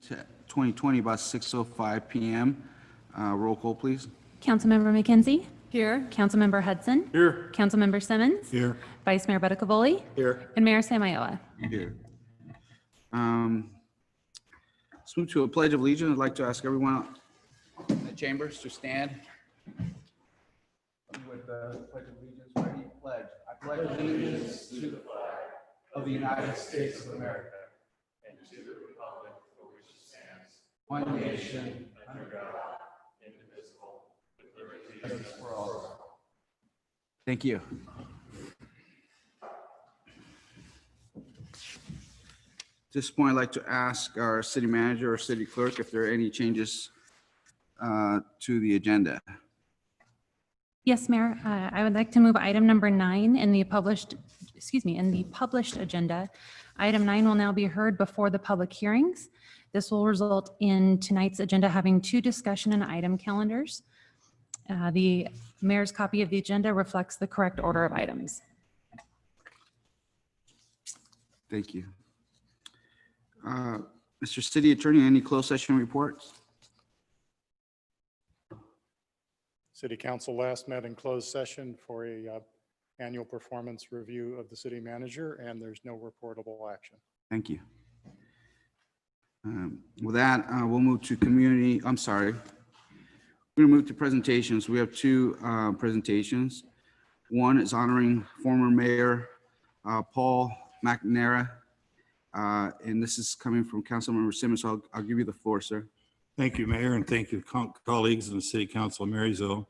2020, about 6:05 p.m. Roll call, please. Councilmember McKenzie? Here. Councilmember Hudson? Here. Councilmember Simmons? Here. Vice Mayor Bettacavoli? Here. And Mayor Samayoa. Here. Let's move to a pledge of allegiance. I'd like to ask everyone in the chambers to stand. With the pledge of allegiance, ready? Pledge. I pledge allegiance to the flag of the United States of America and to the republic for which it stands, one nation, under God, indivisible, with liberty and justice for all. Thank you. At this point, I'd like to ask our city manager or city clerk if there are any changes to the agenda. Yes, Mayor. I would like to move item number 9 in the published agenda. Item 9 will now be heard before the public hearings. This will result in tonight's agenda having 2 discussion and item calendars. The mayor's copy of the agenda reflects the correct order of items. Thank you. Mr. City Attorney, any closed session reports? City Council last met in closed session for a annual performance review of the city manager, and there's no reportable action. Thank you. With that, we'll move to community. I'm sorry. We're going to move to presentations. We have 2 presentations. One is honoring former Mayor Paul McNamara, and this is coming from Councilmember Simmons. So I'll give you the floor, sir. Thank you, Mayor, and thank you, colleagues in the City Council of Marysville.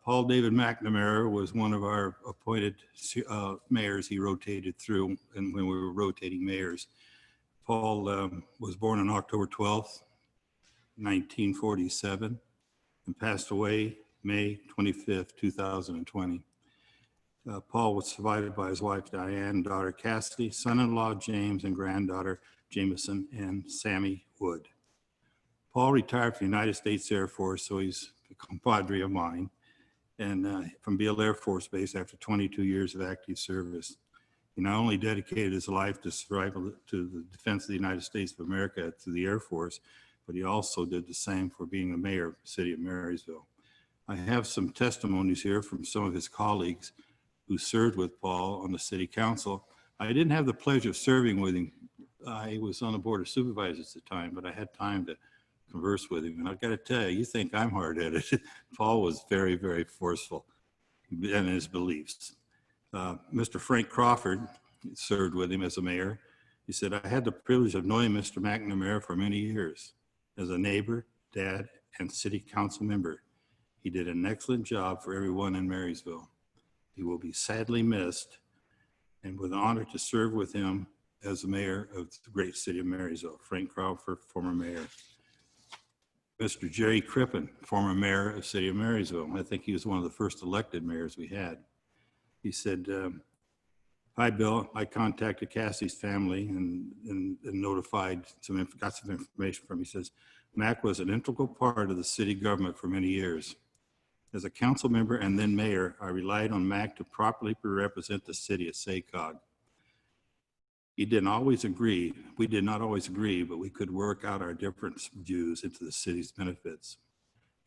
Paul David McNamara was one of our appointed mayors he rotated through, and when we were rotating mayors. Paul was born on October 12th, 1947, and passed away May 25th, 2020. Paul was survived by his wife, Diane, daughter Cassidy, son-in-law James, and granddaughter Jameson and Sammy Wood. Paul retired from the United States Air Force, so he's a compadre of mine, and from Beale Air Force Base after 22 years of active service. He not only dedicated his life to survival to the defense of the United States of America through the Air Force, but he also did the same for being the mayor of the City of Marysville. I have some testimonies here from some of his colleagues who served with Paul on the City Council. I didn't have the pleasure of serving with him. I was on the Board of Supervisors at the time, but I had time to converse with him. And I've got to tell you, you think I'm hard-headed. Paul was very, very forceful in his beliefs. Mr. Frank Crawford served with him as a mayor. He said, I had the privilege of knowing Mr. McNamara for many years as a neighbor, dad, and city council member. He did an excellent job for everyone in Marysville. He will be sadly missed, and with an honor to serve with him as the mayor of the great city of Marysville. Frank Crawford, former mayor. Mr. Jerry Crippen, former mayor of the city of Marysville. I think he was one of the first elected mayors we had. He said, hi, Bill. I contacted Cassie's family and notified got some information from him. He says, Mac was an integral part of the city government for many years. As a council member and then mayor, I relied on Mac to properly represent the city of SACOG. He didn't always agree. We did not always agree, but we could work out our different views into the city's benefits.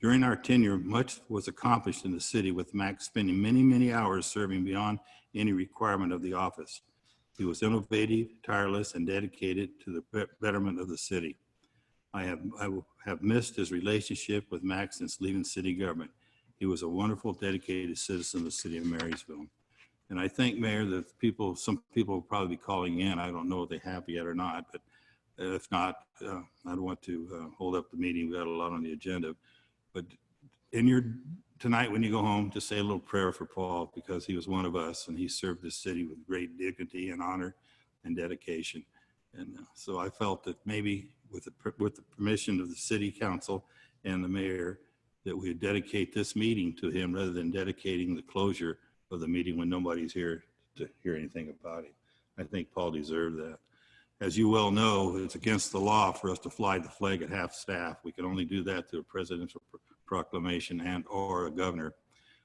During our tenure, much was accomplished in the city with Mac spending many, many hours serving beyond any requirement of the office. He was innovative, tireless, and dedicated to the betterment of the city. I have missed his relationship with Mac since leaving city government. He was a wonderful, dedicated citizen of the city of Marysville. And I think, Mayor, that some people will probably be calling in. I don't know if they have yet or not, but if not, I don't want to hold up the meeting. We got a lot on the agenda. But tonight when you go home, just say a little prayer for Paul, because he was one of us and he served the city with great dignity and honor and dedication. And so I felt that maybe with the permission of the city council and the mayor, that we would dedicate this meeting to him rather than dedicating the closure of the meeting when nobody's here to hear anything about it. I think Paul deserved that. As you well know, it's against the law for us to fly the flag at half staff. We can only do that through a presidential proclamation and or a governor.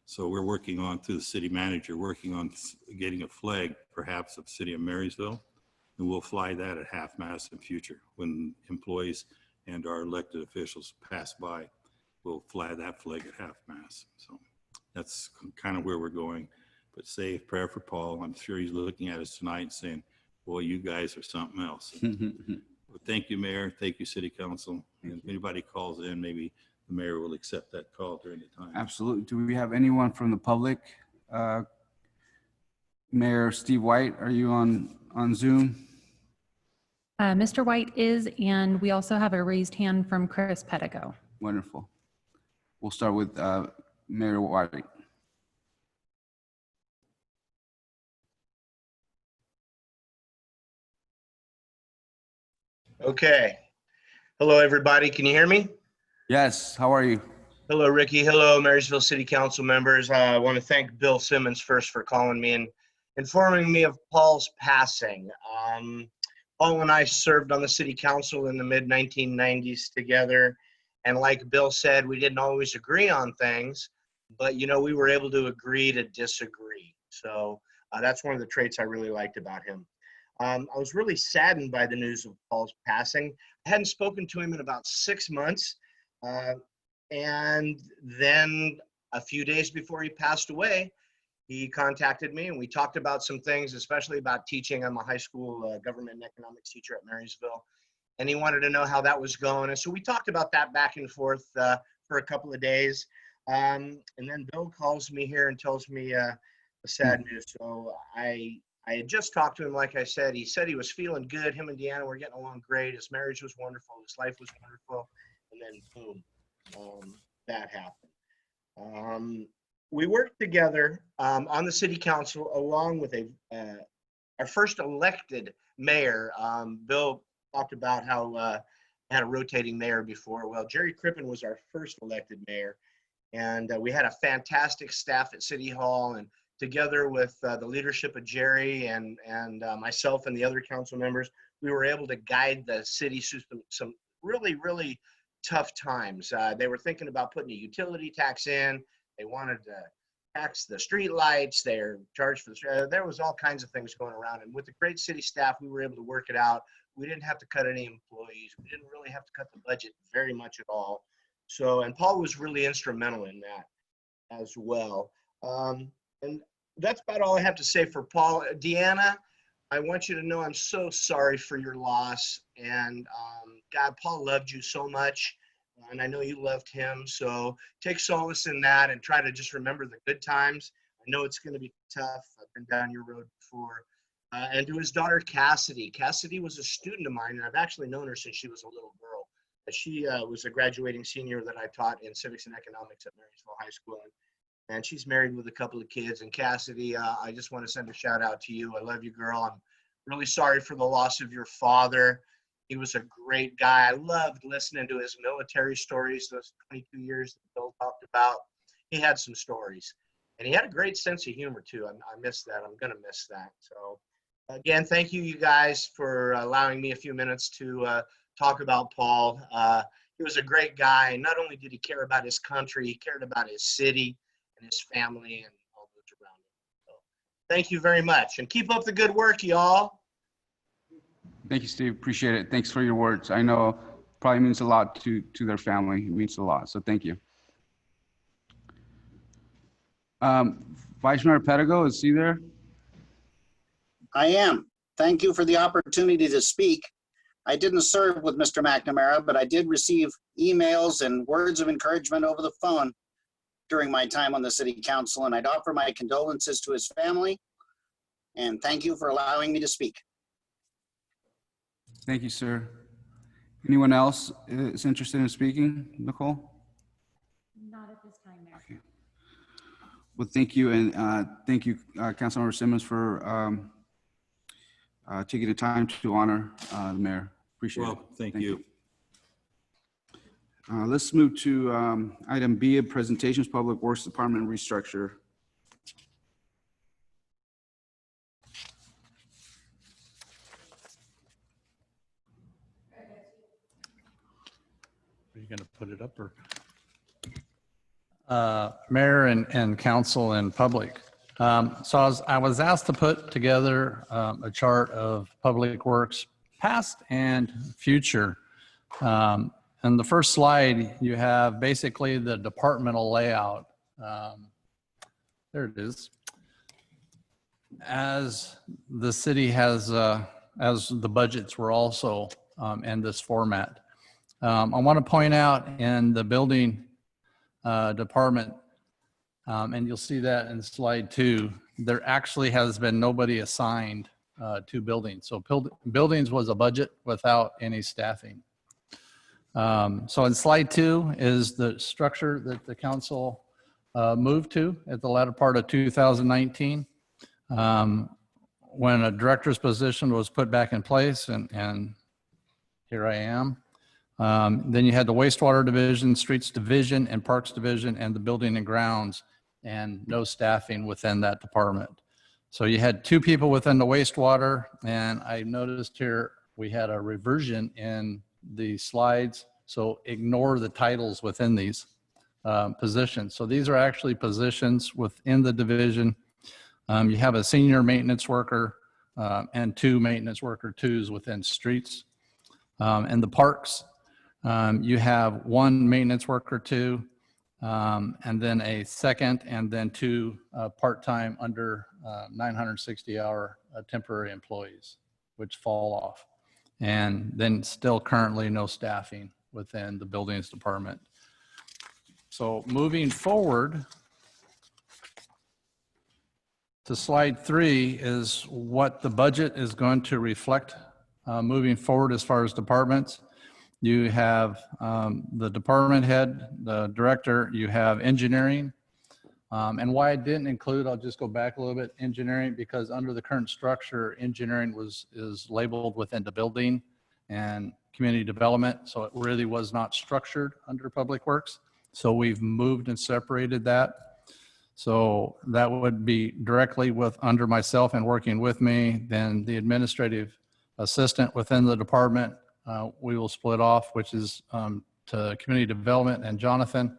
So we're working on, through the city manager, working on getting a flag, perhaps of the city of Marysville, And we'll fly that at half-mast in future. When employees and our elected officials pass by, we'll fly that flag at half-mast. So that's kind of where we're going. But say a prayer for Paul. I'm sure he's looking at us tonight saying, boy, you guys are something else. Well, thank you, Mayor. Thank you, City Council. And if anybody calls in, maybe the mayor will accept that call during the time. Absolutely. Do we have anyone from the public? Mayor Steve White, are you on Zoom? Mr. White is, and we also have a raised hand from Chris Pedigo. Wonderful. We'll start with Mayor White. Okay. Hello, everybody. Can you hear me? Yes, how are you? Hello, Ricky. Hello, Marysville City Council members. I want to thank Bill Simmons first for calling me and informing me of Paul's passing. Paul and I served on the city council in the mid-1990s together. And like Bill said, we didn't always agree on things, but we were able to agree to disagree. So that's one of the traits I really liked about him. I was really saddened by the news of Paul's passing. I hadn't spoken to him in about 6 months. And then a few days before he passed away, he contacted me and we talked about some things, especially about teaching. I'm a high school government and economics teacher at Marysville. And he wanted to know how that was going. And so we talked about that back and forth for a couple of days. And then Bill calls me here and tells me the sad news. So I had just talked to him, like I said. He said he was feeling good. Him and Deanna were getting along great. His marriage was wonderful. His life was wonderful. And then boom, that happened. We worked together on the city council along with our first elected mayor. Bill talked about how had a rotating mayor before. Well, Jerry Crippen was our first elected mayor. And we had a fantastic staff at City Hall, and together with the leadership of Jerry and myself and the other council members, we were able to guide the city system some really, really tough times. They were thinking about putting a utility tax in. They wanted to tax the street lights. They're charged for the there was all kinds of things going around. And with the great city staff, we were able to work it out. We didn't have to cut any employees. We didn't really have to cut the budget very much at all. So, and Paul was really instrumental in that as well. And that's about all I have to say for Paul. Deanna, I want you to know I'm so sorry for your loss. And God, Paul loved you so much. And I know you loved him. So take solace in that and try to just remember the good times. I know it's going to be tough. I've been down your road before. And to his daughter, Cassidy. Cassidy was a student of mine, and I've actually known her since she was a little girl. She was a graduating senior that I taught in civics and economics at Marysville High School. And she's married with a couple of kids. And Cassidy, I just want to send a shout out to you. I love you, girl. I'm really sorry for the loss of your father. He was a great guy. I loved listening to his military stories, those 22 years that Bill talked about. He had some stories. And he had a great sense of humor, too. I miss that. I'm going to miss that. So, again, thank you, you guys, for allowing me a few minutes to talk about Paul. He was a great guy. Not only did he care about his country, he cared about his city and his family and all those around him. So, thank you very much. And keep up the good work, y'all. Thank you, Steve. Appreciate it. Thanks for your words. I know probably means a lot to their family. It means a lot. So thank you. Vice Mayor Pedigo, is he there? I am. Thank you for the opportunity to speak. I didn't serve with Mr. McNamara, but I did receive emails and words of encouragement over the phone during my time on the city council, and I'd offer my condolences to his family. And thank you for allowing me to speak. Thank you, sir. Anyone else is interested in speaking? Nicole? Not at this time, Mayor. Okay. Well, thank you. And thank you, Councilmember Simmons, for taking the time to honor the mayor. Appreciate it. Well, thank you. Let's move to item B of presentations, Public Works Department restructure. Are you going to put it up or? Mayor and council and public, I was asked to put together a chart of Public Works past and future. In the first slide, you have basically the departmental layout. There it is. As the city has, as the budgets were also in this format. I want to point out in the building department, and you'll see that in slide 2, there actually has been nobody assigned to buildings. So buildings was a budget without any staffing. So in slide 2 is the structure that the council moved to at the latter part of 2019. When a director's position was put back in place, and here I am. Then you had the wastewater division, streets division, and parks division, and the building and grounds, and no staffing within that department. So you had 2 people within the wastewater, and I noticed here we had a reversion in the slides. So ignore the titles within these positions. So these are actually positions within the division. You have a senior maintenance worker and 2 maintenance worker 2s within streets. And the parks, you have 1 maintenance worker 2, and then a second, and then 2 part-time under 960-hour temporary employees, which fall off. And then still currently no staffing within the buildings department. So moving forward to slide 3 is what the budget is going to reflect moving forward as far as departments. You have the department head, the director, you have engineering. And why I didn't include, I'll just go back a little bit, engineering, because under the current structure, engineering is labeled within the building and community development. So it really was not structured under Public Works. So we've moved and separated that. So that would be directly under myself and working with me. Then the administrative assistant within the department, we will split off, which is to community development and Jonathan.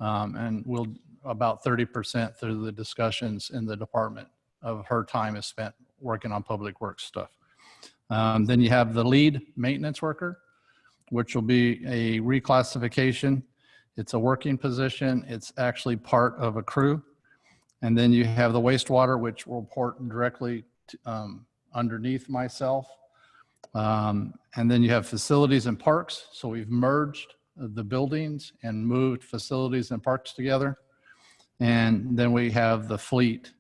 And we'll about 30% through the discussions in the department of her time is spent working on Public Works stuff. Then you have the lead maintenance worker, which will be a reclassification. It's a working position. It's actually part of a crew. And then you have the wastewater, which will report directly to, underneath myself. And then you have facilities and parks. So we've merged the buildings and moved facilities and parks together. And then we have the fleet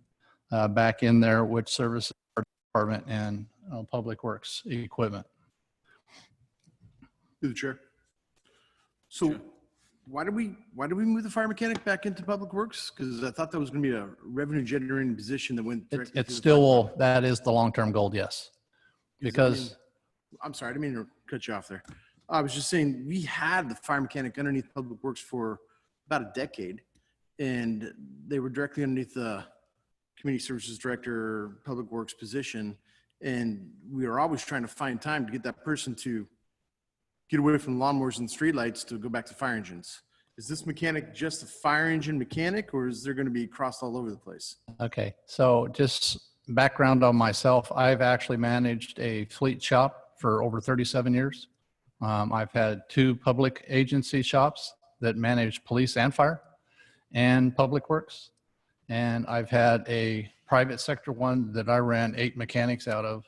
back in there, which services our department and Public Works equipment. Through the chair. So why did we move the fire mechanic back into Public Works? Because I thought that was going to be a revenue generating position that went directly. It still will. That is the long-term goal. Yes. Because I'm sorry, I didn't mean to cut you off there. I was just saying we had the fire mechanic underneath Public Works for about a decade, and they were directly underneath the community services director, Public Works position. And we were always trying to find time to get that person to get away from lawnmowers and streetlights to go back to fire engines. Is this mechanic just a fire engine mechanic, or is there going to be crossed all over the place? Okay, so just background on myself. I've actually managed a fleet shop for over 37 years. I've had 2 public agency shops that manage police and fire and Public Works. And I've had a private sector one that I ran 8 mechanics out of.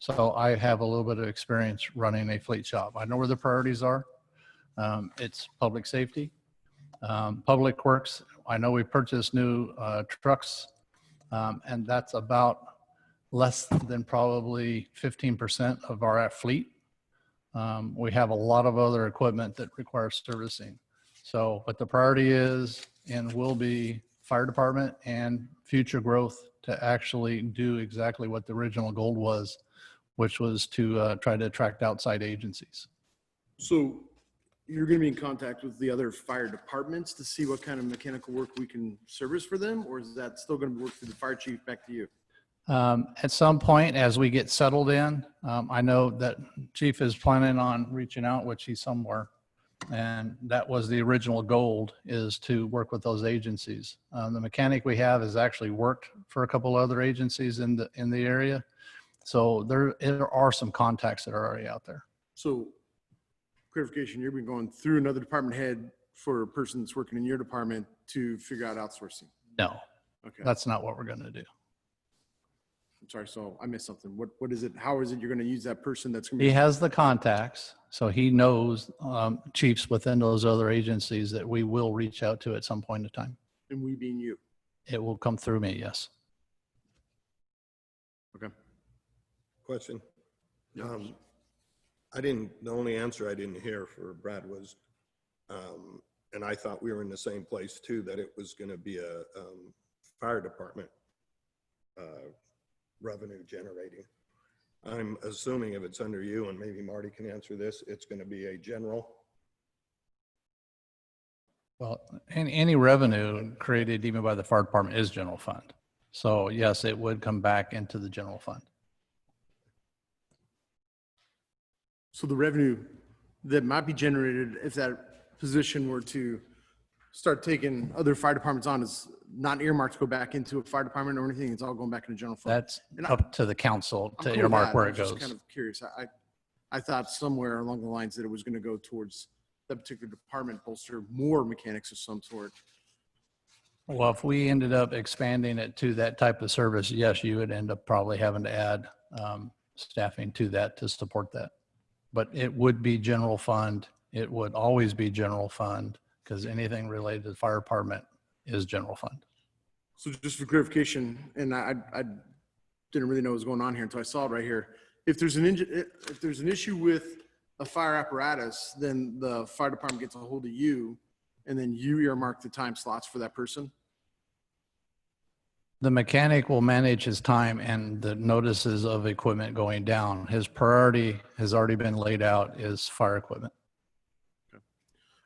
So I have a little bit of experience running a fleet shop. I know where the priorities are. It's public safety, Public Works. I know we purchased new trucks, and that's about less than probably 15% of our fleet. We have a lot of other equipment that requires servicing. So what the priority is and will be fire department and future growth to actually do exactly what the original goal was, which was to try to attract outside agencies. So you're going to be in contact with the other fire departments to see what kind of mechanical work we can service for them, or is that still going to work through the fire chief back to you? At some point, as we get settled in, I know that Chief is planning on reaching out, which he's somewhere. And that was the original goal, is to work with those agencies. The mechanic we have has actually worked for a couple other agencies in the area. So there are some contacts that are already out there. So clarification, you've been going through another department head for a person that's working in your department to figure out outsourcing. No, Okay. that's not what we're going to do. I'm sorry. So I missed something. What is it? How is it you're going to use that person that's going to He be? has the contacts, so he knows chiefs within those other agencies that we will reach out to at some point in time. And we being you. It will come through me, yes. Okay. Question. The only answer I didn't hear for Brad was, and I thought we were in the same place too, that it was going to be a fire department revenue generating. I'm assuming if it's under you, and maybe Marty can answer this, it's going to be a general. Well, any revenue created even by the fire department is general fund. So yes, it would come back into the general fund. So the revenue that might be generated if that position were to start taking other fire departments on is not earmarked to go back into a fire department or anything. It's all going back into general fund. That's And up to the council I'm to cool with earmark that. where I it was just goes. kind of curious. I thought somewhere along the lines that it was going to go towards that particular department, bolster more mechanics of some sort. Well, if we ended up expanding it to that type of service, yes, you would end up probably having to add staffing to that to support that. But it would be general fund. It would always be general fund, because anything related to the fire department is general fund. So just for clarification, and I didn't really know what was going on here until I saw it right here. If there's an issue with a fire apparatus, then the fire department gets a hold of you, and then you earmark the time slots for that person. The mechanic will manage his time and the notices of equipment going down. His priority has already been laid out, is fire equipment.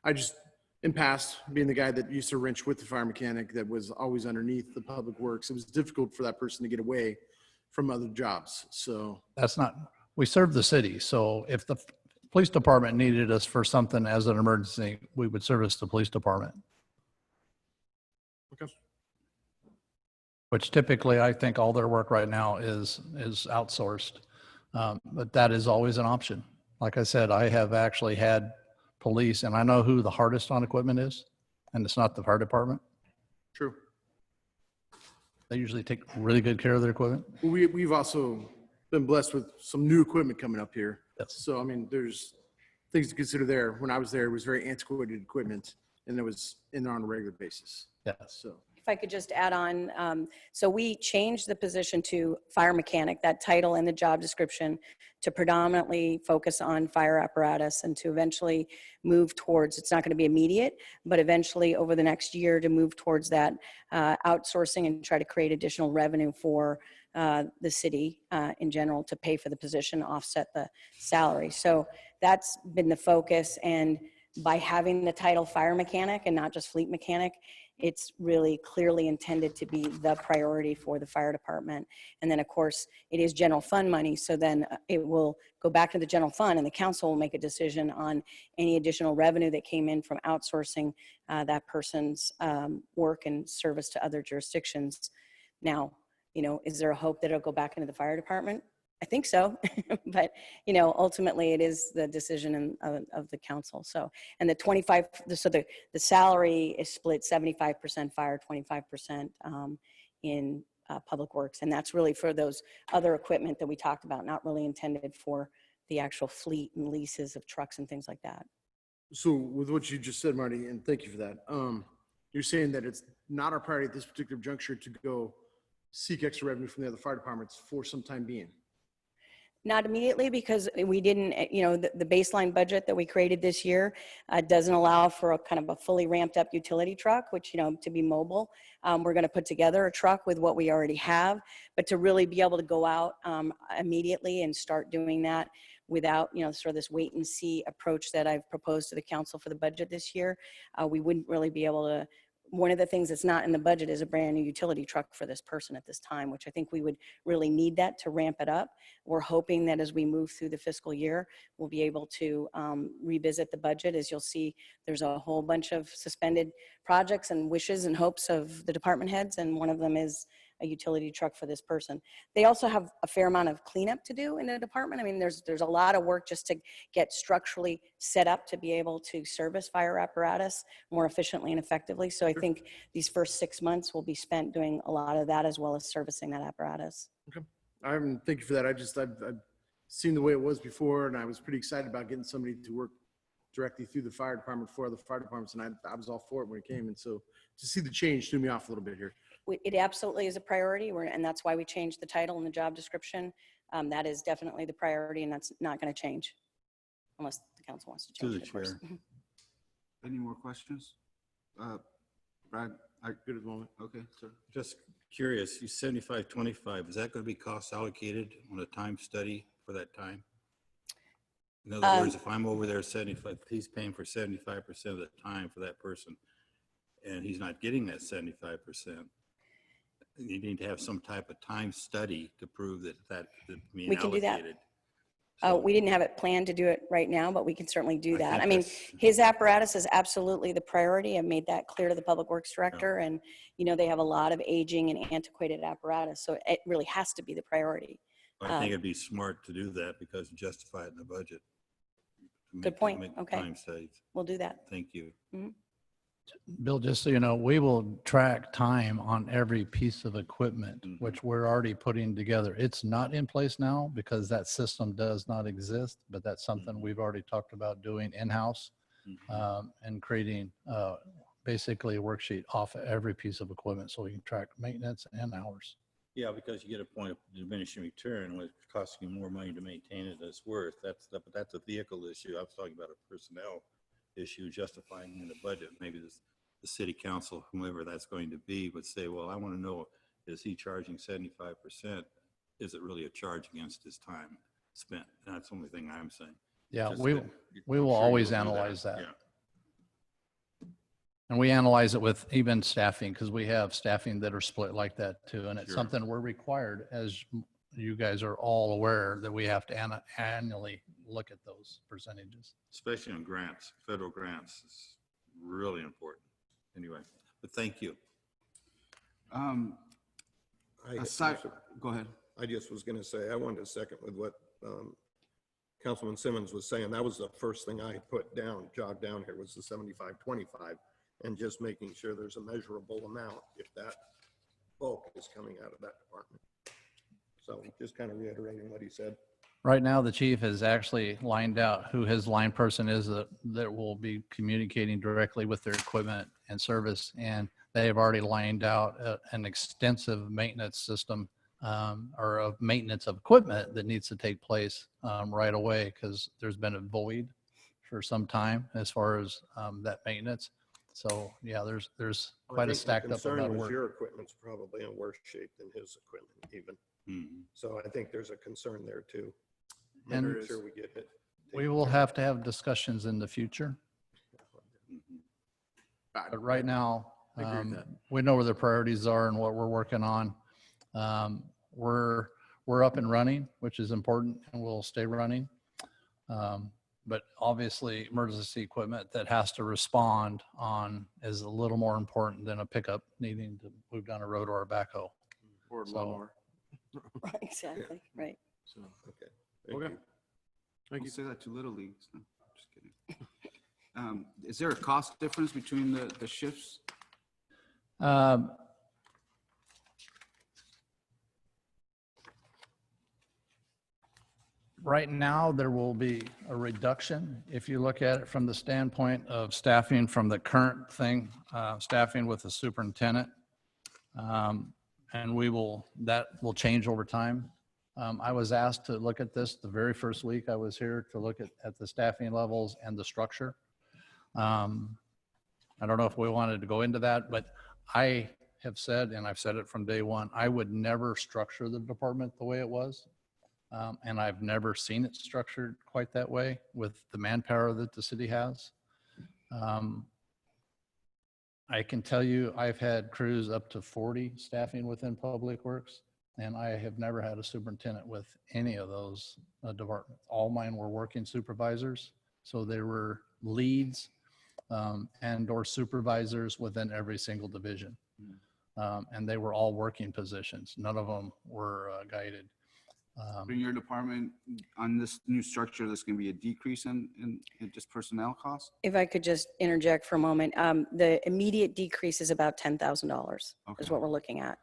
I just, in past, being the guy that used to wrench with the fire mechanic that was always underneath the public works, it was difficult for that person to get away from other jobs. So That's not, we serve the city. So if the police department needed us for something as an emergency, we would service the police department. okay. Which typically I think all their work right now is outsourced. But that is always an option. Like I said, I have actually had police, and I know who the hardest on equipment is, and it's not the fire department. True. They usually take really good care of their equipment. Well, we've also been blessed with some new equipment coming up here. Yes. So, I mean, there's things to consider there. When I was there, it was very antiquated equipment, and it was in there on a regular basis. Yes. So, If I could just add on, so we changed the position to fire mechanic, that title in the job description, to predominantly focus on fire apparatus and to eventually move towards, it's not going to be immediate, but eventually over the next year to move towards that outsourcing and try to create additional revenue for the city in general to pay for the position, offset the salary. So that's been the focus. And by having the title fire mechanic and not just fleet mechanic, it's really clearly intended to be the priority for the fire department. And then of course it is general fund money. So then it will go back to the general fund and the council will make a decision on any additional revenue that came in from outsourcing that person's work and service to other jurisdictions. Now, you know, is there a hope that it'll go back into the fire department? I think so, but you know, ultimately it is the decision of the council. So, and the 25, so the salary is split 75% fire, 25% in public works. And that's really for those other equipment that we talked about, not really intended for the actual fleet and leases of trucks and things like that. so with what you just said, Marty, and thank you for that. You're saying that it's not our priority at this particular juncture to go seek extra revenue from the other fire departments for some time being. Not immediately, because we didn't, you know, the baseline budget that we created this year doesn't allow for a kind of a fully ramped up utility truck, which, you know, to be mobile. We're going to put together a truck with what we already have, but to really be able to go out immediately and start doing that without, you know, sort of this wait and see approach that I've proposed to the council for the budget this year, we wouldn't really be able to one of the things that's not in the budget is a brand new utility truck for this person at this time, which I think we would really need that to ramp it up. We're hoping that as we move through the fiscal year, we'll be able to revisit the budget. As you'll see, there's a whole bunch of suspended projects and wishes and hopes of the department heads, and one of them is a utility truck for this person. They also have a fair amount of cleanup to do in the department. I mean, there's a lot of work just to get structurally set up to be able to service fire apparatus more efficiently and effectively. So I think these first 6 months will be spent doing a lot of that as well as servicing that apparatus. Okay. Thank you for that. I've seen the way it was before, and I was pretty excited about getting somebody to work directly through the fire department for other fire departments, and I was all for it when it came. And so to see the change threw me off a little bit here. It absolutely is a priority, and that's why we changed the title and the job description. That is definitely the priority, and that's not going to change unless the council wants to change it, of course. Any more questions? Brad, Good at the moment. okay, sir. Just curious, you 75-25, is that going to be cost allocated on a time study for that time? In other words, if I'm over there 75, he's paying for 75% of the time for that person, and he's not getting that 75%. You need to have some type of time study to prove that being We can do that. allocated. We didn't have it planned to do it right now, but we can certainly do that. think I mean, that's- his apparatus is absolutely the priority. I made that clear to the Public Works Director, and, you know, they have a lot of aging and antiquated apparatus, so it really has to be the priority. I think it'd be smart to do that because justify it in the budget. Good point. Make Okay. time studies. We'll do that. Thank you. Bill, just so you know, we will track time on every piece of equipment, Mhm. which we're already putting together. It's not in place now because that system does not exist, but that's something we've already talked about doing in-house and creating basically a worksheet off of every piece of equipment so we can track maintenance and hours. Yeah, because you get a point of diminishing return when it's costing you more money to maintain it than it's worth. But that's a vehicle issue. I was talking about a personnel issue justifying in the budget. Maybe the city council, whomever that's going to be, would say, well, I want to know, is he charging 75%? Is it really a charge against his time spent? And that's the only thing I'm saying. Yeah, Just we that- will I'm sure always you'll do analyze that. Yeah. And we analyze it with even staffing because we have staffing that are split like that too. And it's Sure. something we're required, as you guys are all aware, that we have to annually look at those percentages. Especially on grants, federal grants is really important. Anyway, but thank you. Aside, go ahead. I just was going to say, I wanted to second with what Councilman Simmons was saying. That was the first thing I put down, jogged down here, was the 75-25, and just making sure there's a measurable amount if that bulk is coming out of that department. So just kind of reiterating what he said. Right now, the chief has actually lined out who his line person is that will be communicating directly with their equipment and service. And they have already lined out an extensive maintenance system or of maintenance of equipment that needs to take place right away because there's been a void for some time as far as that maintenance. So yeah, there's quite a stacked up amount of work. Your equipment's probably in worse shape than his equipment even. So I think there's a concern there too. And Making sure we get it. we will have to have discussions in the future. But right now, I agree with that. we know where the priorities are and what we're working on. We're up and running, which is important, and we'll stay running. But obviously, emergency equipment that has to respond on is a little more important than a pickup needing to move down a road or a backhoe. Or So- lawnmower. Right, exactly, right. So, Okay. Thank okay. you. Thank Don't you. say that to Little Leagues. No, just kidding. Is there a cost difference between the shifts? Right now, there will be a reduction if you look at it from the standpoint of staffing from the current thing, staffing with the superintendent. And that will change over time. I was asked to look at this the very first week I was here to look at the staffing levels and the structure. I don't know if we wanted to go into that, but I have said, and I've said it from day one, I would never structure the department the way it was. And I've never seen it structured quite that way with the manpower that the city has. I can tell you, I've had crews up to 40 staffing within Public Works, and I have never had a superintendent with any of those departments. All mine were working supervisors, so they were leads and or supervisors within every single division. And they were all working positions. None of them were guided. In your department, on this new structure, there's going to be a decrease in just personnel costs? If I could just interject for a moment, the immediate decrease is about $10,000 is Okay. what we're looking at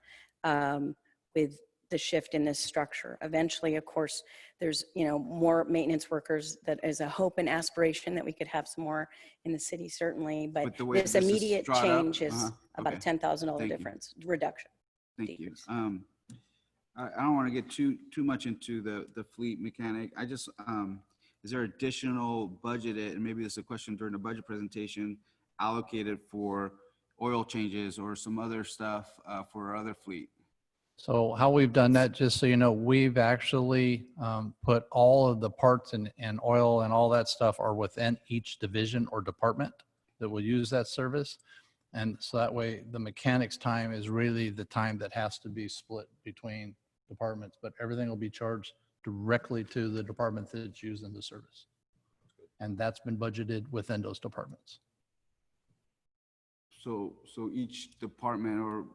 with the shift in this structure. Eventually, of course, there's, more maintenance workers. That is a hope and aspiration that we could have some more in the city, certainly. But the way this this is immediate drawn up, change is about a okay. $10,000 Thank you. difference, reduction. Thank you. decrease. I don't want to get too much into the fleet mechanic. I just, is there additional budgeted, and maybe this is a question during the budget presentation, allocated for oil changes or some other stuff for our other fleet? So how we've done that, just so you know, we've actually put all of the parts and oil and all that stuff are within each division or department that will use that service. And so that way the mechanics time is really the time that has to be split between departments, but everything will be charged directly to the department that's using the service. And that's been budgeted within those departments. So each department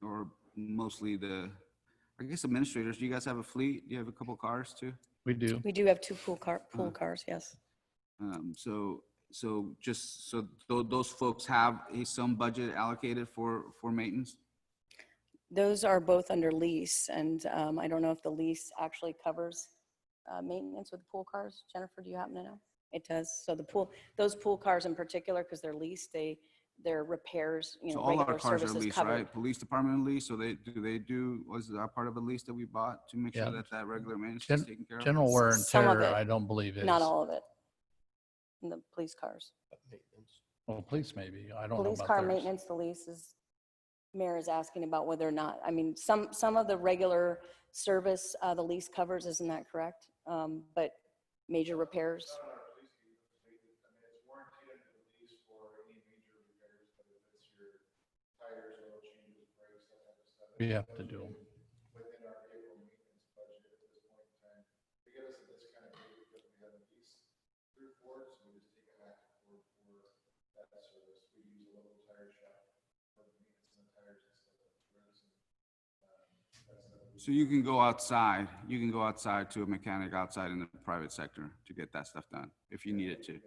or mostly I guess administrators, do you guys have a fleet? Do you have a couple cars too? We do. We do have two pool cars, yes. So those folks have some budget allocated for maintenance? Those are both under lease, and I don't know if the lease actually covers maintenance with pool cars. Jennifer, do you happen to know? It does. So those pool cars in particular, because they're leased, their repairs, So all our regular cars are services leased, covered. right? Police department lease, so was that part of a lease that we bought to make sure Yeah. that regular maintenance is taken care of? General wear and Some of tear, it, I don't believe is. Not all of it. In the police cars. Well, police maybe. I don't know Police about car theirs. maintenance, the lease is, Mayor is asking about whether or not, I mean, some of the regular service, the lease covers, isn't that correct? But major repairs, We have to do them. So you can go outside to a mechanic outside in the private sector to get that stuff done if you needed to.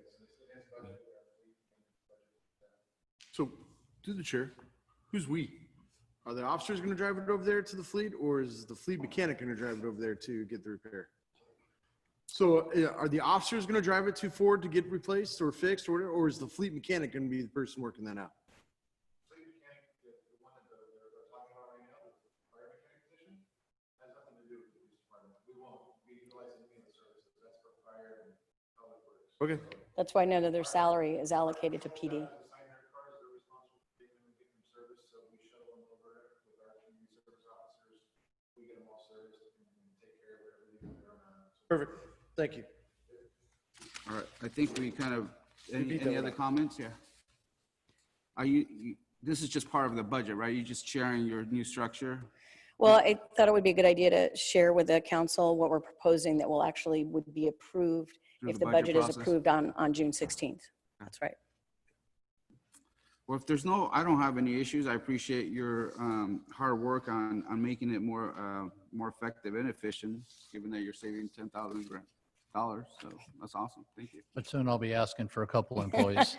So, through the chair, who's we? Are the officers going to drive it over there to the fleet, or is the fleet mechanic going to drive it over there to get the repair? So, are the officers going to drive it to Ford to get replaced or fixed, or is the fleet mechanic going to be the person working that out? Okay. that's why none of their salary is allocated to PD. Perfect. Thank you. All right, I think we kind of, beat that any one other up. comments? Yeah. This is just part of the budget, right? You're just sharing your new structure? Well, I thought it would be a good idea to share with the council what we're proposing that will actually would be approved Through if the the budget budget is process? approved on June 16th. That's right. Well, if there's I don't have any issues. I appreciate your hard work on making it more effective and efficient, given that you're saving $10,000. So that's awesome. Thank you. But soon I'll be asking for a couple employees.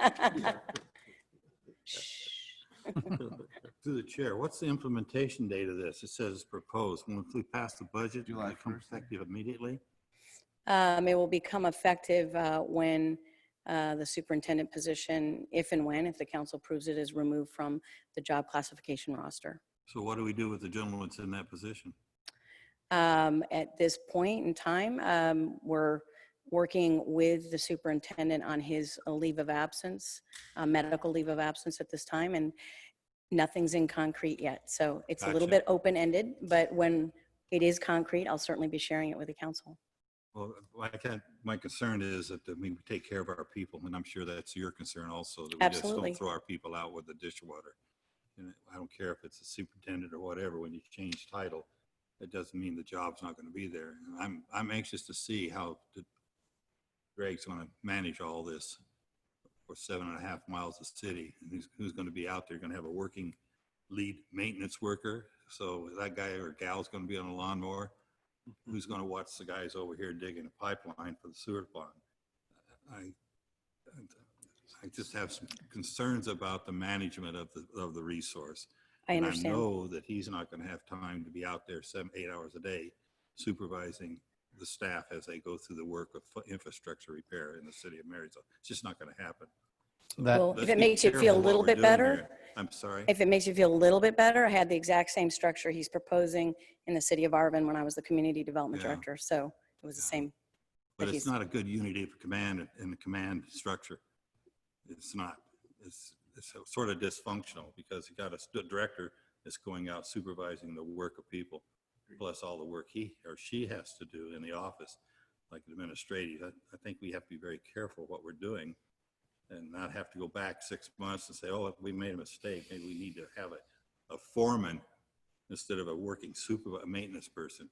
To the chair, what's the implementation date of this? It says proposed. Once we pass the budget, will July it become 1st. effective immediately? It will become effective when the superintendent position, if the council approves it, is removed from the job classification roster. So what do we do with the gentleman that's in that position? At this point in time, we're working with the superintendent on his leave of absence, medical leave of absence at this time, and nothing's in concrete yet. So it's a little Gotcha. bit open-ended, but when it is concrete, I'll certainly be sharing it with the council. Well, my concern is that we take care of our people, and I'm sure that's your concern also, that we just Absolutely. don't throw our people out with the dishwater. And I don't care if it's a superintendent or whatever, when you change title, it doesn't mean the job's not going to be there. And I'm anxious to see how Greg's going to manage all this for 7.5 miles of city, and who's going to be out there. Going to have a working lead maintenance worker, so that guy or gal's going to be on a lawnmower. Who's going to watch the guys over here digging a pipeline for the sewer pond? I just have some concerns about the management of the resource. I And understand. I know that he's not going to have time to be out there 7-8 hours a day supervising the staff as they go through the work of infrastructure repair in the city of Marysville. It's just not going to happen. So Well, let's if it be makes you careful feel a what little we're bit doing better, here. I'm sorry. if it makes you feel a little bit better, I had the exact same structure he's proposing in the city of Arvin when I was the community development Yeah. director. So it was the same. But But it's he's- not a good unity of command in the command structure. It's not. It's sort of dysfunctional because you got a director that's going out supervising the work of people, plus all the work he or she has to do in the office, like administrative. I think we have to be very careful what we're doing and not have to go back 6 months and say, oh, we made a mistake. Maybe we need to have a foreman instead of a working maintenance person.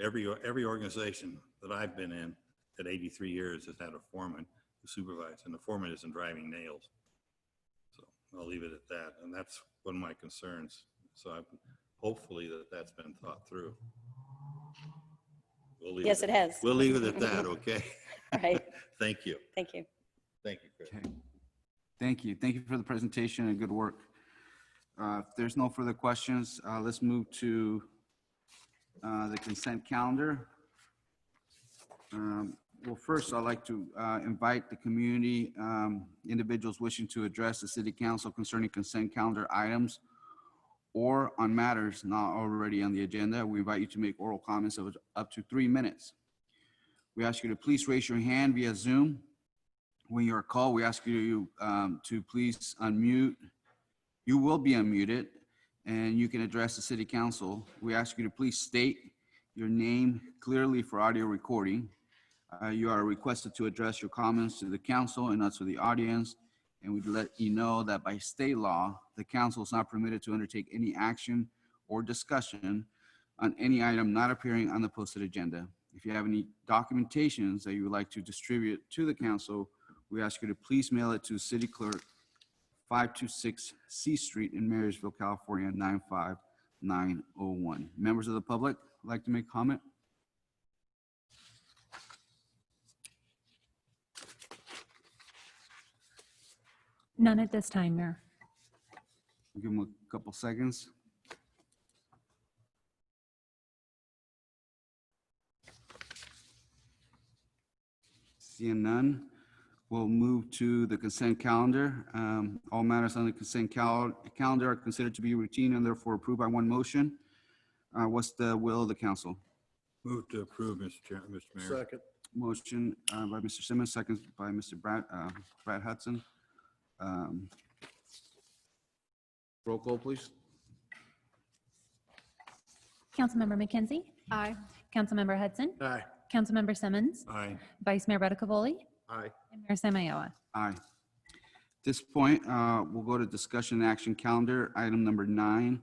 Every organization that I've been in at 83 years has had a foreman who supervised, and the foreman isn't driving nails. So I'll leave it at that. And that's one of my concerns. So hopefully that's been thought through. Yes, it has. We'll leave it at that, okay? All right. Thank you. Thank you. Thank you, Chris. Okay. Thank you. Thank you for the presentation and good work. If there's no further questions, let's move to the consent calendar. Well, first, I'd like to invite the community, individuals wishing to address the city council concerning consent calendar items or on matters not already on the agenda. We invite you to make oral comments of up to 3 minutes. We ask you to please raise your hand via Zoom. When you are called, we ask you to please unmute. You will be unmuted and you can address the city council. We ask you to please state your name clearly for audio recording. You are requested to address your comments to the council and not to the audience. And we'd let you know that by state law, the council is not permitted to undertake any action or discussion on any item not appearing on the posted agenda. If you have any documentations that you would like to distribute to the council, we ask you to please mail it to City Clerk, 526 C Street in Marysville, California, 95901. Members of the public would like to make comment? None at this time, Mayor. Give them a couple seconds. Seeing none, we'll move to the consent calendar. All matters on the consent calendar are considered to be routine and therefore approved by one motion. What's the will of the council? Move to approve, Mr. Mayor. Second. Motion by Mr. Simmons, second by Mr. Brad Hudson. Roll call, please. Councilmember McKenzie? Aye. Councilmember Hudson? Aye. Councilmember Simmons? Aye. Vice Mayor Redicavoli? Aye. And Mayor Samayoa? Aye. At this point, we'll go to discussion and action calendar, item number 9.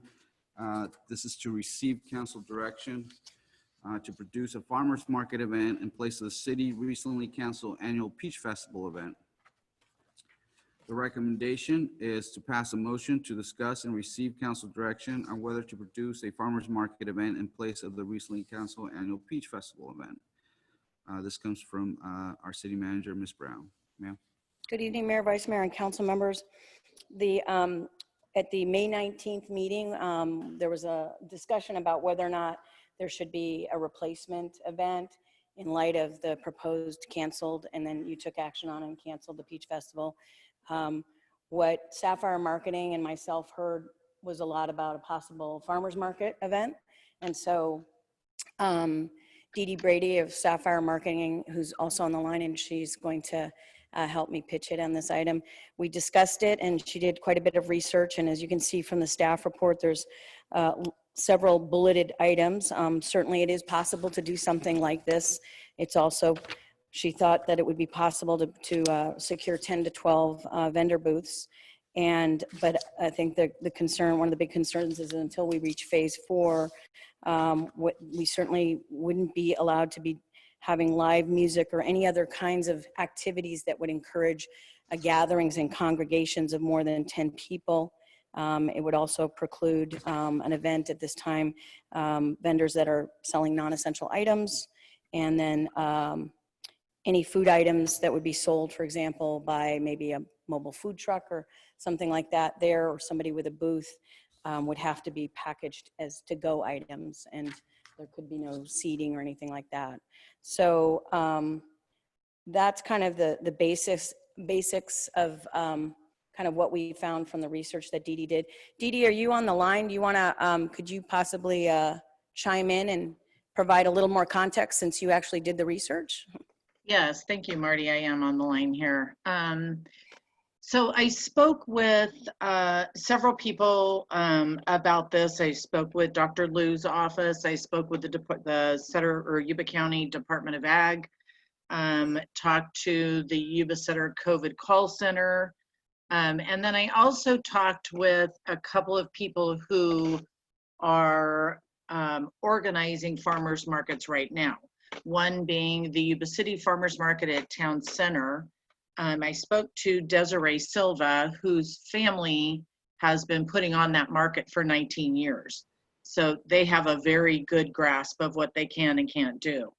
This is to receive council direction to produce a farmer's market event in place of the city recently canceled annual Peach Festival event. The recommendation is to pass a motion to discuss and receive council direction on whether to produce a farmer's market event in place of the recently canceled annual Peach Festival event. This comes from our city manager, Ms. Brown. Ma'am. Good evening, Mayor, Vice Mayor, and council members. At the May 19th meeting, there was a discussion about whether or not there should be a replacement event in light of the proposed canceled, and then you took action on and canceled the Peach Festival. What Sapphire Marketing and myself heard was a lot about a possible farmer's market event. And so Dee Dee Brady of Sapphire Marketing, who's also on the line, and she's going to help me pitch it on this item. We discussed it and she did quite a bit of research. And as you can see from the staff report, there's several bulleted items. Certainly it is possible to do something like this It's also, she thought that it would be possible to secure 10 to 12 vendor booths. But I think the concern, one of the big concerns is that until we reach phase 4, we certainly wouldn't be allowed to be having live music or any other kinds of activities that would encourage gatherings and congregations of more than 10 people. It would also preclude an event at this time, vendors that are selling non-essential items, and then any food items that would be sold, for example, by maybe a mobile food truck or something like that there, or somebody with a booth would have to be packaged as to-go items, and there could be no seating or anything like that. So that's kind of the basics of kind of what we found from the research that Dee Dee did. Dee Dee, are you on the line? Do you want to, could you possibly chime in and provide a little more context since you actually did the research? Yes, thank you, Marty. I am on the line here. So I spoke with several people about this. I spoke with Dr. Liu's office. I spoke with the Sutter or Yuba County Department of Ag. Talked to the Yuba Sutter COVID call center. And then I also talked with a couple of people who are organizing farmers markets right now. One being the Yuba City Farmers Market at Town Center. I spoke to Desiree Silva, whose family has been putting on that market for 19 years. So they have a very good grasp of what they can and can't do.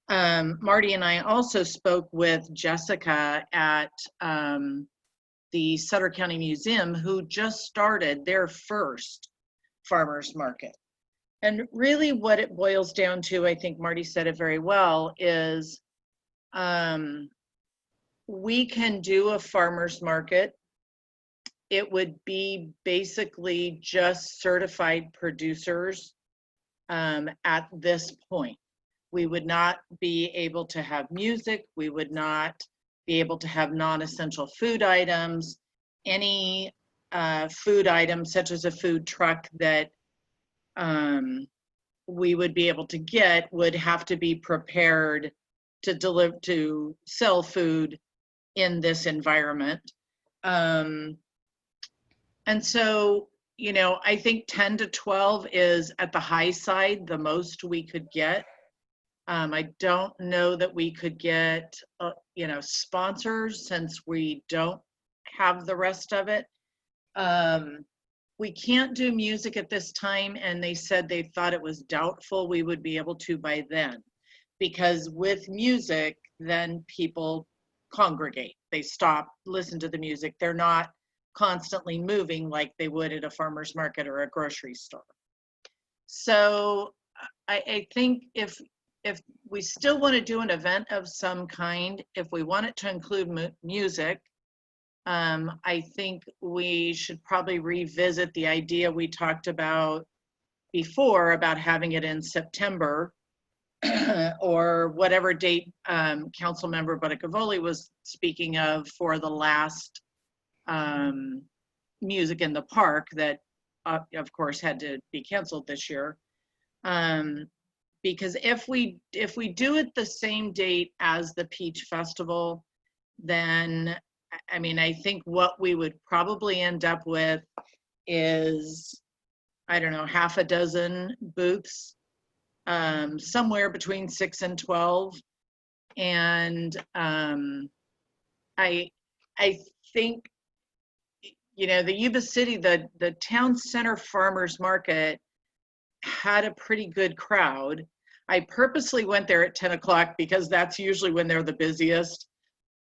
Marty and I also spoke with Jessica at the Sutter County Museum, who just started their first farmers market. And really what it boils down to, I think Marty said it very well, is we can do a farmers market. It would be basically just certified producers at this point. We would not be able to have music. We would not be able to have non-essential food items. Any food items, such as a food truck that we would be able to get, would have to be prepared to sell food in this environment. And so, you know, I think 10 to 12 is at the high side, the most we could get. I don't know that we could get, you know, sponsors, since we don't have the rest of it. We can't do music at this time, and they said they thought it was doubtful we would be able to by then, because with music, then people congregate. They stop, listen to the music. They're not constantly moving like they would at a farmer's market or a grocery store. So I think if we still want to do an event of some kind, if we want it to include music, I think we should probably revisit the idea we talked about before about having it in September or whatever date Councilmember Buttacavoli was speaking of for the last music in the park that of course had to be canceled this year. Because if we do it the same date as the Peach Festival, then I mean, I think what we would probably end up with is, I don't know, half a dozen booths, somewhere between 6 and 12. And I think, you know, the Yuba City, the town center farmers market had a pretty good crowd. I purposely went there at 10 o'clock because that's usually when they're the busiest.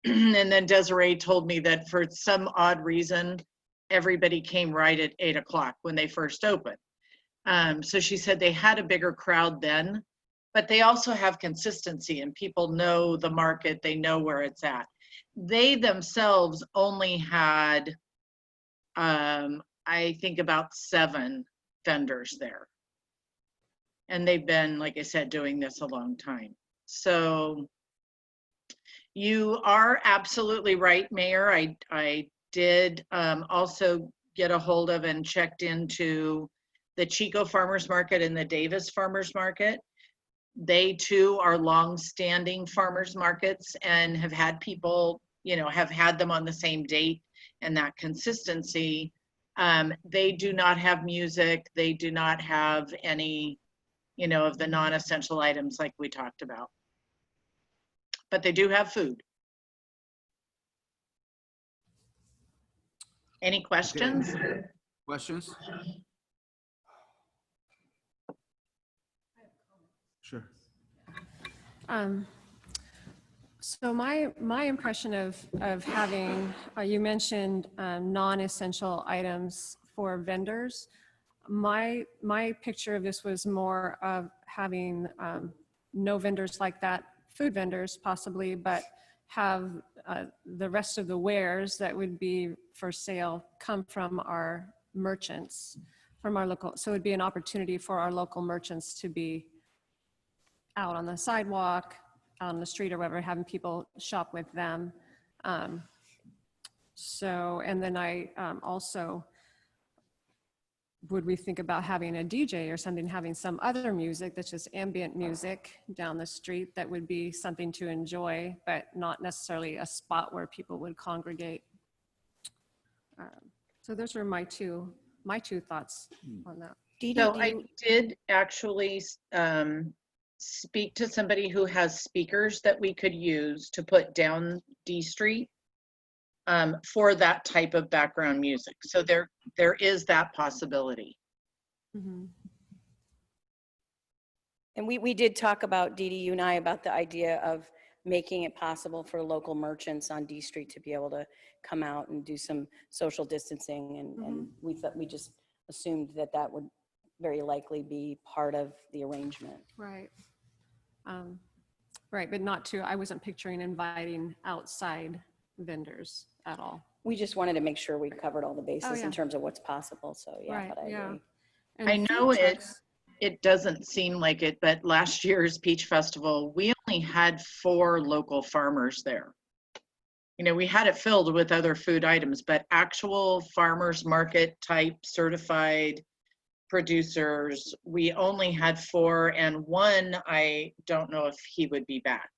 And then Desiree told me that for some odd reason, everybody came right at 8 o'clock when they first opened. So she said they had a bigger crowd then, but they also have consistency and people know the market, they know where it's at. They themselves only had, I think about 7 vendors there. And they've been, like I said, doing this a long time. So you are absolutely right, Mayor. I did also get a hold of and checked into the Chico Farmers Market and the Davis Farmers Market. They too are long-standing farmers markets and have had people, you know, have had them on the same date and that consistency. They do not have music. They do not have any, you know, of the non-essential items like we talked about. But they do have food. Any questions? Questions? Sure. So my impression of having, you mentioned non-essential items for vendors. My picture of this was more of having no vendors like that, food vendors possibly, but have the rest of the wares that would be for sale come from our merchants, from our local. So it'd be an opportunity for our local merchants to be out on the sidewalk, out on the street or whatever, having people shop with them. So, and then I also, would we think about having a DJ or something, having some other music that's just ambient music down the street that would be something to enjoy, but not necessarily a spot where people would congregate. So those are my two thoughts on that. So I did actually speak to somebody who has speakers that we could use to put down D Street for that type of background music. So there is that possibility. Mm-hmm. And we did talk about, Dee Dee, you and I, about the idea of making it possible for local merchants on D Street to be able to come out and do some social distancing. And we thought, we just assumed that that would very likely be part of the arrangement. Right. Right, but not to, I wasn't picturing inviting outside vendors at all. We just wanted to make sure we covered all the bases Oh, yeah. in terms of what's possible. So yeah, Right, but I yeah. agree. And I know food trucks- it doesn't seem like it, but last year's Peach Festival, we only had 4 local farmers there. You know, we had it filled with other food items, but actual farmers market type certified producers, we only had 4, and one, I don't know if he would be back.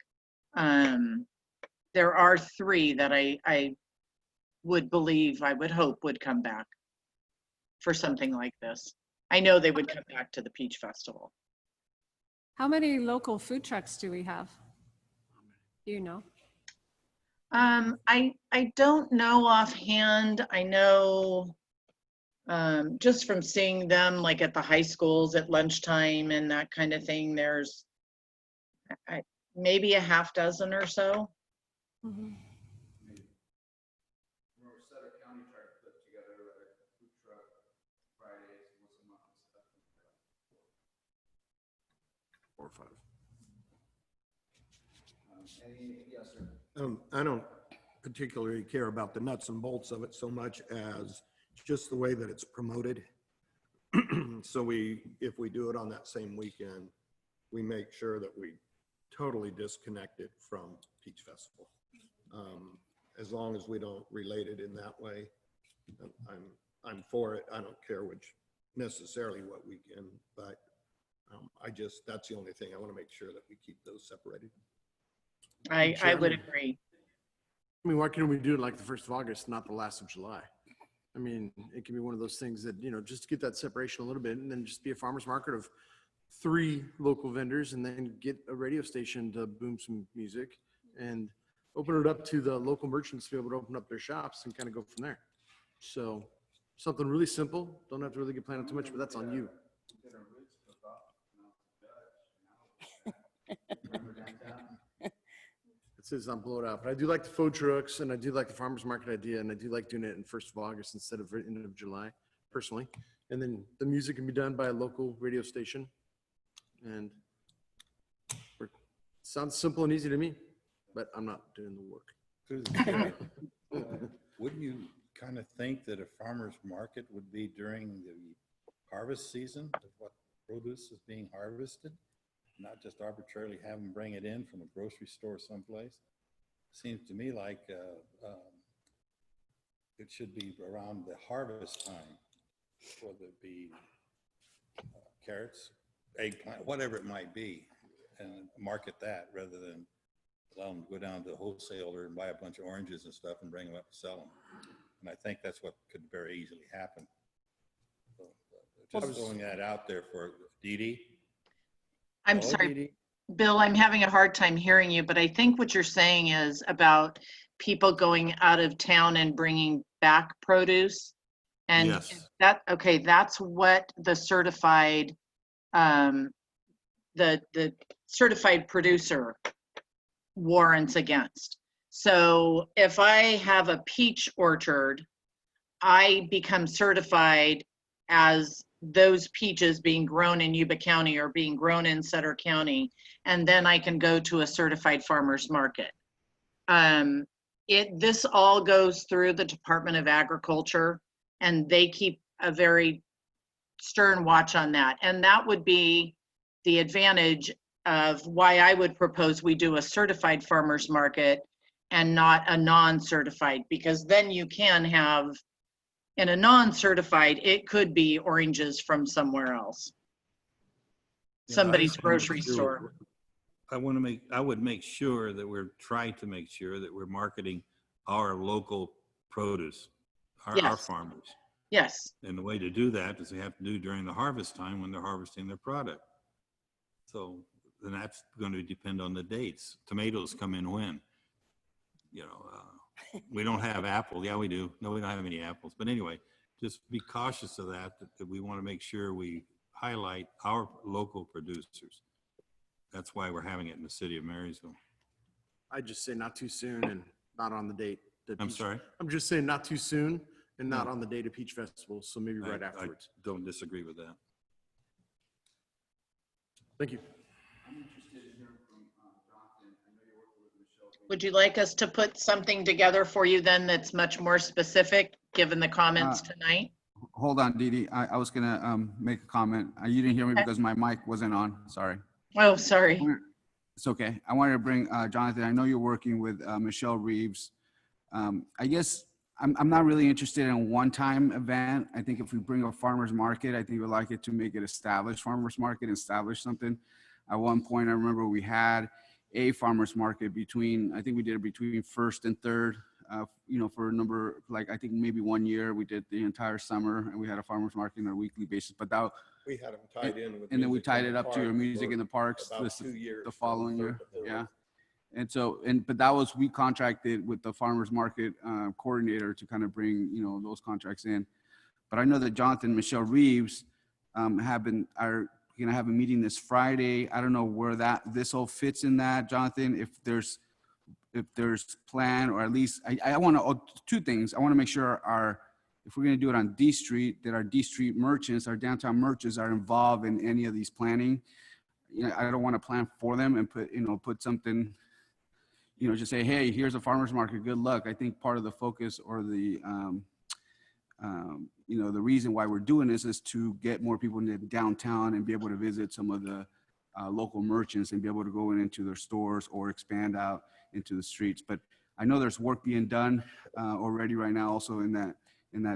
There are 3 that I would believe, I would hope would come back for something like this. I know they would come back to the Peach Festival. How many local food trucks do we have? Do you know? I don't know offhand. I know just from seeing them like at the high schools at lunchtime and that kind of thing, there's maybe a half dozen or so. Mm-hmm. County tried to put together a food truck Fridays once a month. 4 or 5. Yes, sir. I don't particularly care about the nuts and bolts of it so much as just the way that it's promoted. So if we do it on that same weekend, we make sure that we totally disconnect it from Peach Festival. As long as we don't relate it in that way, I'm for it. I don't care which necessarily what weekend, but that's the only thing. I want to make sure that we keep those separated. I would agree. I mean, why can't we do it like the 1st of August, not the last of July? I mean, it can be one of those things that, you know, just to get that separation a little bit and then just be a farmer's market of 3 local vendors and then get a radio station to boom some music and open it up to the local merchants to be able to open up their shops and kind of go from there. So something really simple. Don't have to really get planned out too much, but that's on you. It says I'm blowed out, but I do like the food trucks and I do like the farmer's market idea and I do like doing it in 1st of August instead of end of July, personally. And then the music can be done by a local radio station. And it sounds simple and easy to me, but I'm not doing the work. Wouldn't you kind of think that a farmer's market would be during the harvest season of what produce is being harvested? Not just arbitrarily have them bring it in from a grocery store someplace. Seems to me like it should be around the harvest time, whether it be carrots, eggplant, whatever it might be. and market that rather than allow them to go down to the wholesaler and buy a bunch of oranges and stuff and bring them up and sell them. And I think that's what could very easily happen. So, just throwing that out there for Dee Dee. I'm Hello, sorry, Dee Dee? Bill, I'm having a hard time hearing you, but I think what you're saying is about people going out of town and bringing back produce. And Yes. okay, that's what the certified, the certified producer warrants against. So if I have a peach orchard, I become certified as those peaches being grown in Yuba County or being grown in Sutter County, and then I can go to a certified farmer's market. This all goes through the Department of Agriculture, and they keep a very stern watch on that. And that would be the advantage of why I would propose we do a certified farmer's market and not a non-certified, because then you can have, in a non-certified, it could be oranges from somewhere else. Yeah, Somebody's I wanna make grocery sure- store. I would make sure that we're trying to make sure that we're marketing our local produce, our Yes. farmers. Yes. And the way to do that is they have to do during the harvest time when they're harvesting their product. So then that's going to depend on the dates. Tomatoes come in when? You know, we don't have apples. Yeah, we do. No, we don't have any apples. But anyway, just be cautious of that we want to make sure we highlight our local producers. That's why we're having it in the city of Marysville. I just say not too soon and not on the date. I'm sorry? I'm just saying not too soon and not No. on the date of Peach Festival, so maybe right afterwards. I don't disagree with that. Thank you. Would you like us to put something together for you then that's much more specific, given the comments tonight? Hold on, Dee Dee. I was gonna make a comment. You didn't hear me because my mic wasn't on. Sorry. Oh, sorry. It's okay. I wanted to bring Jonathan. I know you're working with Michelle Reeves. I guess I'm not really interested in a one-time event. I think if we bring a farmer's market, I think we'd like it to make it established farmer's market, establish something. At one point, I remember we had a farmer's market I think we did it between 1st and 3rd, for a number, like I think maybe 1 year we did the entire summer and we had a farmer's market on a weekly basis, but that, We had them tied in with. and then we music in tied the it up to park your music for in the parks about 2 years the from following year. third to fourth. Yeah. And so, but that was, we contracted with the farmer's market coordinator to kind of bring, those contracts in. But I know that Jonathan and Michelle Reeves are going to have a meeting this Friday. I don't know where this all fits in that, Jonathan, if there's plan, or at least I want to, two things. I want to make sure if we're going to do it on D Street, that our D Street merchants, our downtown merchants are involved in any of these planning. I don't want to plan for them and put something, just say, hey, here's a farmer's market, good luck. I think part of the focus or the reason why we're doing this is to get more people into downtown and be able to visit some of the local merchants and be able to go into their stores or expand out into the streets. But I know there's work being done already right now also in that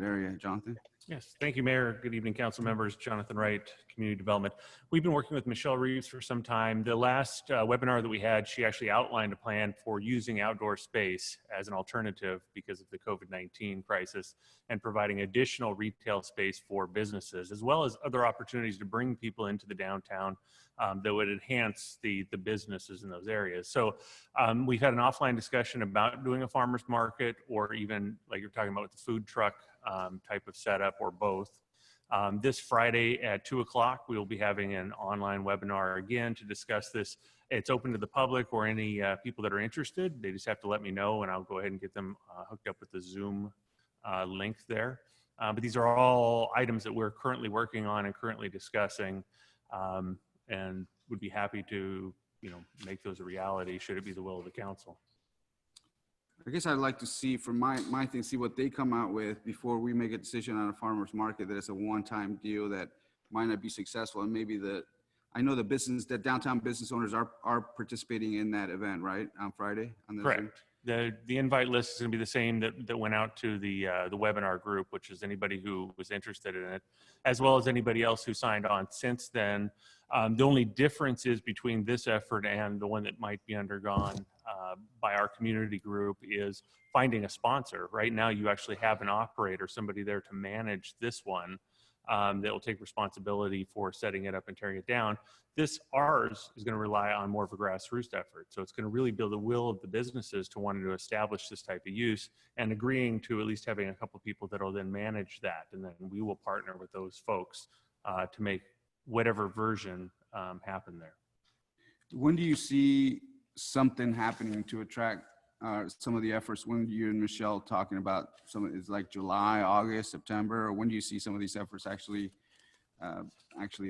area. Jonathan? Yes, thank you, Mayor. Good evening, council members. Jonathan Wright, Community Development. We've been working with Michelle Reeves for some time. The last webinar that we had, she actually outlined a plan for using outdoor space as an alternative because of the COVID-19 crisis and providing additional retail space for businesses, as well as other opportunities to bring people into the downtown that would enhance the businesses in those areas. So we've had an offline discussion about doing a farmer's market, or even like you're talking about with the food truck type of setup, or both. This Friday at 2 o'clock, we will be having an online webinar again to discuss this. It's open to the public or any people that are interested. They just have to let me know and I'll go ahead and get them hooked up with the Zoom link there. But these are all items that we're currently working on and currently discussing, and would be happy to, make those a reality should it be the will of the council. I guess I'd like to see from my thing, see what they come out with before we make a decision on a farmer's market, that it's a one-time deal that might not be successful. And maybe I know the downtown business owners are participating in that event, right? On Friday? On the Correct. Zoom? The invite list is going to be the same that went out to the webinar group, which is anybody who was interested in it, as well as anybody else who signed on since then. The only difference is between this effort and the one that might be undergone by our community group is finding a sponsor. Right now, you actually have an operator, somebody there to manage this one that will take responsibility for setting it up and tearing it down. Ours is going to rely on more of a grassroots effort. So it's going to really build the will of the businesses to wanting to establish this type of use and agreeing to at least having a couple people that will then manage that. And then we will partner with those folks to make whatever version happen there. When do you see something happening to attract some of the efforts? When you and Michelle talking about it's like July, August, September, or when do you see some of these efforts actually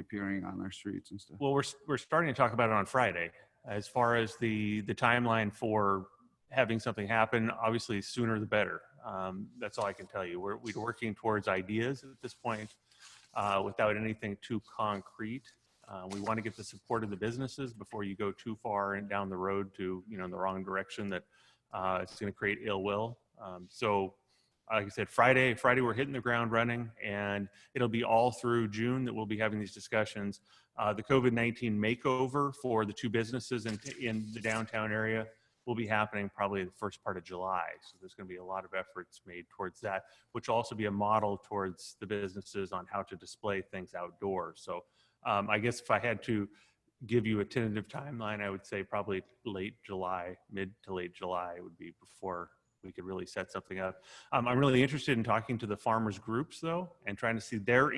appearing on our streets and stuff? Well, we're starting to talk about it on Friday. As far as the timeline for having something happen, obviously sooner the better. That's all I can tell you. We're working towards ideas at this point without anything too concrete. We want to get the support of the businesses before you go too far and down the road to, in the wrong direction that it's going to create ill will. So like I said, Friday we're hitting the ground running, and it'll be all through June that we'll be having these discussions. The COVID-19 makeover for the two businesses in the downtown area will be happening probably the first part of July. So there's going to be a lot of efforts made towards that, which will also be a model towards the businesses on how to display things outdoors. So I guess if I had to give you a tentative timeline, I would say probably late July, mid to late July would be before we could really set something up. I'm really interested in talking to the farmers groups though, and trying to see their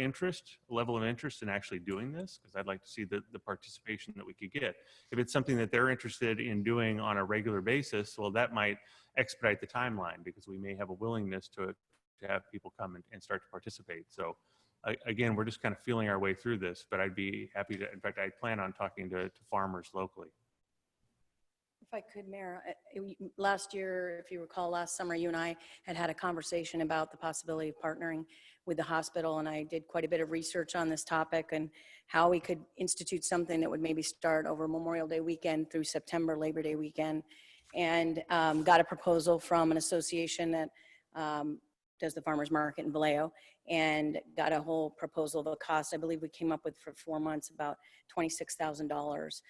level of interest in actually doing this, because I'd like to see the participation that we could get. If it's something that they're interested in doing on a regular basis, well, that might expedite the timeline, because we may have a willingness to have people come and start to participate. So again, we're just kind of feeling our way through this, but I'd be happy to, in fact, I plan on talking to farmers locally. If I could, Mayor, last year, if you recall, last summer, you and I had a conversation about the possibility of partnering with the hospital, and I did quite a bit of research on this topic and how we could institute something that would maybe start over Memorial Day weekend through September, Labor Day weekend, and got a proposal from an association that does the farmers market in Vallejo, and got a whole proposal of the cost. I believe we came up with for 4 months about $26,000.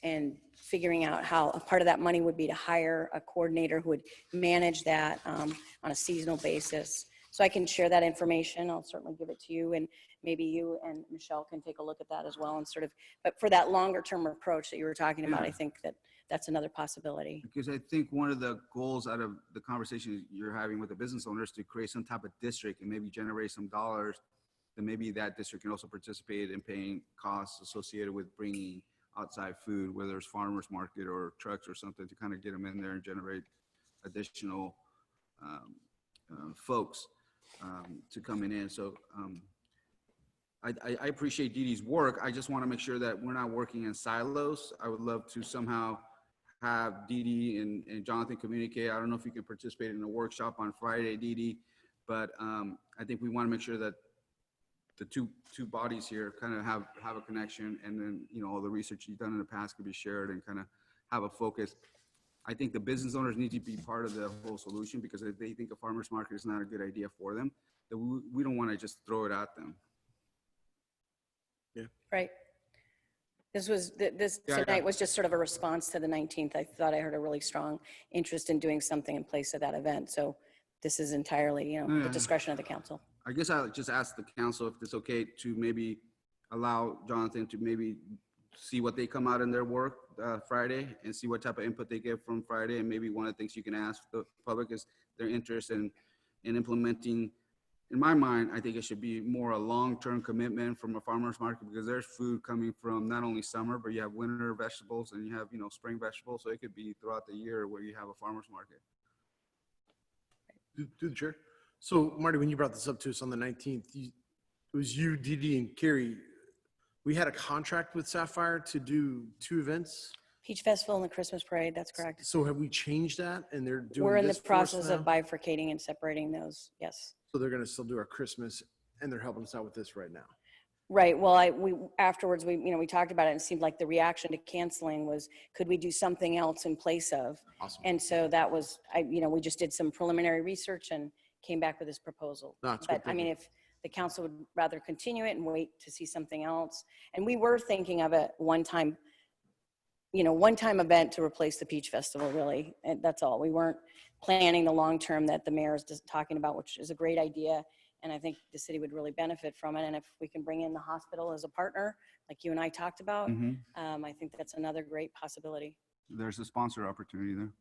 And figuring out how a part of that money would be to hire a coordinator who would manage that on a seasonal basis. So I can share that information. I'll certainly give it to you, and maybe you and Michelle can take a look at that as well, and sort of, but for that longer term approach that you were talking about, I think that's another possibility. Because I think one of the goals out of the conversation you're having with the business owners is to create some type of district and maybe generate some dollars, then maybe that district can also participate in paying costs associated with bringing outside food, whether it's farmers market or trucks or something, to kind of get them in there and generate additional folks to coming in. So I appreciate Dee Dee's work. I just want to make sure that we're not working in silos. I would love to somehow have Dee Dee and Jonathan communicate. I don't know if you can participate in a workshop on Friday, Dee Dee, but I think we want to make sure that the two bodies here kind of have a connection, and then all the research you've done in the past could be shared and kind of have a focus. I think the business owners need to be part of the whole solution, because if they think a farmer's market is not a good idea for them, then we don't want to just throw it at them. Yeah. Right. Tonight was just sort of a response to the 19th. I thought I heard a really strong interest in doing something in place of that event. So this is entirely, the discretion of the council. I guess I'll just ask the council if it's okay to maybe allow Jonathan to maybe see what they come out in their work Friday, and see what type of input they get from Friday. And maybe one of the things you can ask the public is their interest in implementing. In my mind, I think it should be more a long-term commitment from a farmer's market, because there's food coming from not only summer, but you have winter vegetables and you have, spring vegetables. So it could be throughout the year where you have a farmer's market. Through the chair. So Marty, when you brought this up to us on the 19th, it was you, Dee Dee, and Carrie. We had a contract with Sapphire to do 2 events. Peach Festival and the Christmas Parade, that's correct. So have we changed that, and they're doing We're in the this for us process of now? bifurcating and separating those, yes. So they're going to still do our Christmas, and they're helping us out with this right now. Right. Well, we afterwards, we talked about it and it seemed like the reaction to canceling was, could we do something else in place of? Awesome. And so that was, we just did some preliminary research and came back with this proposal. No, it's good But I mean, thinking. if the council would rather continue it and wait to see something else. And we were thinking of a one-time event to replace the Peach Festival, really. And that's all. We weren't planning the long-term that the mayor is just talking about, which is a great idea. And I think the city would really benefit from it. And if we can bring in the hospital as a partner, like you and I talked about, Mhm. I think that's another great possibility. There's a sponsor opportunity there.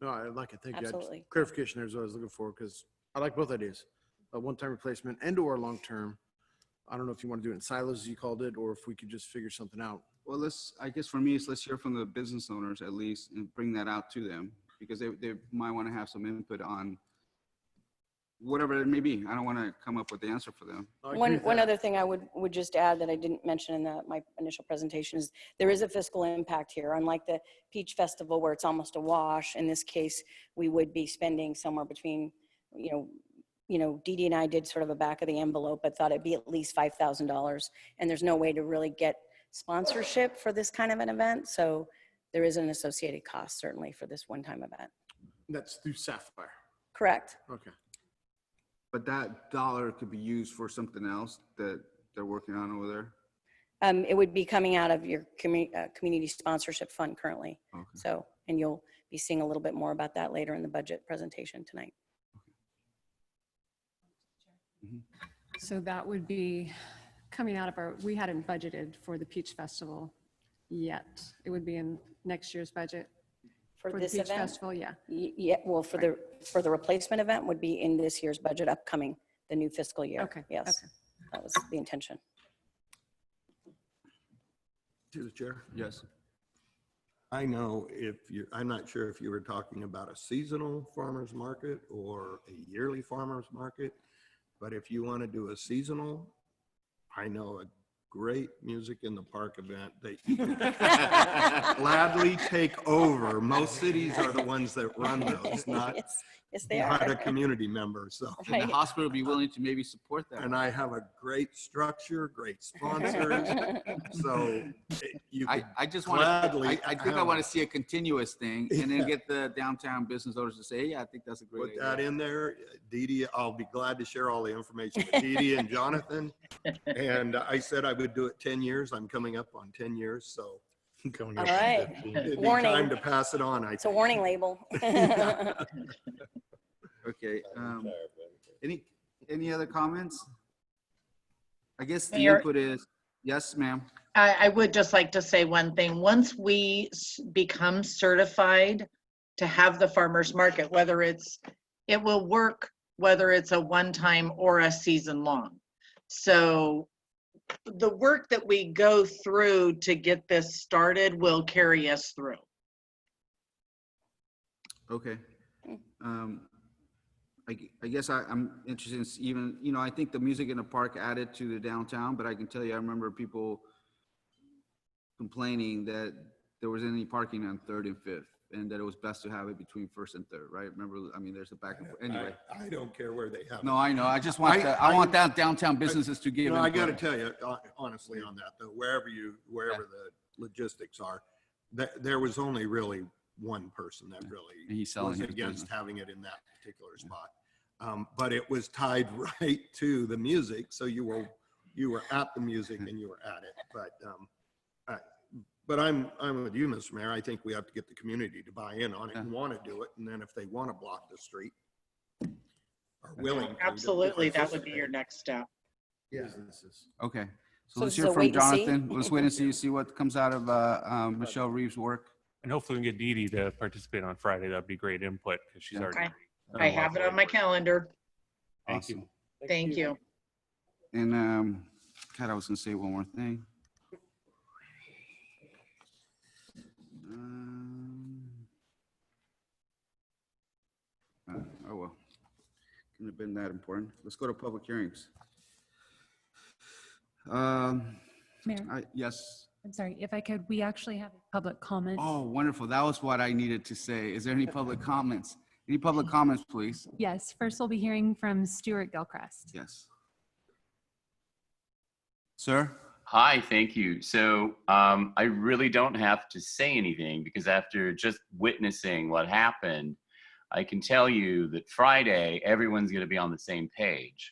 No, I like it. Thank you. Absolutely. Clarification there is what I was looking for, because I like both ideas. A one-time replacement and or long-term. I don't know if you want to do it in silos, as you called it, or if we could just figure something out. Well, I guess for me, let's hear from the business owners at least and bring that out to them, because they might want to have some input on whatever it may be. I don't want to come up with the answer for them. One other thing I would just add that I didn't mention in my initial presentation is there is a fiscal impact here. Unlike the Peach Festival where it's almost a wash, in this case, we would be spending somewhere between, Dee Dee and I did sort of a back of the envelope, but thought it'd be at least $5,000. And there's no way to really get sponsorship for this kind of an event. So there is an associated cost certainly for this one-time event. That's through Sapphire. Correct. Okay. But that dollar could be used for something else that they're working on over there. It would be coming out of your community sponsorship fund currently. Okay. So, and you'll be seeing a little bit more about that later in the budget presentation tonight. So that would be coming out of we hadn't budgeted for the Peach Festival yet. It would be in next year's budget. For the this Peach event? Festival, yeah. Yeah, well, for the replacement event would be in this year's budget upcoming, the new fiscal year. Okay, Yes, okay. that was the intention. To the chair. Yes. I know I'm not sure if you were talking about a seasonal farmer's market or a yearly farmer's market, but if you want to do a seasonal, I know a great music in the park event that you can gladly take over. Most cities are the ones that run those, not they not are. a community member. So, And the hospital would be willing to maybe support that. and I have a great structure, great sponsors. So you could I just want to, gladly I think I want to see a continuous thing and then get the downtown business owners to say, yeah, I think that's a great put that idea. in there. Dee Dee, I'll be glad to share all the information with Dee Dee and Jonathan. And I said I would do it 10 years. I'm coming up on 10 years, so All right. it'd be Warning. time to pass it on. It's a warning label. Okay. Any other comments? I guess the Mayor- input is, yes, ma'am. I would just like to say one thing. Once we become certified to have the farmer's market, it will work whether it's a one-time or a season long. So the work that we go through to get this started will carry us through. Okay. I guess I'm interested in even, I think the music in the park added to the downtown, but I can tell you, I remember people complaining that there wasn't any parking on 3rd and 5th and that it was best to have it between 1st and 3rd, right? Remember, there's a back and forth. Anyway. I don't care where they have it. No, I know. I just want I want that downtown businesses to give. I input. got to tell you, honestly on that, though, wherever the logistics are, there was only really one person that really And he's selling was his against business. having it in that particular spot. But it was tied right to the music, so you were at the music and you were at it. But I'm with you, Mr. Mayor. I think we have to get the community to buy in on it and want to do it. And then if they want to block the street, are willing to. Absolutely, that would be your next step. Yeah. Okay. So So let's this hear is a from wait and see? Jonathan. Let's wait and see what comes out of Michelle Reeves' work. And hopefully we can get Dee Dee to participate on Friday. That'd be great input because she's Yeah. already. done a I lot have of it on my work. calendar. Thank you. Thank you. And God, I was gonna say one more thing. Oh well, couldn't have been that important. Let's go to public hearings. Mayor, Yes. I'm sorry, if I could, we actually have a public comment. Oh, wonderful. That was what I needed to say. Is there any public comments? Any public comments, please? Yes, first we'll be hearing from Stuart Gilchrist. Yes. Sir? Hi, thank you. So I really don't have to say anything because after just witnessing what happened, I can tell you that Friday, everyone's going to be on the same page.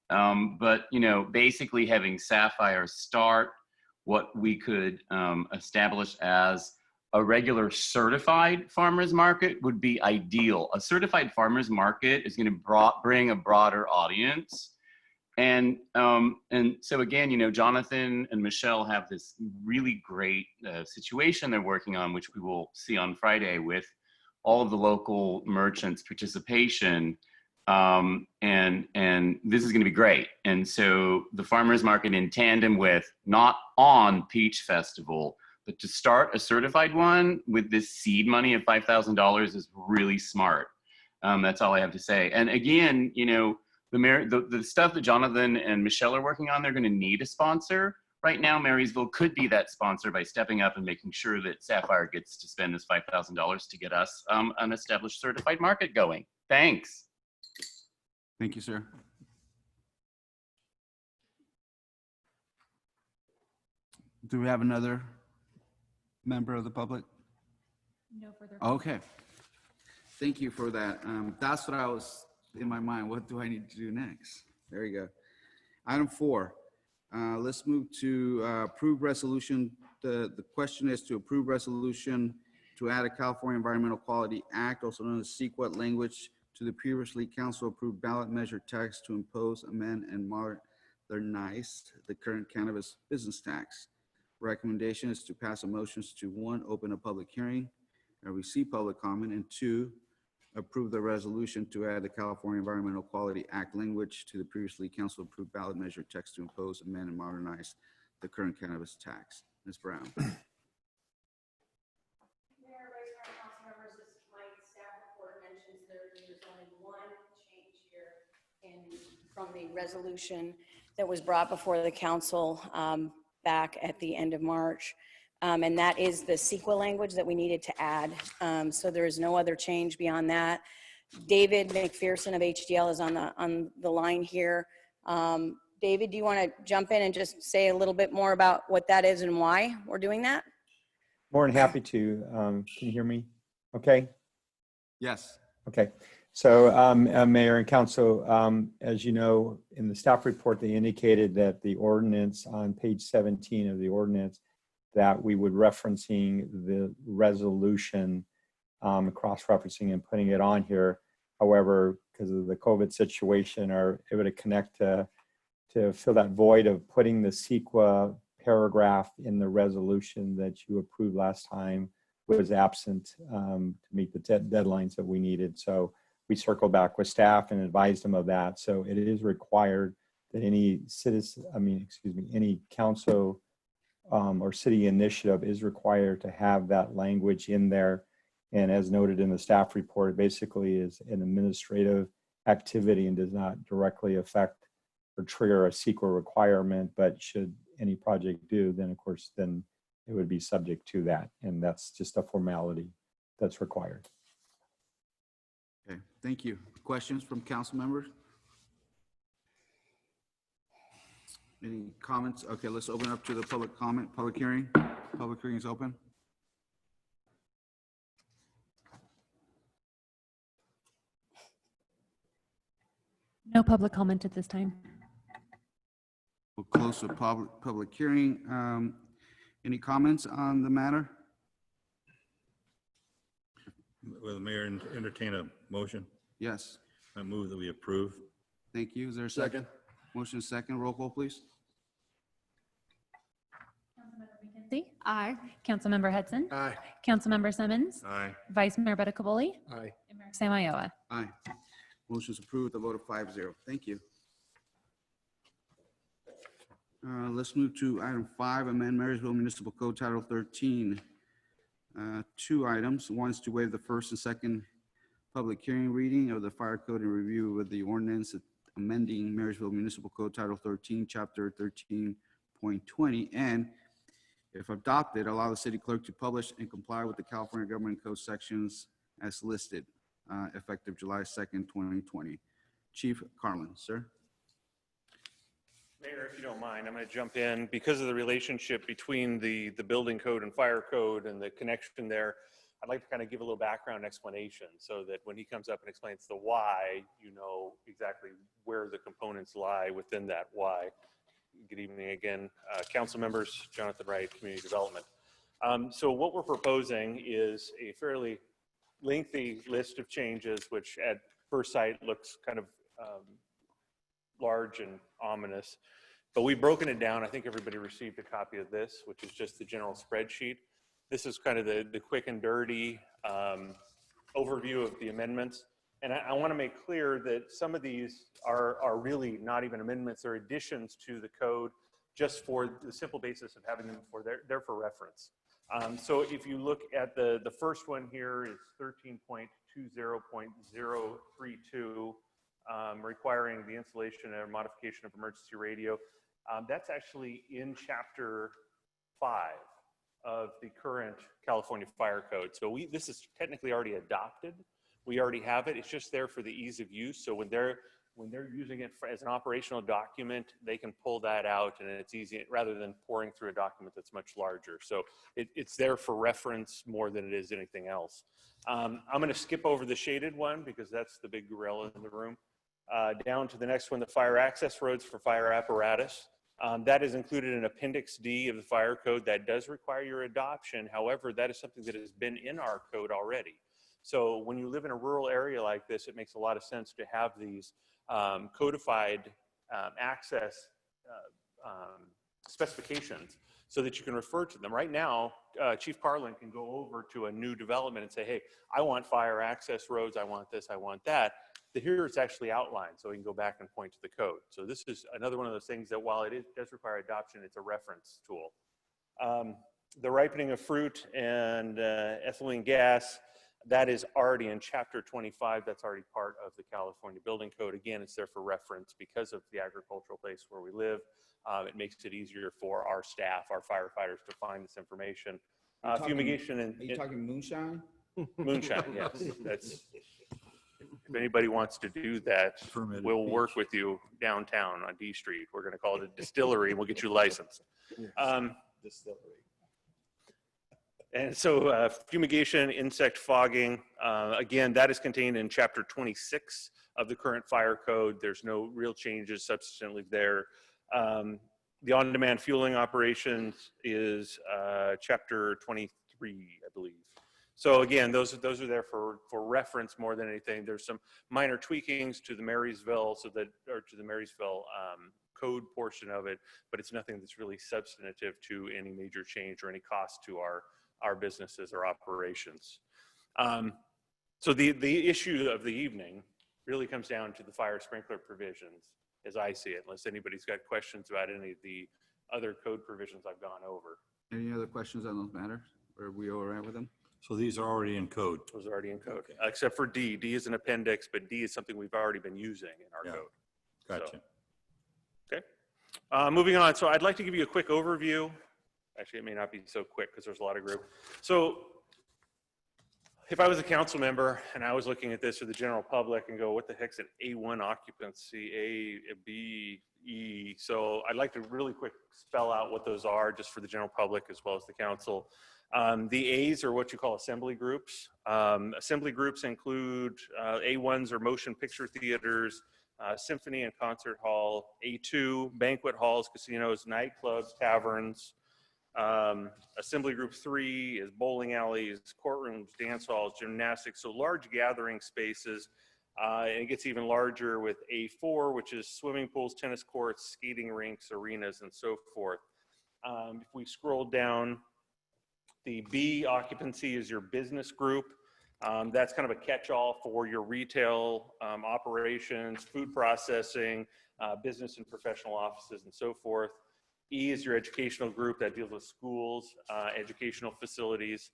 But, you know, basically having Sapphire start what we could establish as a regular certified farmers market would be ideal. A certified farmers market is going to bring a broader audience. And so again, you know, Jonathan and Michelle have this really great situation they're working on, which we will see on Friday with all of the local merchants' participation. And this is going to be great. And so the farmers market in tandem with not on Peach Festival, but to start a certified one with this seed money of $5,000 is really smart. That's all I have to say. And again, you know, the stuff that Jonathan and Michelle are working on, they're going to need a sponsor. Right now, Marysville could be that sponsor by stepping up and making sure that Sapphire gets to spend this $5,000 to get us an established certified market going. Thanks. Thank you, sir. Do we have another member of the public? No further. Okay. Thank you for that. That's what I was in my mind. What do I need to do next? There you go. Item 4. Let's move to approve resolution. The question is to approve resolution to add a California Environmental Quality Act, also known as CEQA language, to the previously council-approved ballot measure text to impose, amend, and modernize the current cannabis business tax. Recommendation is to pass a motion to 1, open a public hearing and receive public comment, and 2, approve the resolution to add the California Environmental Quality Act language to the previously council-approved ballot measure text to impose, amend, and modernize the current cannabis tax. Ms. Brown. Mayor, Vice Mayor, council members, this my staff report mentions there's only one change here from the resolution that was brought before the council back at the end of March. And that is the CEQA language that we needed to add. So there is no other change beyond that. David McPherson of HDL is on the line here. David, do you want to jump in and just say a little bit more about what that is and why we're doing that? More than happy to. Can you hear me? Okay. Yes. Okay. So Mayor and Council, as you know, in the staff report, they indicated that the ordinance on page 17 of the ordinance that we would referencing the resolution, cross-referencing and putting it on here. However, because of the COVID situation, are able to connect to fill that void of putting the CEQA paragraph in the resolution that you approved last time was absent to meet the deadlines that we needed. So we circled back with staff and advised them of that. So it is required that any citizen, any council or city initiative is required to have that language in there. And as noted in the staff report, it basically is an administrative activity and does not directly affect or trigger a CEQA requirement, but should any project do, then of course, then it would be subject to that. And that's just a formality that's required. Okay, thank you. Questions from council members? Any comments? Okay, let's open up to the public comment, public hearing. Public hearing is open. No public comment at this time. We'll close the public hearing. Any comments on the matter? Will the mayor entertain a motion? Yes. I move that we approve. Thank you. Is there a second? Motion second. Roll call, please. McKenzie? Aye. Councilmember Hudson? Aye. Councilmember Simmons? Aye. Vice Mayor Bettacaboli? Aye. And Mayor Samayoa? Aye. Motion is approved, a vote of 5-0. Thank you. Let's move to item 5, amend Marysville Municipal Code Title 13. 2 items. One is to waive the first and second public hearing reading of the fire code and review of the ordinance amending Marysville Municipal Code Title 13, Chapter 13.20, and if adopted, allow the city clerk to publish and comply with the California Government Code sections as listed, effective July 2nd, 2020. Chief Carlin, sir. Mayor, if you don't mind, I'm going to jump in. Because of the relationship between the building code and fire code and the connection there, I'd like to kind of give a little background explanation so that when he comes up and explains the why, you know exactly where the components lie within that why. Good evening again, council members, Jonathan Wright, Community Development. So what we're proposing is a fairly lengthy list of changes, which at first sight looks kind of large and ominous, but we've broken it down. I think everybody received a copy of this, which is just the general spreadsheet. This is kind of the quick and dirty overview of the amendments. And I want to make clear that some of these are really not even amendments, they're additions to the code just for the simple basis of having them for they're for reference. So if you look at the first one here is 13.20.032, requiring the installation or modification of emergency radio. That's actually in chapter 5 of the current California Fire Code. So this is technically already adopted. We already have it. It's just there for the ease of use. So when they're using it as an operational document, they can pull that out and it's easy rather than pouring through a document that's much larger. So it's there for reference more than it is anything else. I'm going to skip over the shaded one because that's the big gorilla in the room. Down to the next one, the fire access roads for fire apparatus. That is included in Appendix D of the Fire Code. That does require your adoption. However, that is something that has been in our code already. So when you live in a rural area like this, it makes a lot of sense to have these codified access specifications so that you can refer to them. Right now, Chief Carlin can go over to a new development and say, hey, I want fire access roads, I want this, I want that. Here it's actually outlined, so we can go back and point to the code. So this is another one of those things that while it does require adoption, it's a reference tool. The ripening of fruit and ethylene gas, that is already in chapter 25. That's already part of the California Building Code. Again, it's there for reference because of the agricultural place where we live. It makes it easier for our staff, our firefighters to find this information. Fumigation and— Are you talking moonshine? Moonshine, yes. That's, if anybody wants to do that, we'll work with you downtown on D Street. We're going to call it a distillery and we'll get you licensed. Distillery. And so fumigation, insect fogging, again, that is contained in chapter 26 of the current fire code. There's no real changes substantively there. The on-demand fueling operations is chapter 23, I believe. So again, those are there for reference more than anything. There's some minor tweakings to the Marysville, to the Marysville code portion of it, but it's nothing that's really substantive to any major change or any cost to our businesses or operations. So the issue of the evening really comes down to the fire sprinkler provisions, as I see it, unless anybody's got questions about any of the other code provisions I've gone over. Any other questions on those matters? Or are we all right with them? So these are already in code. Those are already in code, except for D. D is an appendix, but D is something we've already been using in our code. Gotcha. So, okay. Moving on. So I'd like to give you a quick overview. Actually, it may not be so quick because there's a lot of group. So if I was a council member and I was looking at this or the general public and go, what the heck's an A1 occupancy, A, B, E? So I'd like to really quick spell out what those are just for the general public as well as the council. The A's are what you call assembly groups. Assembly groups include A1s are motion picture theaters, symphony and concert hall. A2, banquet halls, casinos, nightclubs, taverns. Assembly group 3 is bowling alleys, courtrooms, dance halls, gymnastics, so large gathering spaces. And it gets even larger with A4, which is swimming pools, tennis courts, skating rinks, arenas, and so forth. If we scroll down, the B occupancy is your business group. That's kind of a catch-all for your retail operations, food processing, business and professional offices, and so forth. E is your educational group that deals with schools, educational facilities.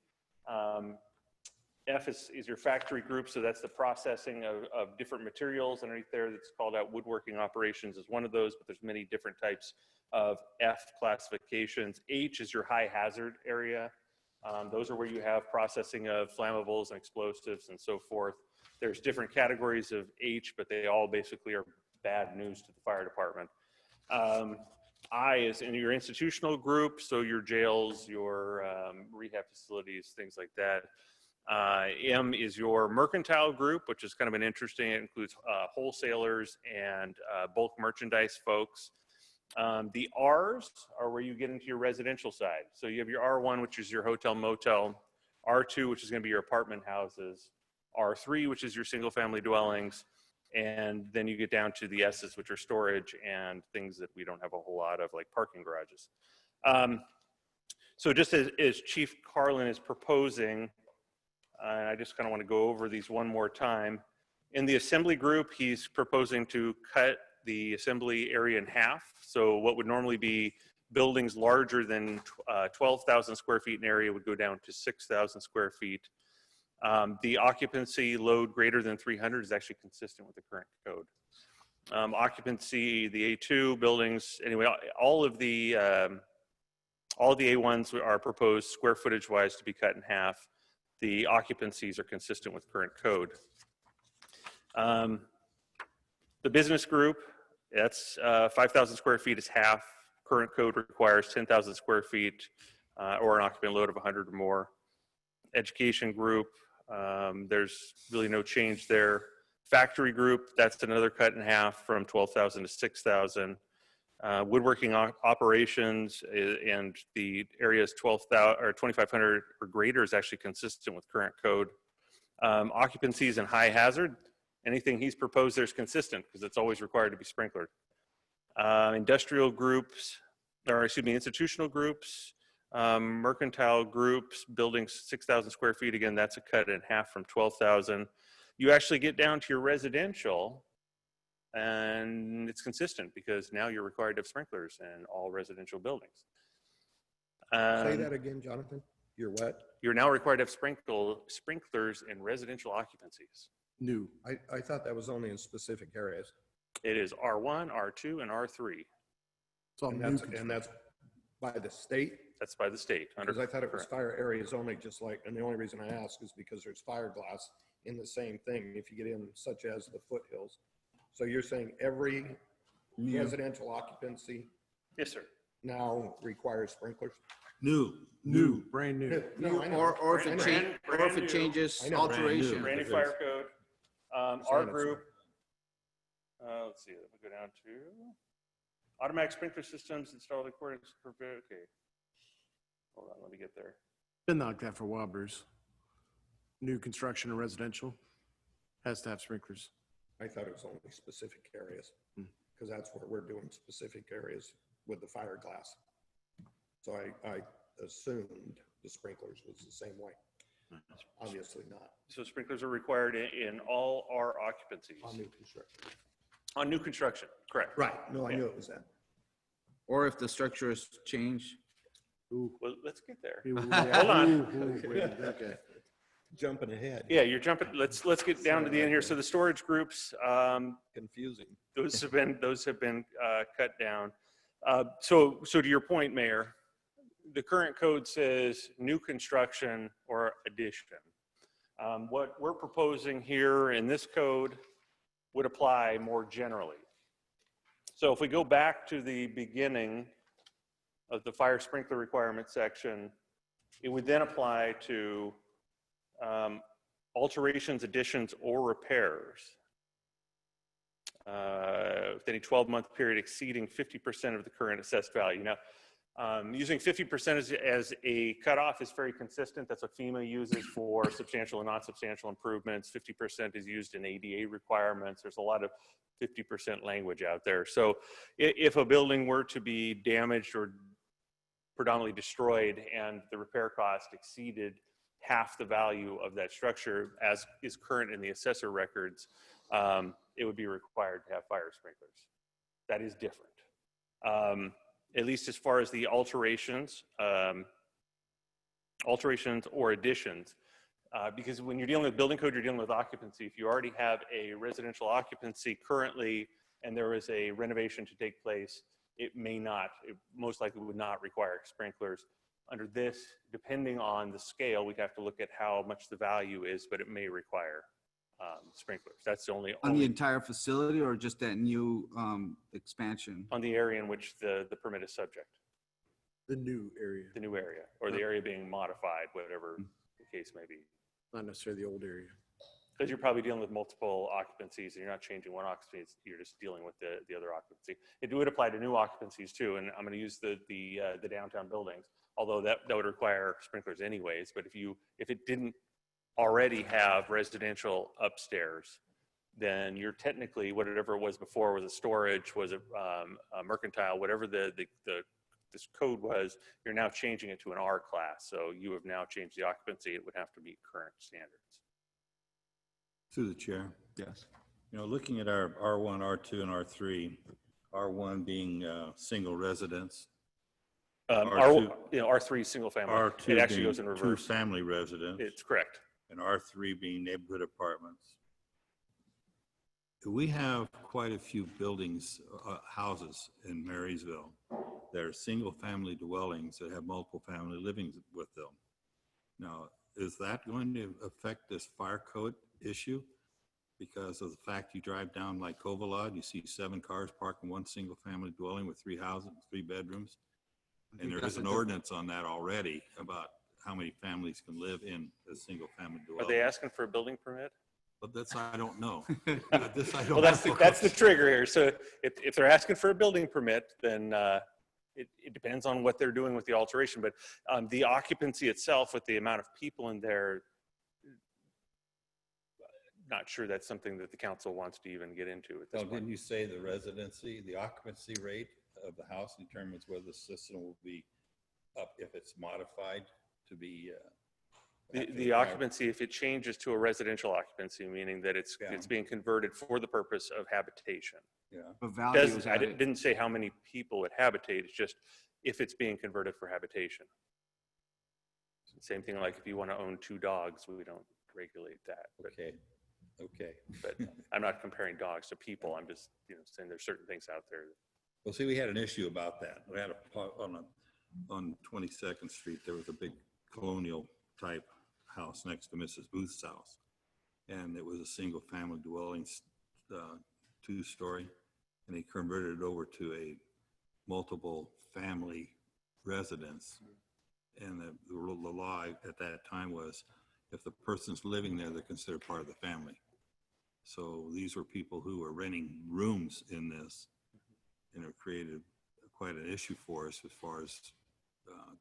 F is your factory group, so that's the processing of different materials. Underneath there, that's called out woodworking operations is one of those, but there's many different types of F classifications. H is your high hazard area. Those are where you have processing of flammables and explosives and so forth. There's different categories of H, but they all basically are bad news to the fire department. I is in your institutional group, so your jails, your rehab facilities, things like that. M is your mercantile group, which is kind of an interesting, it includes wholesalers and bulk merchandise folks. The R's are where you get into your residential side. So you have your R1, which is your hotel motel, R2, which is going to be your apartment houses, R3, which is your single family dwellings, and then you get down to the S's, which are storage and things that we don't have a whole lot of, like parking garages. So just as Chief Carlin is proposing, I just kind of want to go over these one more time. In the assembly group, he's proposing to cut the assembly area in half. So what would normally be buildings larger than 12,000 square feet in area would go down to 6,000 square feet. The occupancy load greater than 300 is actually consistent with the current code. Occupancy, the A2 buildings, anyway, all of the A1s are proposed square footage wise to be cut in half. The occupancies are consistent with current code. The business group, that's 5,000 square feet is half. Current code requires 10,000 square feet or an occupant load of 100 or more. Education group, there's really no change there. Factory group, that's another cut in half from 12,000 to 6,000. Woodworking operations and the area is 12,000 or 2,500 or greater is actually consistent with current code. Occupancies and high hazard, anything he's proposed there is consistent because it's always required to be sprinklered. Industrial groups, or excuse me, institutional groups, mercantile groups, buildings 6,000 square feet, again, that's a cut in half from 12,000. You actually get down to your residential and it's consistent because now you're required to have sprinklers in all residential buildings. Say that again, Jonathan. You're what? You're now required to have sprinklers in residential occupancies. New. I thought that was only in specific areas. It is R1, R2, and R3. It's all And new. that's by the state? That's by the state. Because I thought it was fire areas only, just like, and the only reason I ask is because there's fiberglass in the same thing if you get in, such as the foothills. So you're saying every residential occupancy? Yes, sir. Now requires sprinklers? New. Brand new. No, I know. Or if it changes, I know. alteration. Brand new fire code. Our group, let's see, let me go down to automatic sprinkler systems installed according to, okay. Hold on, let me get there. Been like that for a while, Bruce. New construction and residential has to have sprinklers. I thought it was only specific areas, because that's where we're doing specific areas with the fiberglass. So I assumed the sprinklers was the same way. Obviously not. So sprinklers are required in all our occupancies. On new construction. On new construction, correct. Right. No, I knew it was that. Or if the structure is changed. Well, let's get there. Hold on. Okay. Jumping ahead. Yeah, you're jumping. Let's get down to the end here. So the storage groups, confusing. Those have been cut down. So to your point, Mayor, the current code says new construction or addition. What we're proposing here in this code would apply more generally. So if we go back to the beginning of the fire sprinkler requirement section, it would then apply to alterations, additions, or repairs with any 12-month period exceeding 50% of the current assessed value. Now, using 50% as a cutoff is very consistent. That's what FEMA uses for substantial and non-substantial improvements. 50% is used in ADA requirements. There's a lot of 50% language out there. So if a building were to be damaged or predominantly destroyed and the repair cost exceeded half the value of that structure as is current in the assessor records, it would be required to have fire sprinklers. That is different. At least as far as the alterations or additions, because when you're dealing with building code, you're dealing with occupancy. If you already have a residential occupancy currently and there is a renovation to take place, it most likely would not require sprinklers. Under this, depending on the scale, we'd have to look at how much the value is, but it may require sprinklers. That's the only On the entire facility or just that new expansion? on the area in which the permit is subject. The new area, The new area, or the area being modified, whatever the case may be. not necessarily the old area. Because you're probably dealing with multiple occupancies, and you're not changing one occupancy, you're just dealing with the other occupancy. It would apply to new occupancies too, and I'm going to use the downtown buildings, although that would require sprinklers anyways. But if it didn't already have residential upstairs, then you're technically, whatever it was before, was a storage, was a mercantile, whatever this code was, you're now changing it to an R class. So you have now changed the occupancy. It would have to meet current standards. Through the chair. Yes. Looking at our R1, R2, and R3, R1 being single residence. R3 single family. R2 it actually being goes in reverse. two-family residence. It's correct. And R3 being neighborhood apartments. We have quite a few buildings, houses in Marysville that are single-family dwellings that have multiple family living with them. Now, is that going to affect this fire code issue? Because of the fact you drive down like Covalod, you see 7 cars parked in one single-family dwelling with 3 houses, 3 bedrooms. And there is an ordinance on that already about how many families can live in a single-family dwelling. Are they asking for a building permit? But I don't know. Well, that's the trigger here. So if they're asking for a building permit, then it depends on what they're doing with the alteration. But the occupancy itself, with the amount of people in there, not sure that's something that the council wants to even get into at this point. Didn't you say the residency, the occupancy rate of the house determines whether the system will be up if it's modified to be the occupancy, if it changes to a residential occupancy, meaning that it's being converted for the purpose of habitation. Yeah. But value is I didn't say how many people would habitate. It's just if it's being converted for habitation. Same thing like if you want to own 2 dogs, we don't regulate that. But, okay. But I'm not comparing dogs to people. I'm just saying there's certain things out there. Well, see, we had an issue about that. We had on 22nd Street, there was a big colonial type house next to Mrs. Booth's house. And it was a single family dwelling, 2-story. And they converted it over to a multiple family residence. And the law at that time was if the person's living there, they're considered part of the family. So these were people who were renting rooms in this, and it created quite an issue for us as far as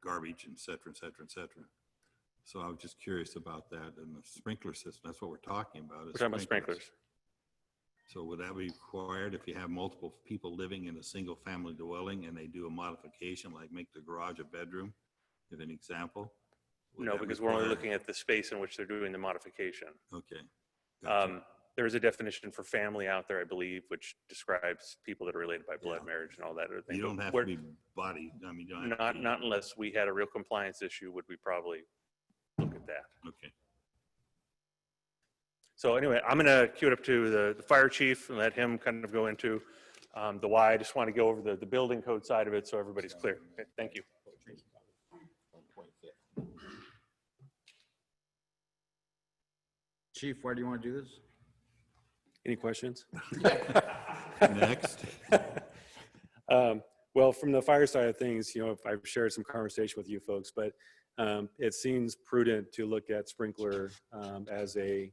garbage, et cetera, et cetera, et cetera. So I was just curious about that and the sprinkler system. That's what we're talking about. We're talking about sprinklers. So would that be required if you have multiple people living in a single family dwelling and they do a modification, like make the garage a bedroom, give an example? No, because we're only looking at the space in which they're doing the modification. Okay. There is a definition for family out there, I believe, which describes people that are related by blood, marriage, and all that other thing. You don't have to be body. I mean, you don't have to be, not unless we had a real compliance issue, would we probably look at that. Okay. So anyway, I'm going to cue it up to the fire chief and let him kind of go into the why. I just want to go over the building code side of it so everybody's clear. Okay, thank you. Chief, why do you want to do this? Any questions? Next. Well, from the fire side of things, I've shared some conversation with you folks, but it seems prudent to look at sprinkler as a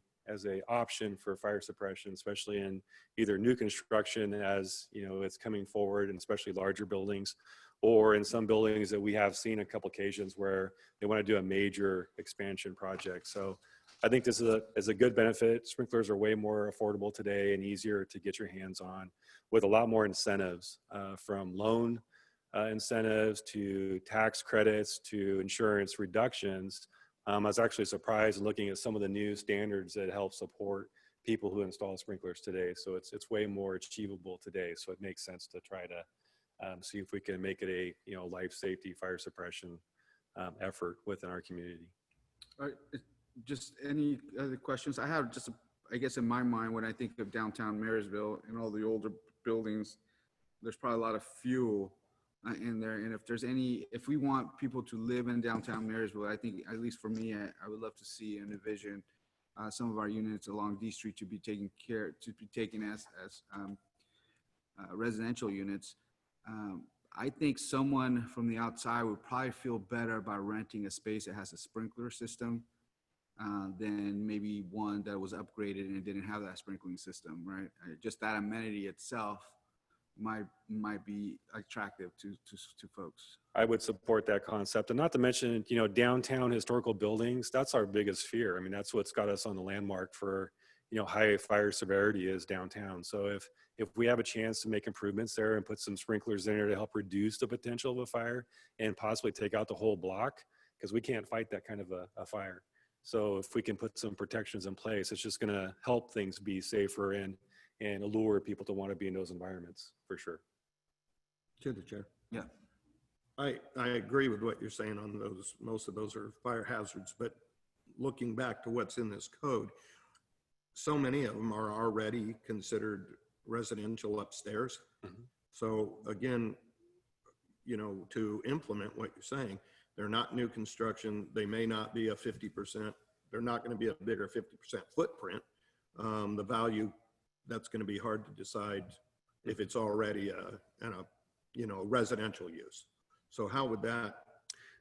option for fire suppression, especially in either new construction as it's coming forward, and especially larger buildings, or in some buildings that we have seen a couple occasions where they want to do a major expansion project. So I think this is a good benefit. Sprinklers are way more affordable today and easier to get your hands on, with a lot more incentives, from loan incentives to tax credits to insurance reductions. I was actually surprised looking at some of the new standards that help support people who install sprinklers today. So it's way more achievable today. So it makes sense to try to see if we can make it a life safety fire suppression effort within our community. All right, just any other questions? I have just, I guess in my mind, when I think of downtown Marysville and all the older buildings, there's probably a lot of fuel in there. And if we want people to live in downtown Marysville, I think, at least for me, I would love to see and envision some of our units along D Street to be taken as residential units. I think someone from the outside would probably feel better about renting a space that has a sprinkler system than maybe one that was upgraded and didn't have that sprinkling system, right? Just that amenity itself might be attractive to folks. I would support that concept. And not to mention, downtown historical buildings, that's our biggest fear. I mean, that's what's got us on the landmark for, high fire severity is downtown. So if we have a chance to make improvements there and put some sprinklers in there to help reduce the potential of a fire and possibly take out the whole block, because we can't fight that kind of a fire. So if we can put some protections in place, it's just going to help things be safer and allure people to want to be in those environments for sure. To the chair. Yeah. I agree with what you're saying on those. Most of those are fire hazards, but looking back to what's in this code, so many of them are already considered residential upstairs. Mm-hmm. So again, to implement what you're saying, they're not new construction. They may not be a 50%. They're not going to be a bigger 50% footprint. The value, that's going to be hard to decide if it's already a residential use. So how would that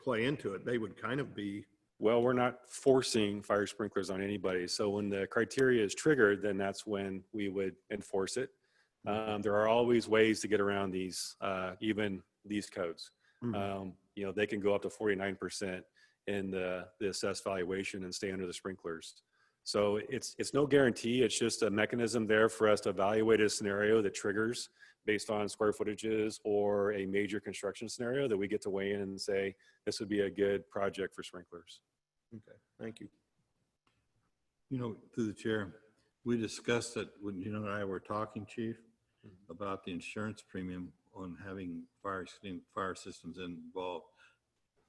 play into it? They would kind of be. Well, we're not forcing fire sprinklers on anybody. So when the criteria is triggered, then that's when we would enforce it. There are always ways to get around these, even these codes. They can go up to 49% in the assessed valuation and stay under the sprinklers. So it's no guarantee. It's just a mechanism there for us to evaluate a scenario that triggers based on square footages or a major construction scenario that we get to weigh in and say, this would be a good project for sprinklers. Okay, thank you. Through the chair, we discussed it when you and I were talking, Chief, about the insurance premium on having fire systems involved.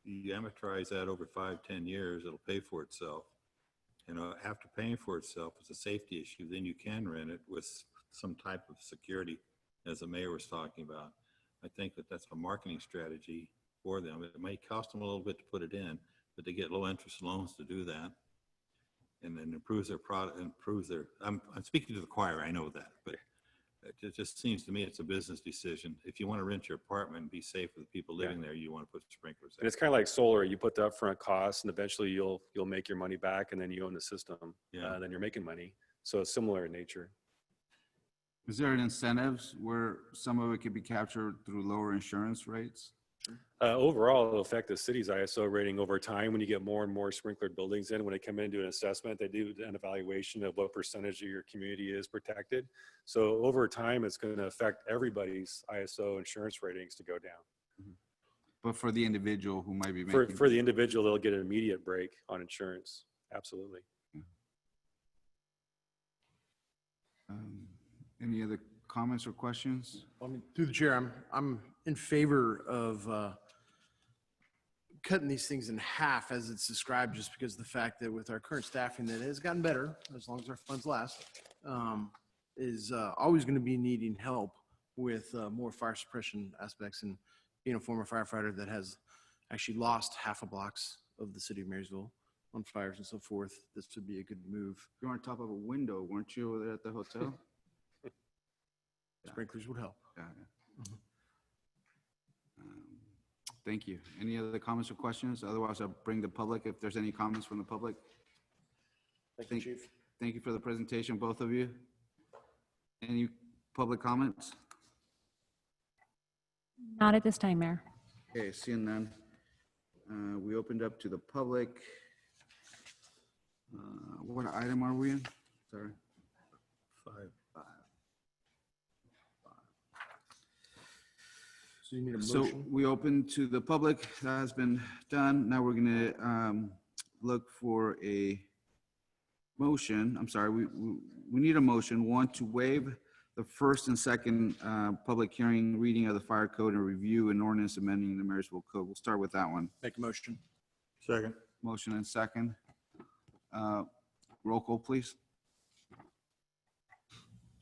You amortize that over 5-10 years, it'll pay for itself. After paying for itself, it's a safety issue, then you can rent it with some type of security, as the mayor was talking about. I think that's a marketing strategy for them. It may cost them a little bit to put it in, but they get low interest loans to do that, and then improves their product, I'm speaking to the choir, I know that, but it just seems to me it's a business decision. If you want to rent your apartment and be safe for the people living there, you want to put sprinklers in. And it's kind of like solar. You put the upfront costs and eventually you'll make your money back, and then you own the system. Then you're making money. So it's similar in nature. Is there an incentives where some of it could be captured through lower insurance rates? Overall, it'll affect the city's ISO rating over time. When you get more and more sprinkler buildings in, when they come in and do an assessment, they do an evaluation of what percentage of your community is protected. So over time, it's going to affect everybody's ISO insurance ratings to go down. But for the individual who might be making... For the individual, they'll get an immediate break on insurance. Absolutely. Any other comments or questions? Through the chair, I'm in favor of cutting these things in half as it's described, just because of the fact that with our current staffing that has gotten better, as long as our funds last, is always going to be needing help with more fire suppression aspects. And being a former firefighter that has actually lost half a blocks of the city of Marysville on fires and so forth, this would be a good move. You're on top of a window, weren't you over there at the hotel? Sprinklers would help. Yeah. Thank you. Any other comments or questions? Otherwise, I'll bring the public if there's any comments from the public. Thank you, Chief. Thank you for the presentation, both of you. Any public comments? Not at this time, Mayor. Okay, seeing none. We opened up to the public. What item are we in? Sorry. 5. So you need a So motion? we open to the public. That has been done. Now we're going to look for a motion. I'm sorry, we need a motion. One, to waive the first and second public hearing, reading of the fire code, and review an ordinance amending the Marysville Code. We'll start with that one. Make a motion. Second. Motion and second. Roll call, please.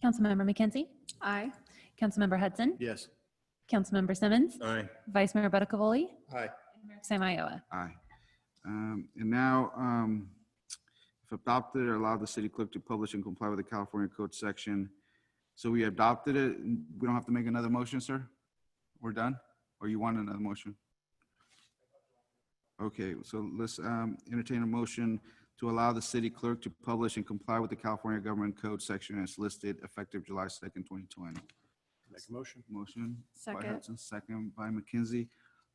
Councilmember McKenzie? Aye. Councilmember Hudson? Yes. Councilmember Simmons? Aye. Vice Mayor Buttacavoli? Aye. And Mayor Sam Iowa. Aye. And now, if to adopt it or allow the city clerk to publish and comply with the California Code section. So we adopted it. We don't have to make another motion, sir? We're done? Or you want another motion? Okay, so let's entertain a motion to allow the city clerk to publish and comply with the California Government Code section as listed effective July 2nd, 2020. Make a motion. Motion by Second. Hudson, second by McKenzie.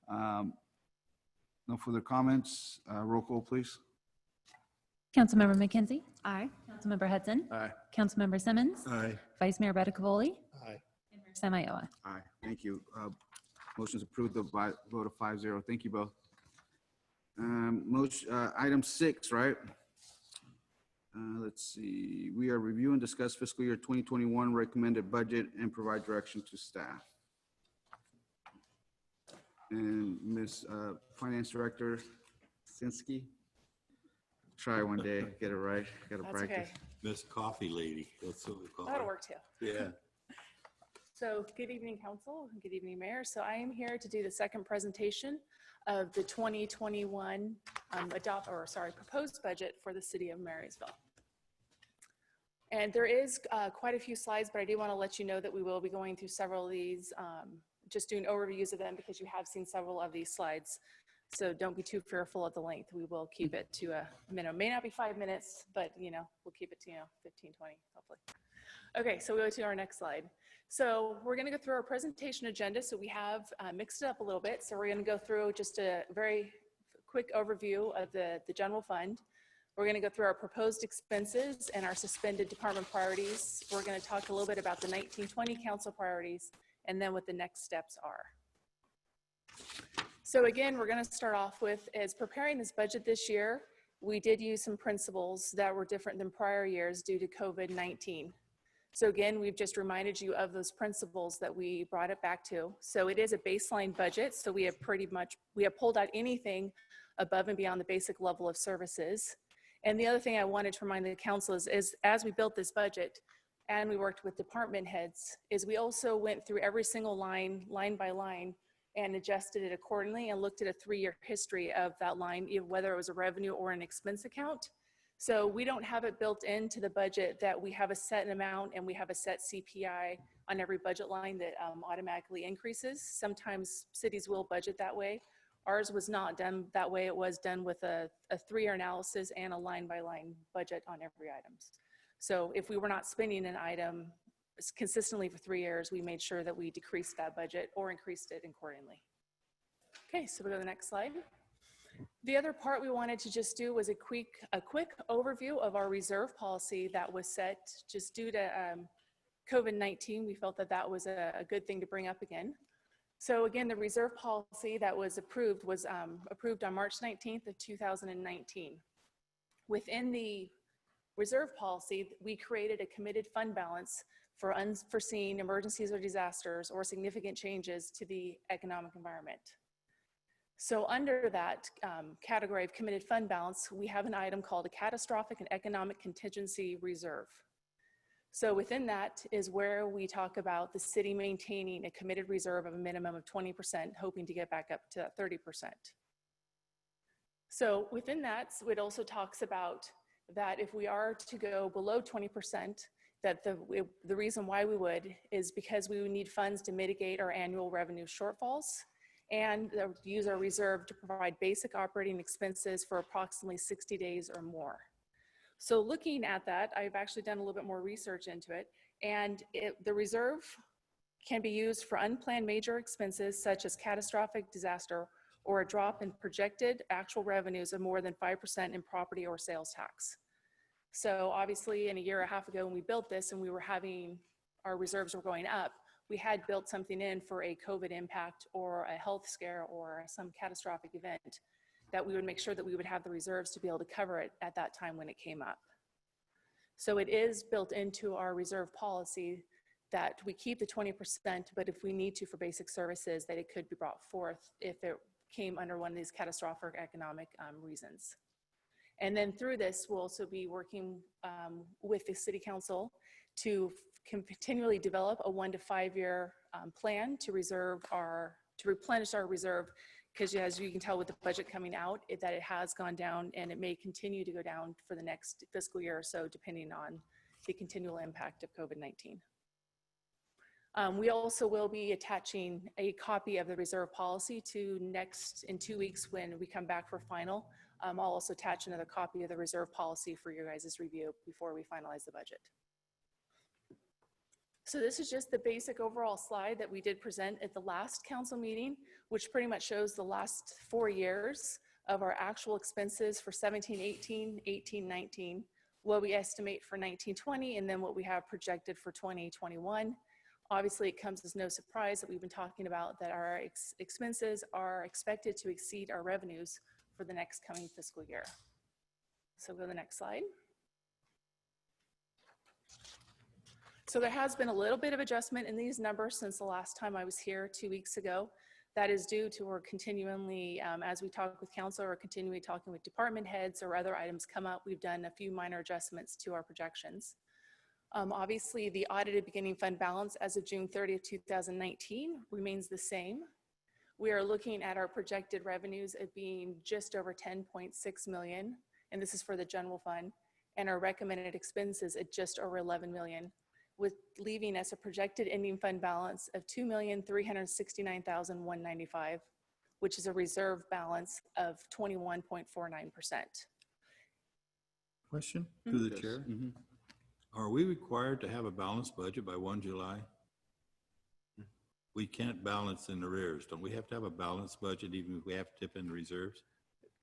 No further comments. Roll call, please. Councilmember McKenzie? Aye. Councilmember Hudson? Aye. Councilmember Simmons? Aye. Vice Mayor Bettacavoli? Aye. And Mayor Samayoa? Aye, thank you. Motion's approved by vote of 5-0. Thank you both. Item 6, right? Let's see. We are review and discuss fiscal year 2021 recommended budget and provide direction to staff. And Ms. Finance Director Sinsky, try one day, get it right. Got to That's practice. okay. Miss Coffee Lady, that's what we call her. That'll work too. Yeah. So good evening, council, and good evening, mayor. So I am here to do the second presentation of the 2021 proposed budget for the city of Marysville. And there is quite a few slides, but I do want to let you know that we will be going through several of these, just doing overviews of them because you have seen several of these slides. So don't be too fearful of the length. We will keep it to a minimum. May not be 5 minutes, but we'll keep it to 15, 20, hopefully. Okay, so we go to our next slide. So we're going to go through our presentation agenda. So we have mixed it up a little bit. So we're going to go through just a very quick overview of the general fund. We're going to go through our proposed expenses and our suspended department priorities. We're going to talk a little bit about the 1920 council priorities and then what the next steps are. So again, we're going to start off with is preparing this budget this year. We did use some principles that were different than prior years due to COVID-19. So again, we've just reminded you of those principles that we brought it back to. So it is a baseline budget. So we have pulled out anything above and beyond the basic level of services. And the other thing I wanted to remind the council is as we built this budget and we worked with department heads, is we also went through every single line by line, and adjusted it accordingly and looked at a 3-year history of that line, whether it was a revenue or an expense account. So we don't have it built into the budget that we have a set amount and we have a set CPI on every budget line that automatically increases. Sometimes cities will budget that way. Ours was not done that way. It was done with a 3-year analysis and a line-by-line budget on every item. So if we were not spending an item consistently for 3 years, we made sure that we decreased that budget or increased it accordingly. Okay, so we go to the next slide. The other part we wanted to just do was a quick overview of our reserve policy that was set just due to COVID-19. We felt that that was a good thing to bring up again. So again, the reserve policy that was approved on March 19th of 2019. Within the reserve policy, we created a committed fund balance for unforeseen emergencies or disasters or significant changes to the economic environment. So under that category of committed fund balance, we have an item called a catastrophic and economic contingency reserve. So within that is where we talk about the city maintaining a committed reserve of a minimum of 20%, hoping to get back up to that 30%. So within that, it also talks about that if we are to go below 20%, that the reason why we would is because we would need funds to mitigate our annual revenue shortfalls and use our reserve to provide basic operating expenses for approximately 60 days or more. So looking at that, I've actually done a little bit more research into it, and the reserve can be used for unplanned major expenses such as catastrophic disaster or a drop in projected actual revenues of more than 5% in property or sales tax. So obviously in a year and a half ago when we built this and we were having, our reserves were going up, we had built something in for a COVID impact or a health scare or some catastrophic event that we would make sure that we would have the reserves to be able to cover it at that time when it came up. So it is built into our reserve policy that we keep the 20%, but if we need to for basic services, that it could be brought forth if it came under one of these catastrophic economic reasons. And then through this, we'll also be working with the City Council to continually develop a 1 to 5 year plan to replenish our reserve because as you can tell with the budget coming out, that it has gone down and it may continue to go down for the next fiscal year or so, depending on the continual impact of COVID-19. We also will be attaching a copy of the reserve policy to in 2 weeks when we come back for final. I'll also attach another copy of the reserve policy for your guys' review before we finalize the budget. So this is just the basic overall slide that we did present at the last council meeting, which pretty much shows the last 4 years of our actual expenses for 17-18, 18-19, what we estimate for 19-20, and then what we have projected for 2021. Obviously, it comes as no surprise that we've been talking about that our expenses are expected to exceed our revenues for the next coming fiscal year. So go to the next slide. So there has been a little bit of adjustment in these numbers since the last time I was here 2 weeks ago. That is due to we're continually, as we talk with council or continually talking with department heads or other items come up, we've done a few minor adjustments to our projections. Obviously, the audited beginning fund balance as of June 30th, 2019 remains the same. We are looking at our projected revenues at being just over 10.6 million, and this is for the general fund, and our recommended expenses at just over 11 million, with leaving us a projected ending fund balance of 2,369,195, which is a reserve balance of 21.49%. Question to the chair. Are we required to have a balanced budget by 1 July? We can't balance in arrears. Don't we have to have a balanced budget even if we have to tip in reserves?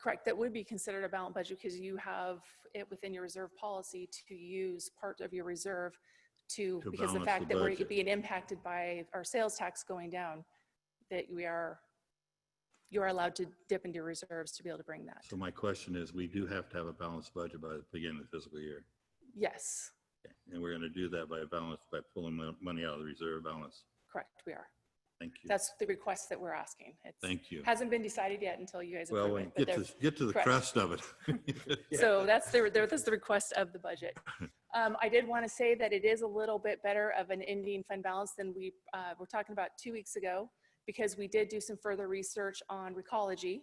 Correct. That would be considered a balanced budget because you have it within your reserve policy to use part of your reserve to because the fact that we're being impacted by our sales tax going down, that you are allowed to dip into reserves to be able to bring that. So my question is, we do have to have a balanced budget by the beginning of the fiscal year. Yes. Okay. And we're going to do that by pulling money out of the reserve balance. Correct, we are. Thank you. That's the request that we're asking. Thank you. Hasn't been decided yet until you guys approve it. Get to the crust of it. So that's the request of the budget. I did want to say that it is a little bit better of an ending fund balance than we were talking about 2 weeks ago, because we did do some further research on Recology,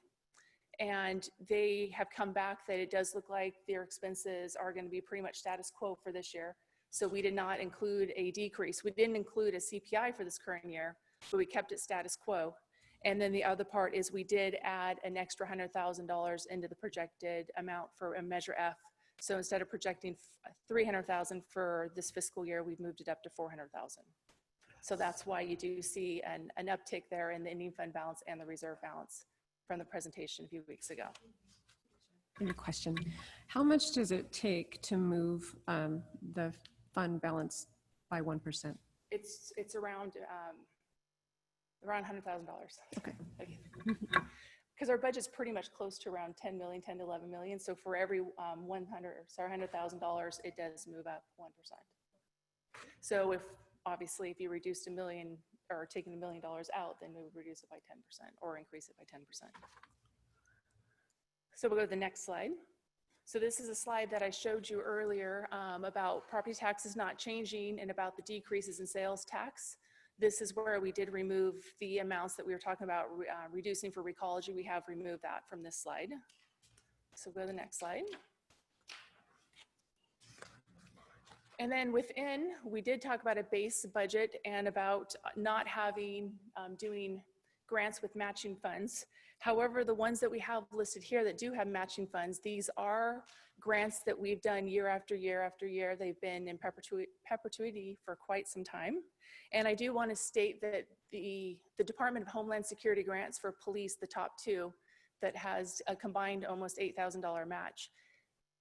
and they have come back that it does look like their expenses are going to be pretty much status quo for this year. So we did not include a decrease. We didn't include a CPI for this current year, but we kept it status quo. And then the other part is we did add an extra $100,000 into the projected amount for a Measure F. So instead of projecting $300,000 for this fiscal year, we've moved it up to $400,000. So that's why you do see an uptick there in the ending fund balance and the reserve balance from the presentation a few weeks ago. Good question. How much does it take to move the fund balance by 1%? It's around $100,000. Okay. Because our budget's pretty much close to around 10 million, 10 to 11 million. So for every $100,000, it does move up 1%. So if you reduced $1 million or taking $1 million out, then we would reduce it by 10% or increase it by 10%. So we'll go to the next slide. So this is a slide that I showed you earlier about property taxes not changing and about the decreases in sales tax. This is where we did remove the amounts that we were talking about reducing for Recology. We have removed that from this slide. So go to the next slide. And then within, we did talk about a base budget and about not having, doing grants with matching funds. However, the ones that we have listed here that do have matching funds, these are grants that we've done year after year after year. They've been in perpetuity for quite some time. And I do want to state that the Department of Homeland Security grants for police, the top two, that has a combined almost $8,000 match.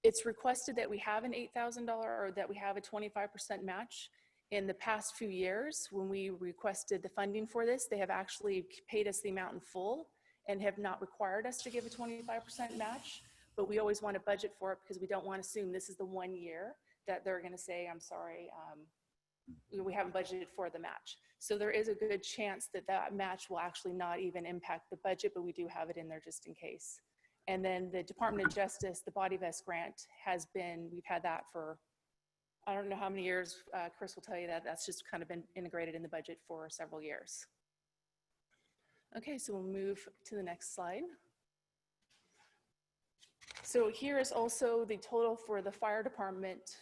It's requested that we have an $8,000 or that we have a 25% match. In the past few years, when we requested the funding for this, they have actually paid us the amount in full and have not required us to give a 25% match. But we always want to budget for it because we don't want to assume this is the 1 year that they're going to say, I'm sorry, we haven't budgeted for the match. So there is a good chance that that match will actually not even impact the budget, but we do have it in there just in case. And then the Department of Justice, the body vest grant has been, we've had that for, I don't know how many years, Chris will tell you that, that's just kind of been integrated in the budget for several years. Okay, so we'll move to the next slide. So here is also the total for the fire department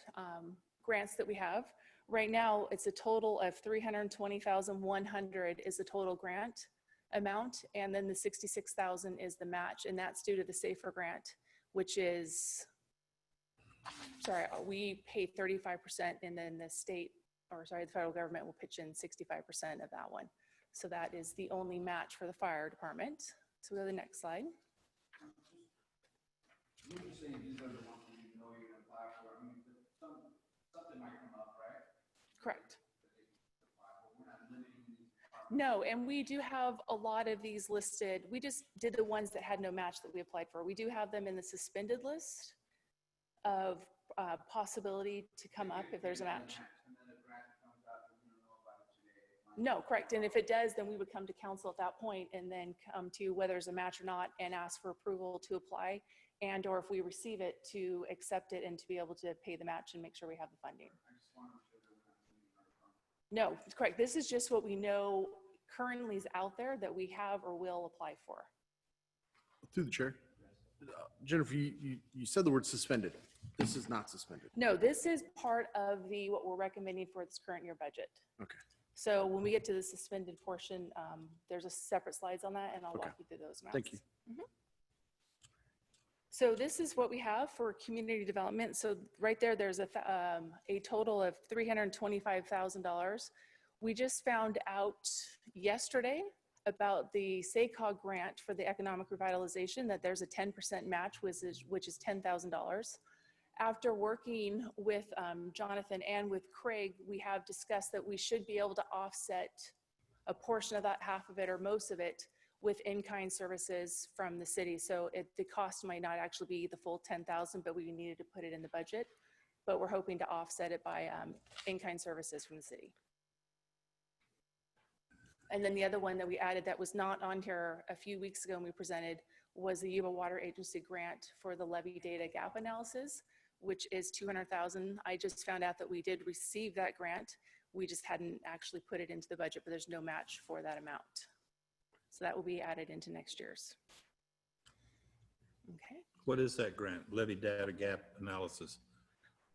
grants that we have. Right now, it's a total of $320,100 is the total grant amount, and then the $66,000 is the match, and that's due to the SAFER grant, which is, sorry, we pay 35%, and then the state, or sorry, the federal government will pitch in 65% of that one. So that is the only match for the fire department. So we'll go to the next slide. You're just saying these are the ones that you know you're gonna apply for. I mean, something might come up, right? Correct. No, and we do have a lot of these listed. We just did the ones that had no match that we applied for. We do have them in the suspended list of possibility to come up if there's a match. No, correct. And if it does, then we would come to council at that point and then come to whether there's a match or not and ask for approval to apply, and or if we receive it, to accept it and to be able to pay the match and make sure we have the funding. No, correct. This is just what we know currently is out there that we have or will apply for. Through the chair. Jennifer, you said the word suspended. This is not suspended. No, this is part of what we're recommending for this current year budget. Okay. So when we get to the suspended portion, there's a separate slides on that, and I'll walk you through those amounts. Thank you. So this is what we have for community development. So right there, there's a total of $325,000. We just found out yesterday about the SACOG grant for the economic revitalization, that there's a 10% match, which is $10,000. After working with Jonathan and with Craig, we have discussed that we should be able to offset a portion of that, half of it or most of it, with in-kind services from the city. So the cost might not actually be the full $10,000, but we needed to put it in the budget. But we're hoping to offset it by in-kind services from the city. And then the other one that we added that was not on here a few weeks ago when we presented was the Yuba Water Agency grant for the levee data gap analysis, which is $200,000. I just found out that we did receive that grant. We just hadn't actually put it into the budget, but there's no match for that amount. So that will be added into next year's. Okay. What is that grant? Levy data gap analysis?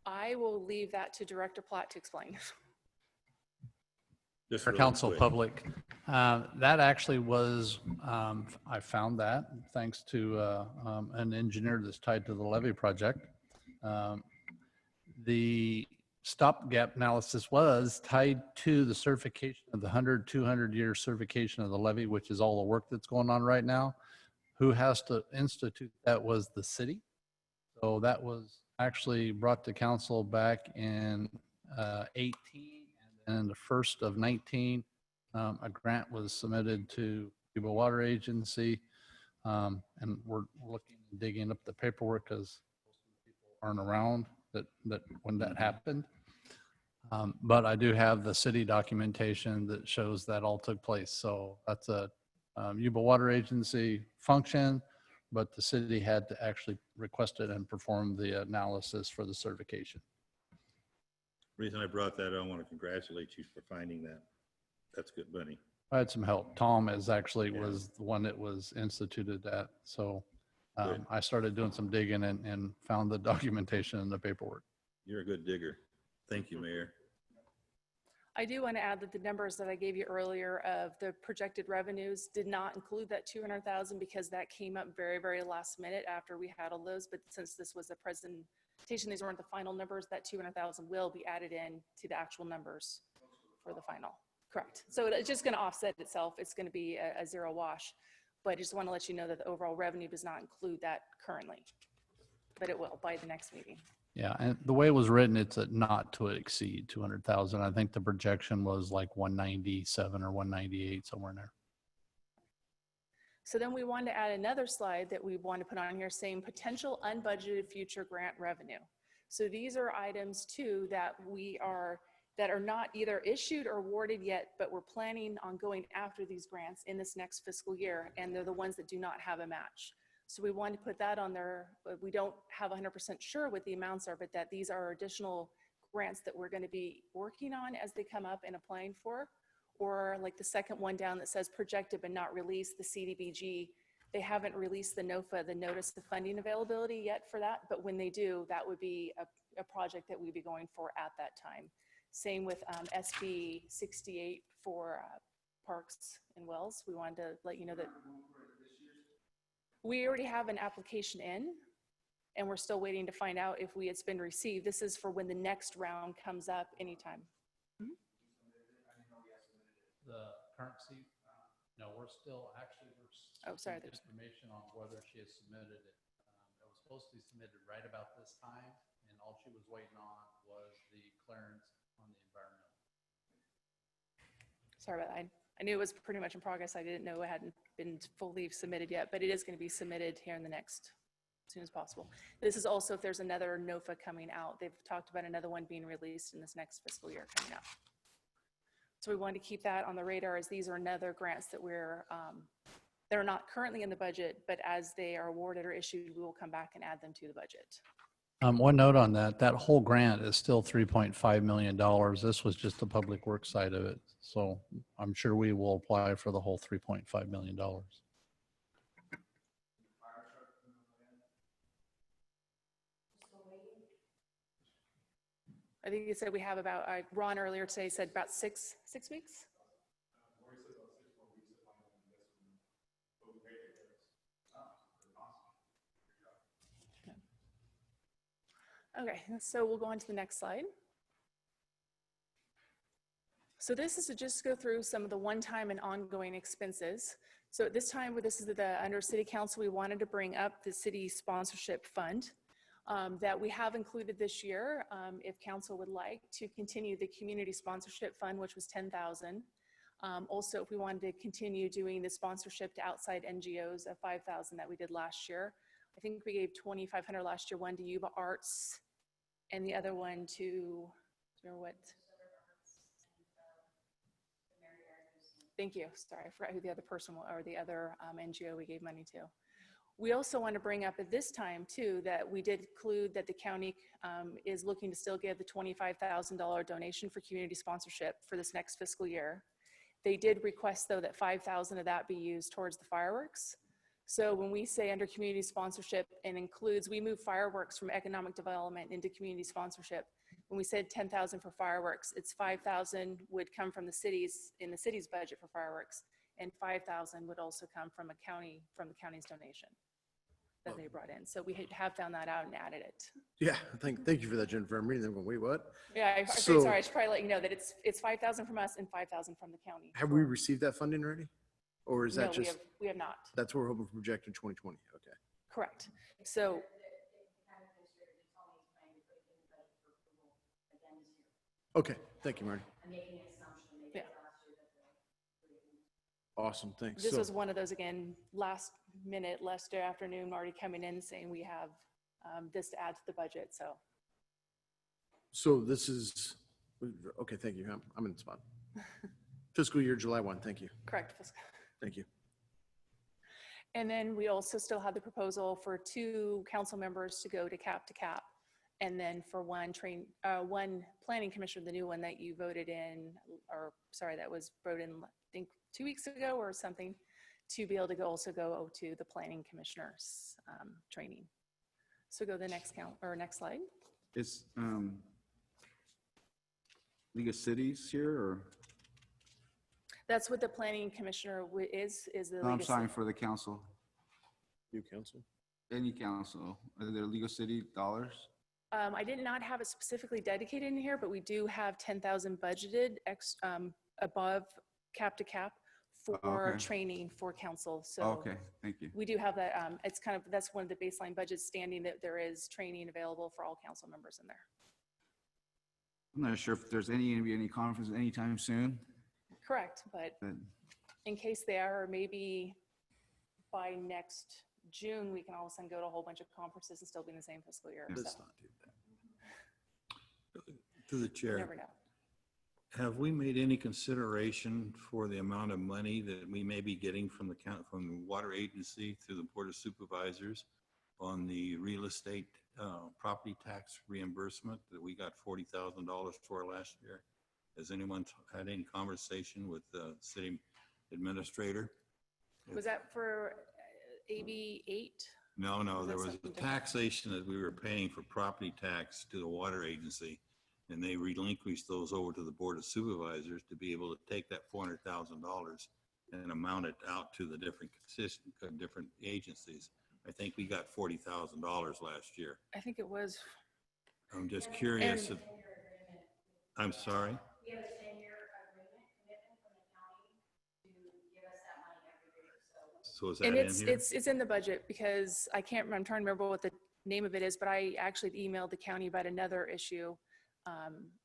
I will leave that to Director Platt to explain. Just For really council quick. public, that actually was, I found that thanks to an engineer that's tied to the levee project. The stopgap analysis was tied to the certification of the 200-year certification of the levee, which is all the work that's going on right now. Who has to institute that was the city. So that was actually brought to council back in 18, and then the first of 19, a grant was submitted to Yuba Water Agency, and we're looking, digging up the paperwork because people aren't around that when that happened. But I do have the city documentation that shows that all took place. So that's a Yuba Water Agency function, but the city had to actually request it and perform the analysis for the certification. Reason I brought that, I want to congratulate you for finding that. That's good money. I had some help. Tom was the one that was instituted that. So I started doing some digging and found the documentation and the paperwork. You're a good digger. Thank you, Mayor. I do want to add that the numbers that I gave you earlier of the projected revenues did not include that $200,000 because that came up very, very last minute after we had all those. But since this was a presentation, these weren't the final numbers, that $200,000 will be added in to the actual numbers for the final. Correct. So it's just going to offset itself. It's going to be a zero wash. But I just want to let you know that the overall revenue does not include that currently, but it will by the next meeting. Yeah, and the way it was written, it's a not to exceed 200,000. I think the projection was like 197 or 198, somewhere in there. So then we wanted to add another slide that we want to put on here saying potential unbudgeted future grant revenue. So these are items too that are not either issued or awarded yet, but we're planning on going after these grants in this next fiscal year, and they're the ones that do not have a match. So we wanted to put that on there. We don't have 100% sure what the amounts are, but that these are additional grants that we're going to be working on as they come up and applying for, or like the second one down that says projected but not released, the CDBG, they haven't released the NOFA, the notice of funding availability yet for that, but when they do, that would be a project that we'd be going for at that time. Same with SB 68 for Parks and Wells. We wanted to let you know that we already have an application in, and we're still waiting to find out if it's been received. This is for when the next round comes up anytime. The currency, no, we're still actually, sorry, seeking information on whether she has submitted it. It was supposed to be submitted right about this time, and all she was waiting on was the clearance on the environmental. Sorry about that. I knew it was pretty much in progress. I didn't know it hadn't been fully submitted yet, but it is going to be submitted here in the next, as soon as possible. This is also if there's another NOFA coming out. They've talked about another one being released in this next fiscal year coming out. So we wanted to keep that on the radar, as these are another grants that they're not currently in the budget, but as they are awarded or issued, we will come back and add them to the budget. One note on that, that whole grant is still $3.5 million. This was just the public works side of it. So I'm sure we will apply for the whole $3.5 million. I think you said we have about, Ron earlier today said about six weeks? Okay, so we'll go on to the next slide. So this is to just go through some of the one-time and ongoing expenses. So at this time, this is under City Council, we wanted to bring up the city sponsorship fund that we have included this year, if council would like to continue the community sponsorship fund, which was $10,000. Also, if we wanted to continue doing the sponsorship to outside NGOs of $5,000 that we did last year. I think we gave $2,500 last year, one to Yuba Arts, and the other one to, what? Thank you. Sorry, I forgot who the other person was, or the other NGO we gave money to. We also want to bring up at this time too that we did include that the county is looking to still give the $25,000 donation for community sponsorship for this next fiscal year. They did request though that $5,000 of that be used towards the fireworks. So when we say under community sponsorship and includes, we move fireworks from economic development into community sponsorship. When we said $10,000 for fireworks, it's $5,000 would come from the city's budget for fireworks, and $5,000 would also come from the county's donation that they brought in. So we have found that out and added it. Yeah, thank you for that, Jennifer. I'm reading them going, wait, what? Yeah, sorry, I should probably let you know that it's $5,000 from us and $5,000 from the county. Have we received that funding already? Or is that No, just? we have not. That's what we're hoping for projected 2020, okay. Correct. So. Okay, thank you, Marty. Yeah. Awesome, thanks. This was one of those, again, last minute, Lester afternoon, Marty coming in saying we have this to add to the budget, so. So this is, okay, thank you. I'm in the spot. Fiscal year July 1, thank you. Correct. Thank you. And then we also still have the proposal for 2 council members to go to cap, and then for one planning commissioner, the new one that you voted in, or sorry, that was voted in, I think 2 weeks ago or something, to be able to also go to the planning commissioners training. So go to the next next slide. Is League of Cities here, or? That's what the planning commissioner is the. No, I'm sorry, for the council. New council? Any council. Are there League of City dollars? I did not have it specifically dedicated in here, but we do have 10,000 budgeted above cap for training for council. So okay, thank you. We do have that. It's that's one of the baseline budgets standing that there is training available for all council members in there. I'm not sure if there's going to be any conference anytime soon. Correct, but in case they are, or maybe by next June, we can all of a sudden go to a whole bunch of conferences and still be in the same fiscal year. Let's not do that. To the chair. You never know. Have we made any consideration for the amount of money that we may be getting from the water agency through the Board of Supervisors on the real estate property tax reimbursement that we got $40,000 for last year? Has anyone had any conversation with the city administrator? Was that for AB 8? No, Is there that was a something different? taxation that we were paying for property tax to the water agency, and they relinquished those over to the Board of Supervisors to be able to take that $400,000 and amount it out to the different agencies. I think we got $40,000 last year. I think it was. I'm just curious. And- I'm sorry? We have a 10-year agreement commitment from the county to give us that money every year, so. So is that And in here? it's in the budget because I can't, I'm trying to remember what the name of it is, but I actually emailed the county about another issue,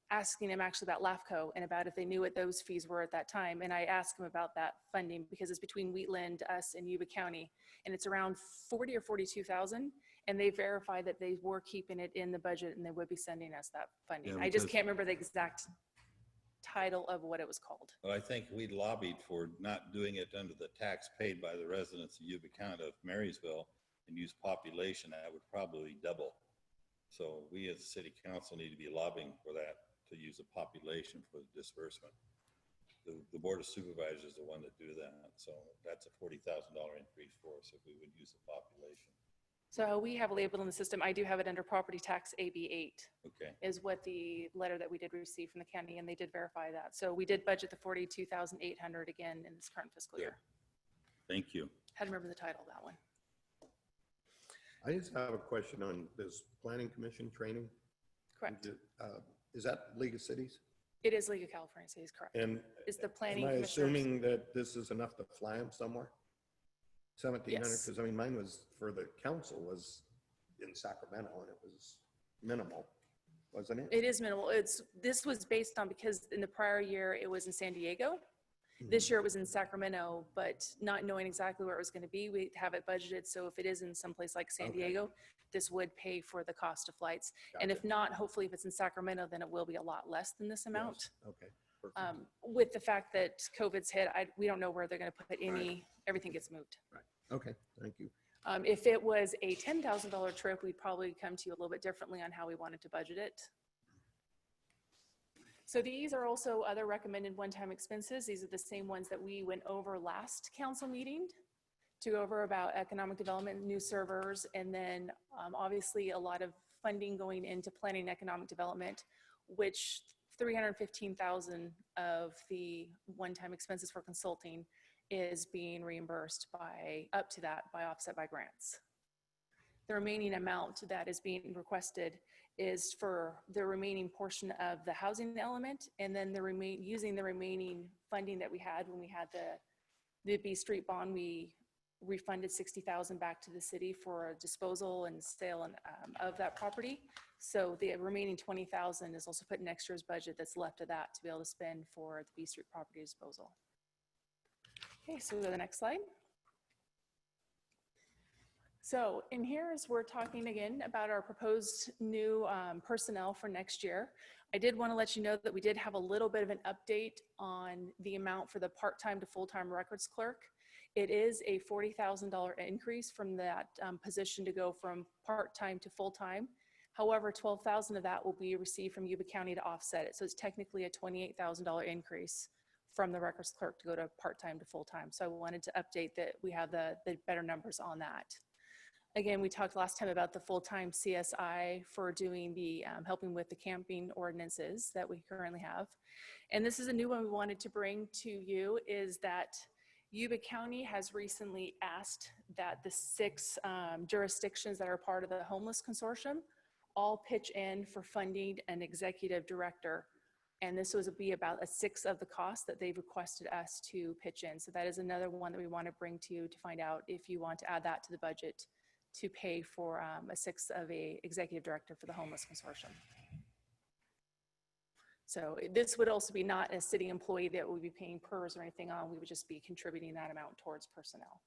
asking them actually about LAFCO and about if they knew what those fees were at that time. And I asked them about that funding because it's between Wheatland, us, and Yuba County. And it's around 40 or 42,000. And they verified that they were keeping it in the budget and they would be sending us that funding. Yeah, I just because- can't remember the exact title of what it was called. Well, I think we lobbied for not doing it under the tax paid by the residents of Yuba County of Marysville and use population. That would probably double. So we as a city council need to be lobbying for that, to use a population for the disbursement. The Board of Supervisors is the one that do that. So that's a $40,000 increase for us if we would use the population. So we have a label in the system. I do have it under property tax AB 8. Okay. Is what the letter that we did receive from the county, and they did verify that. So we did budget the 42,800 again in this current fiscal year. Thank you. Had to remember the title of that one. I just have a question on this planning commission training. Correct. Is that League of Cities? It is League of California Cities, correct. And Is the planning am I commissioners. assuming that this is enough to fly them somewhere? 1,700, Yes. because I mean, mine was for the council was in Sacramento and it was minimal, wasn't it? It is minimal. This was based on, because in the prior year it was in San Diego. This year it was in Sacramento, but not knowing exactly where it was going to be, we have it budgeted. So if it is in some place like San Okay. Diego, this would pay for the cost of flights. And if not, hopefully if it's in Sacramento, then it will be a lot less than this amount. Yes. Okay. Perfect. With the fact that COVID's hit, we don't know where they're going to put everything gets moved. Right. Okay. Thank you. If it was a $10,000 trip, we'd probably come to you a little bit differently on how we wanted to budget it. So these are also other recommended one-time expenses. These are the same ones that we went over last council meeting to go over about economic development, new servers, and then obviously a lot of funding going into planning economic development, which 315,000 of the one-time expenses for consulting is being reimbursed by up to that by offset by grants. The remaining amount that is being requested is for the remaining portion of the housing element, and then using the remaining funding that we had when we had the B Street bond. We refunded 60,000 back to the city for disposal and sale of that property. So the remaining 20,000 is also put in next year's budget that's left of that to be able to spend for the B Street property disposal. Okay, so we go to the next slide. So in here is we're talking again about our proposed new personnel for next year. I did want to let you know that we did have a little bit of an update on the amount for the part-time to full-time records clerk. It is a $40,000 increase from that position to go from part-time to full-time. However, 12,000 of that will be received from Yuba County to offset it. So it's technically a $28,000 increase from the records clerk to go to part-time to full-time. So I wanted to update that we have the better numbers on that. Again, we talked last time about the full-time CSI for doing the helping with the camping ordinances that we currently have. And this is a new one we wanted to bring to you, is that Yuba County has recently asked that the 6 jurisdictions that are part of the homeless consortium all pitch in for funding an executive director. And this would be about 1/6 of the cost that they've requested us to pitch in. So that is another one that we want to bring to you to find out if you want to add that to the budget to pay for 1/6 of a executive director for the homeless consortium. So this would also be not a city employee that would be paying PERS or anything on. We would just be contributing that amount towards personnel.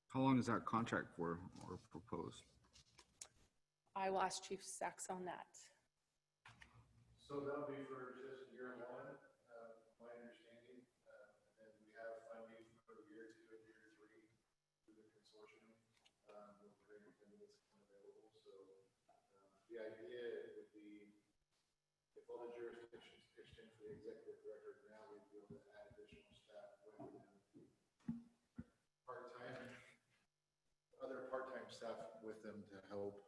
How long is that contract for or proposed? I will ask Chief Sachs on that. So that'll be for just year 1, my understanding. And then we have funding for year 2 and year 3 through the consortium. With everything that's available. So the idea would be if all the jurisdictions pitched in for the executive director, now we'd be able to add additional staff with them. Part-time, other part-time staff with them to help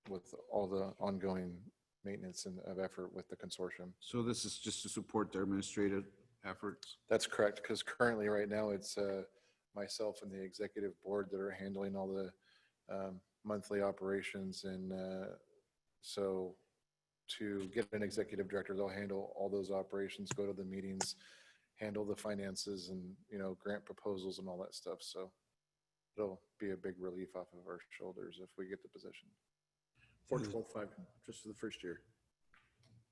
with all the ongoing maintenance and of effort with the consortium. So this is just to support their administrative efforts? That's correct, because currently, right now, it's myself and the executive board that are handling all the monthly operations. And so to get an executive director, they'll handle all those operations, go to the meetings, handle the finances and, you know, grant proposals and all that stuff. So it'll be a big relief off of our shoulders if we get the position. 412.5 just for the first year.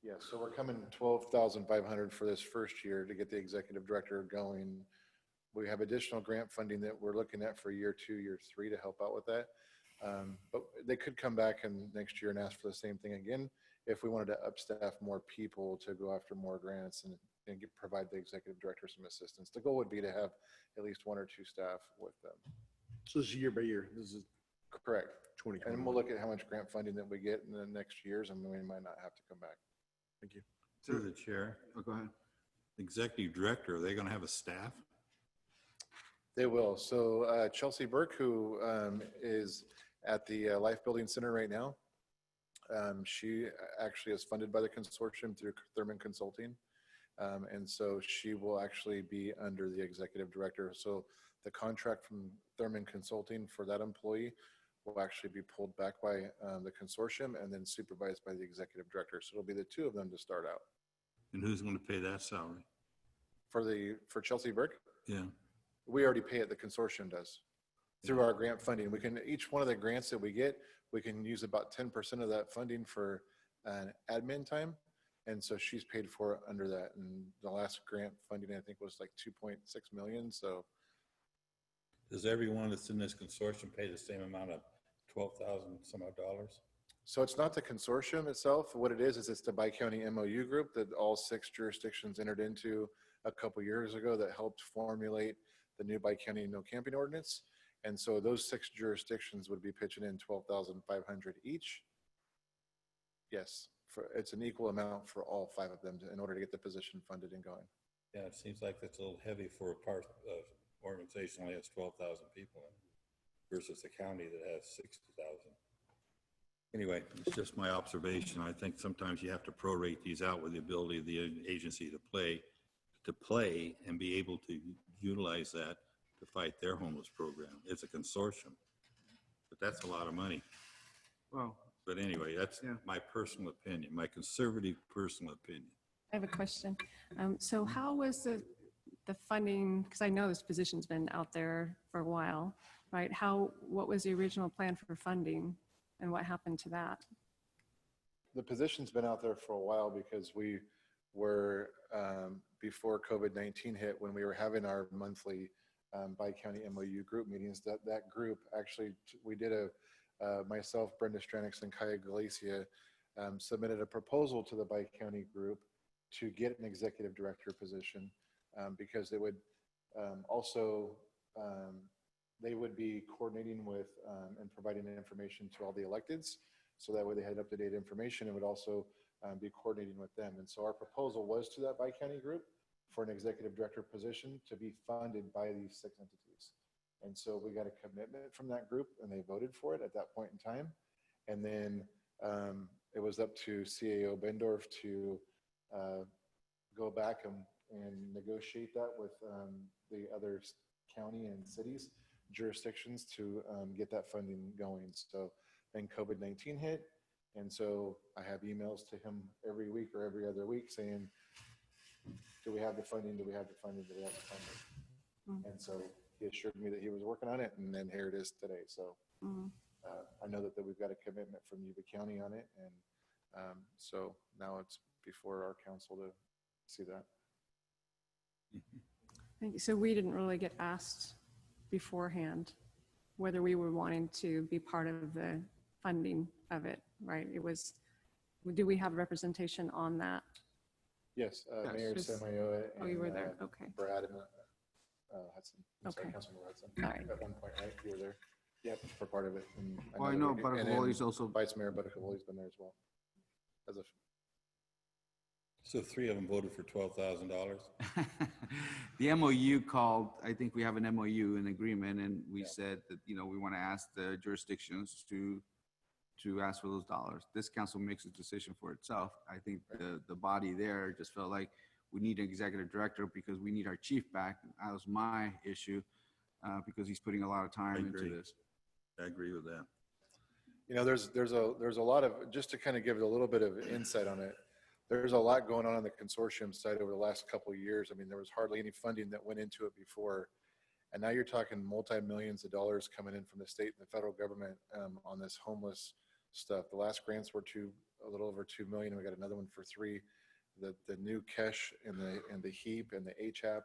Yeah, so we're coming 12,500 for this first year to get the executive director going. We have additional grant funding that we're looking at for year 2, year 3 to help out with that. But they could come back in next year and ask for the same thing again if we wanted to upstaff more people to go after more grants and provide the executive director some assistance. The goal would be to have at least 1 or 2 staff with them. So this is year by year. This is correct. 2020. And we'll look at how much grant funding that we get in the next years, and we might not have to come back. Thank you. Through the chair. Oh, go ahead. Executive director, are they going to have a staff? They will. So Chelsea Burke, who is at the Life Building Center right now, she actually is funded by the consortium through Thurman Consulting. And so she will actually be under the executive director. So the contract from Thurman Consulting for that employee will actually be pulled back by the consortium and then supervised by the executive director. So it'll be the 2 of them to start out. And who's going to pay that salary? For Chelsea Burke? Yeah. We already pay it, the consortium does, through our grant funding. We can, each one of the grants that we get, we can use about 10% of that funding for admin time. And so she's paid for it under that. And the last grant funding, I think, was like 2.6 million. So Does everyone that's in this consortium pay the same amount of 12,000 some odd dollars? So it's not the consortium itself. What it is it's the Bi-County MOU group that all 6 jurisdictions entered into a couple years ago that helped formulate the new Bi-County no camping ordinance. And so those 6 jurisdictions would be pitching in 12,500 each. Yes, it's an equal amount for all 5 of them in order to get the position funded and going. Yeah, it seems like that's a little heavy for a part organization only has 12,000 people in it versus a county that has 60,000. Anyway, it's just my observation. I think sometimes you have to prorate these out with the ability of the agency to play and be able to utilize that to fight their homeless program. It's a consortium, but that's a lot of money. Well, but anyway, that's my personal opinion, my conservative personal opinion. I have a question. So how was the funding, because I know this position's been out there for a while, right? What was the original plan for funding and what happened to that? The position's been out there for a while because we were, before COVID-19 hit, when we were having our monthly Bi-County MOU group meetings, that group actually, we did myself, Brenda Stranix, and Kaya Galicia submitted a proposal to the Bi-County group to get an executive director position because it would also, they would be coordinating with and providing information to all the electeds. So that way they had up-to-date information and would also be coordinating with them. And so our proposal was to that Bi-County group for an executive director position to be funded by these 6 entities. And so we got a commitment from that group and they voted for it at that point in time. And then it was up to CAO Bendorf to go back and negotiate that with the other county and cities, jurisdictions to get that funding going. So then COVID-19 hit. And so I have emails to him every week or every other week saying, do we have the funding? Do we have the funding? Do we have the funding? And so he assured me that he was working on it, and then here it is today. So I know that we've got a commitment from Yuba County on it, and so now it's before our council to see that. Thank you. So we didn't really get asked beforehand whether we were wanting to be part of the funding of it, right? It was, do we have representation on that? Yes, Yes. Mayor Samayoa and Oh, you were there. Okay. Brad and Hudson. Okay. Councilman Hudson. All right. At one point, right? You were there. Yep, for part of it. And Well, I know that we- and Baracavoli's then also. Vice Mayor Baracavoli's been there as well. as a, So 3 of them voted for $12,000? The MOU called, I think we have an MOU, an agreement, and we said that, you know, we want to ask the jurisdictions to ask for those dollars. This council makes a decision for itself. I think the body there just felt like we need an executive director because we need our chief back. That was my issue, because he's putting a lot of time into this. I agree with that. you know, there's a lot of, just to kind of give it a little bit of insight on it, there's a lot going on the consortium side over the last couple of years. I mean, there was hardly any funding that went into it before. And now you're talking multi-millions of dollars coming in from the state and the federal government on this homeless stuff. The last grants were a little over 2 million. And we got another one for 3. The new CASH and the HEAP and the HAP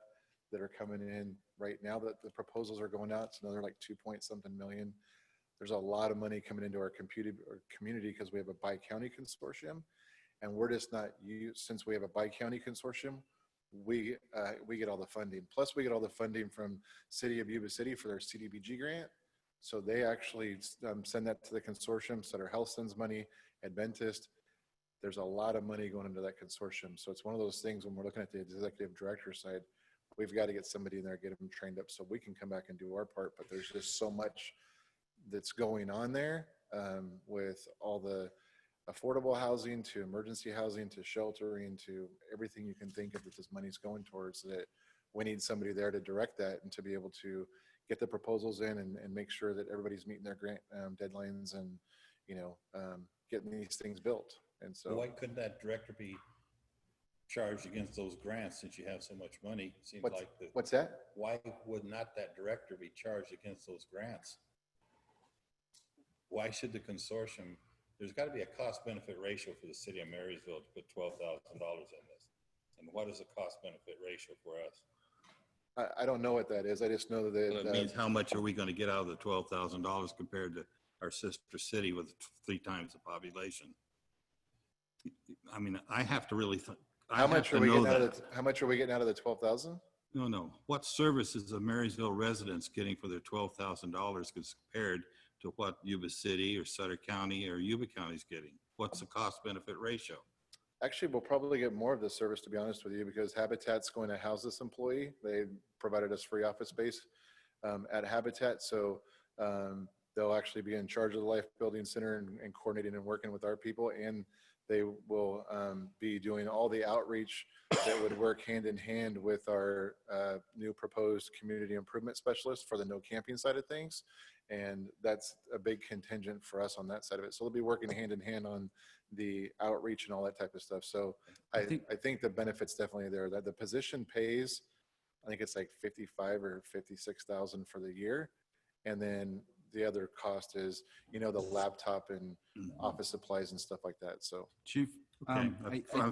that are coming in right now, that the proposals are going out. It's another like 2-point-something million. There's a lot of money coming into our community because we have a bi-county consortium. And we're just not used, since we have a bi-county consortium, we get all the funding. Plus we get all the funding from City of Yuba City for their CDBG grant. So they actually send that to the consortium. Sutter Health sends money, Adventist. There's a lot of money going into that consortium. So it's one of those things when we're looking at the executive director side, we've got to get somebody in there, get them trained up so we can come back and do our part. But there's just so much that's going on there with all the affordable housing to emergency housing to sheltering to everything you can think of that this money's going towards, that we need somebody there to direct that and to be able to get the proposals in and make sure that everybody's meeting their grant deadlines and, you know, getting these things built. And so why couldn't that director be charged against those grants since you have so much money? Seems what's that? Why would not that director be charged against those grants? Why should the consortium, there's got to be a cost benefit ratio for the city of Marysville to put $12,000 in this. And what is the cost benefit ratio for us? I don't know what that is. I just know that It means how much are we going to get out of the $12,000 compared to our sister city with 3 times the population? I mean, I have to really how much are we getting out of the 12,000? No. What services are Marysville residents getting for their $12,000 compared to what Yuba City or Sutter County or Yuba County is getting? What's the cost benefit ratio? Actually, we'll probably get more of the service, to be honest with you, because Habitat's going to house this employee. They provided us free office space at Habitat. So they'll actually be in charge of the Life Building Center and coordinating and working with our people. And they will be doing all the outreach that would work hand in hand with our new proposed community improvement specialist for the no camping side of things. And that's a big contingent for us on that side of it. So they'll be working hand in hand on the outreach and all that type of stuff. So I think the benefit's definitely there. That the position pays, I think it's like 55 or 56,000 for the year. And then the other cost is, you know, the laptop and office supplies and stuff like that. So Chief, I'm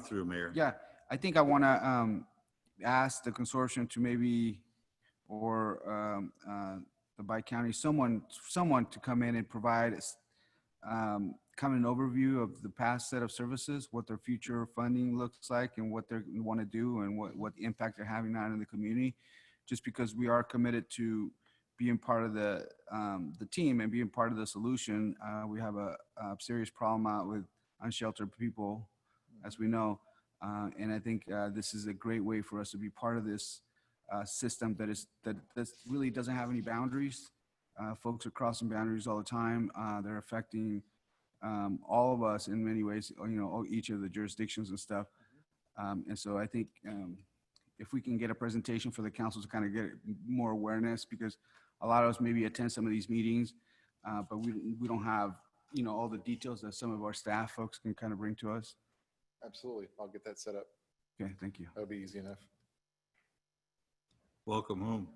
through, Mayor. Yeah, I think I want to ask the consortium to maybe, or the bi-county, someone to come in and provide kind of an overview of the past set of services, what their future funding looks like and what they want to do and what impact they're having on in the community. Just because we are committed to being part of the team and being part of the solution. We have a serious problem out with unsheltered people, as we know. And I think this is a great way for us to be part of this system that really doesn't have any boundaries. Folks are crossing boundaries all the time. They're affecting all of us in many ways, you know, each of the jurisdictions and stuff. And so I think if we can get a presentation for the council to kind of get more awareness, because a lot of us maybe attend some of these meetings, but we don't have, you know, all the details that some of our staff folks can kind of bring to us. absolutely. I'll get that set up. Okay, thank you. That'll be easy enough. Welcome home.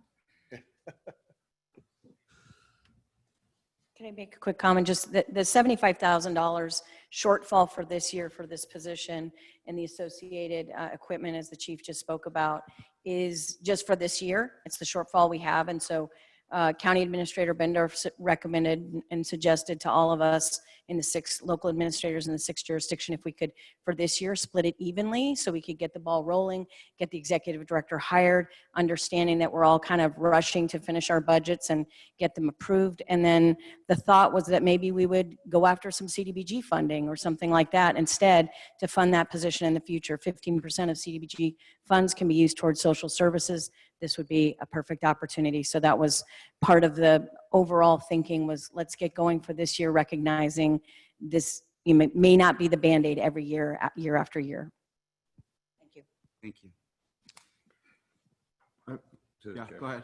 Can I make a quick comment? Just the $75,000 shortfall for this year for this position and the associated equipment, as the chief just spoke about, is just for this year. It's the shortfall we have. And so County Administrator Bendorf recommended and suggested to all of us in the 6 local administrators in the 6 jurisdiction, if we could, for this year, split it evenly so we could get the ball rolling, get the executive director hired, understanding that we're all kind of rushing to finish our budgets and get them approved. And then the thought was that maybe we would go after some CDBG funding or something like that instead to fund that position in the future. 15% of CDBG funds can be used towards social services. This would be a perfect opportunity. So that was part of the overall thinking, was let's get going for this year, recognizing this may not be the Band-Aid every year, year after year. Thank you. Thank you. To the Yeah, chair. go ahead.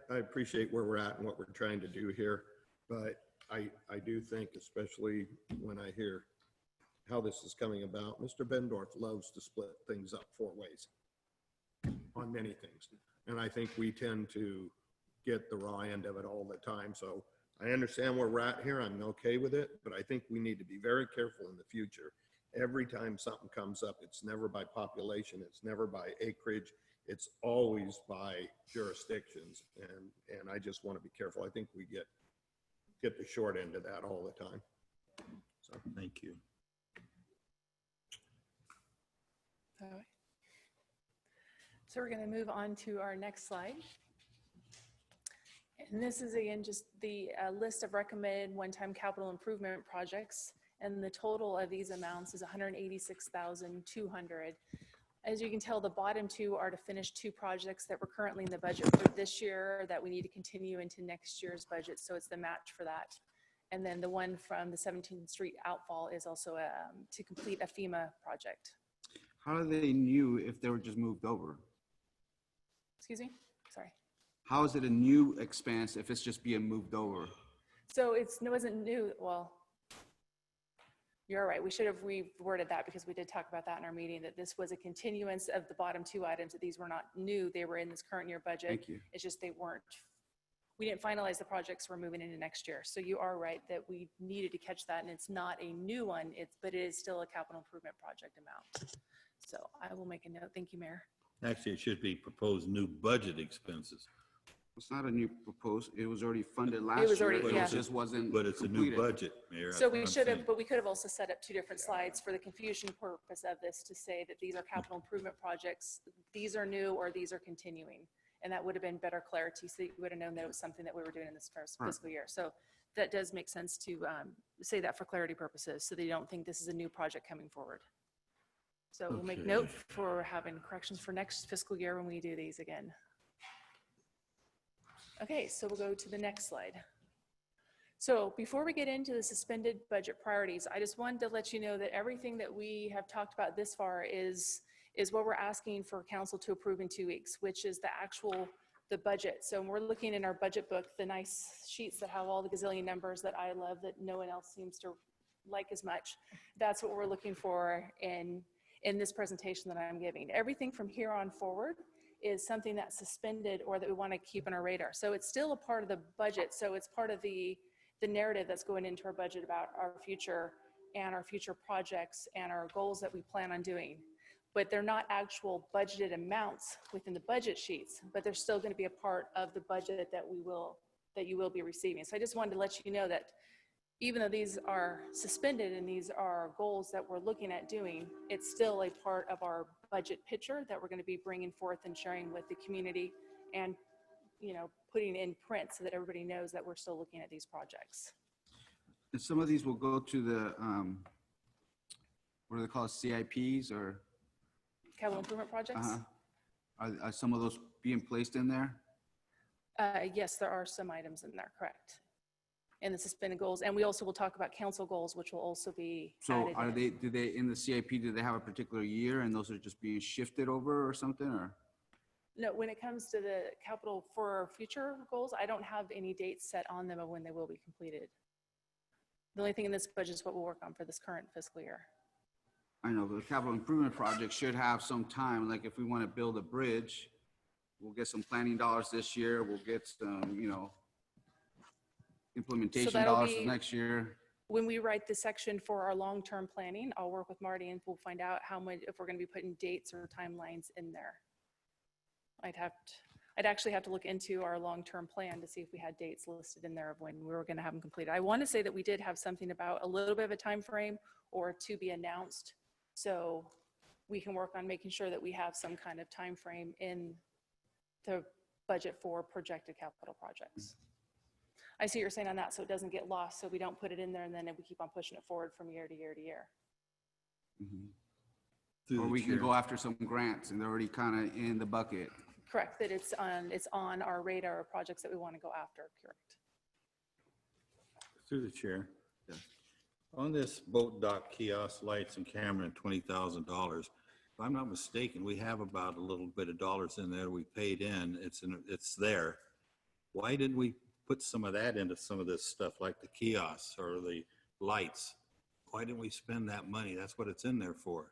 I appreciate where we're at and what we're trying to do here, but I do think, especially when I hear how this is coming about, Mr. Bendorf loves to split things up 4 ways on many things. And I think we tend to get the raw end of it all the time. So I understand where we're at here. I'm okay with it, but I think we need to be very careful in the future. Every time something comes up, it's never by population, it's never by acreage, it's always by jurisdictions. And I just want to be careful. I think we get the short end of that all the time. So Thank you. All right. So we're going to move on to our next slide. And this is again just the list of recommended one-time capital improvement projects. And the total of these amounts is $186,200. As you can tell, the bottom 2 are to finish 2 projects that were currently in the budget for this year that we need to continue into next year's budget. So it's the match for that. And then the one from the 17th Street outfall is also to complete a FEMA project. How do they knew if they were just moved over? Excuse me? Sorry. How is it a new expense if it's just being moved over? So it wasn't new. Well, you're right. We should have reworded that because we did talk about that in our meeting, that this was a continuance of the bottom 2 items, that these were not new. They were in this current year budget. Thank you. It's just we didn't finalize the projects. We're moving into next year. So you are right that we needed to catch that, and it's not a new one, but it is still a capital improvement project amount. So I will make a note. Thank you, Mayor. Actually, it should be proposed new budget expenses. It's not a new proposed, it was already funded last It was year, already- but yeah. it just wasn't But it's a new completed. budget, Mayor. So we That's what should I'm have, but we could have also set up 2 different slides for the confusion purpose of this to say that these are capital improvement projects. These are new or these are continuing. And that would have been better clarity, so you would have known that it was something that we were doing in this first fiscal year. So that does make sense to say that for clarity purposes, so that you don't think this is a new project coming forward. So we'll make note for having corrections for next fiscal year when we do these again. Okay, so we'll go to the next slide. So before we get into the suspended budget priorities, I just wanted to let you know that everything that we have talked about this far is what we're asking for council to approve in 2 weeks, which is the budget. So we're looking in our budget book, the nice sheets that have all the gazillion numbers that I love that no one else seems to like as much. That's what we're looking for in this presentation that I'm giving. Everything from here on forward is something that's suspended or that we want to keep on our radar. So it's still a part of the budget. So it's part of the narrative that's going into our budget about our future and our future projects and our goals that we plan on doing. But they're not actual budgeted amounts within the budget sheets, but they're still going to be a part of the budget that you will be receiving. So I just wanted to let you know that even though these are suspended and these are goals that we're looking at doing, it's still a part of our budget picture that we're going to be bringing forth and sharing with the community and, putting in print so that everybody knows that we're still looking at these projects. And some of these will go to the, what do they call it, CIPs or? Capital improvement projects? Are some of those being placed in there? Yes, there are some items in there, correct. And the suspended goals. And we also will talk about council goals, which will also be So added in. do they, in the CIP, do they have a particular year and those are just being shifted over or something, or? No, when it comes to the capital for our future goals, I don't have any dates set on them of when they will be completed. The only thing in this budget is what we'll work on for this current fiscal year. I know, but the capital improvement project should have some time, like if we want to build a bridge, we'll get some planning dollars this year, we'll get some, implementation that'll dollars be- for next year. When we write the section for our long-term planning, I'll work with Marty and we'll find out how much, if we're going to be putting dates or timelines in there. I'd actually have to look into our long-term plan to see if we had dates listed in there of when we were going to have them completed. I want to say that we did have something about a little bit of a time frame or to be announced. So we can work on making sure that we have some kind of time frame in the budget for projected capital projects. I see what you're saying on that, so it doesn't get lost, so we don't put it in there and then we keep on pushing it forward from year to year to year. Or we can go after some grants and they're already kind of in the bucket. Correct, that it's on our radar of projects that we want to go after, correct. Through the chair. On this boat dock kiosk, lights and camera and $20,000, if I'm not mistaken, we have about a little bit of dollars in there we paid in. It's there. Why didn't we put some of that into some of this stuff like the kiosks or the lights? Why didn't we spend that money? That's what it's in there for.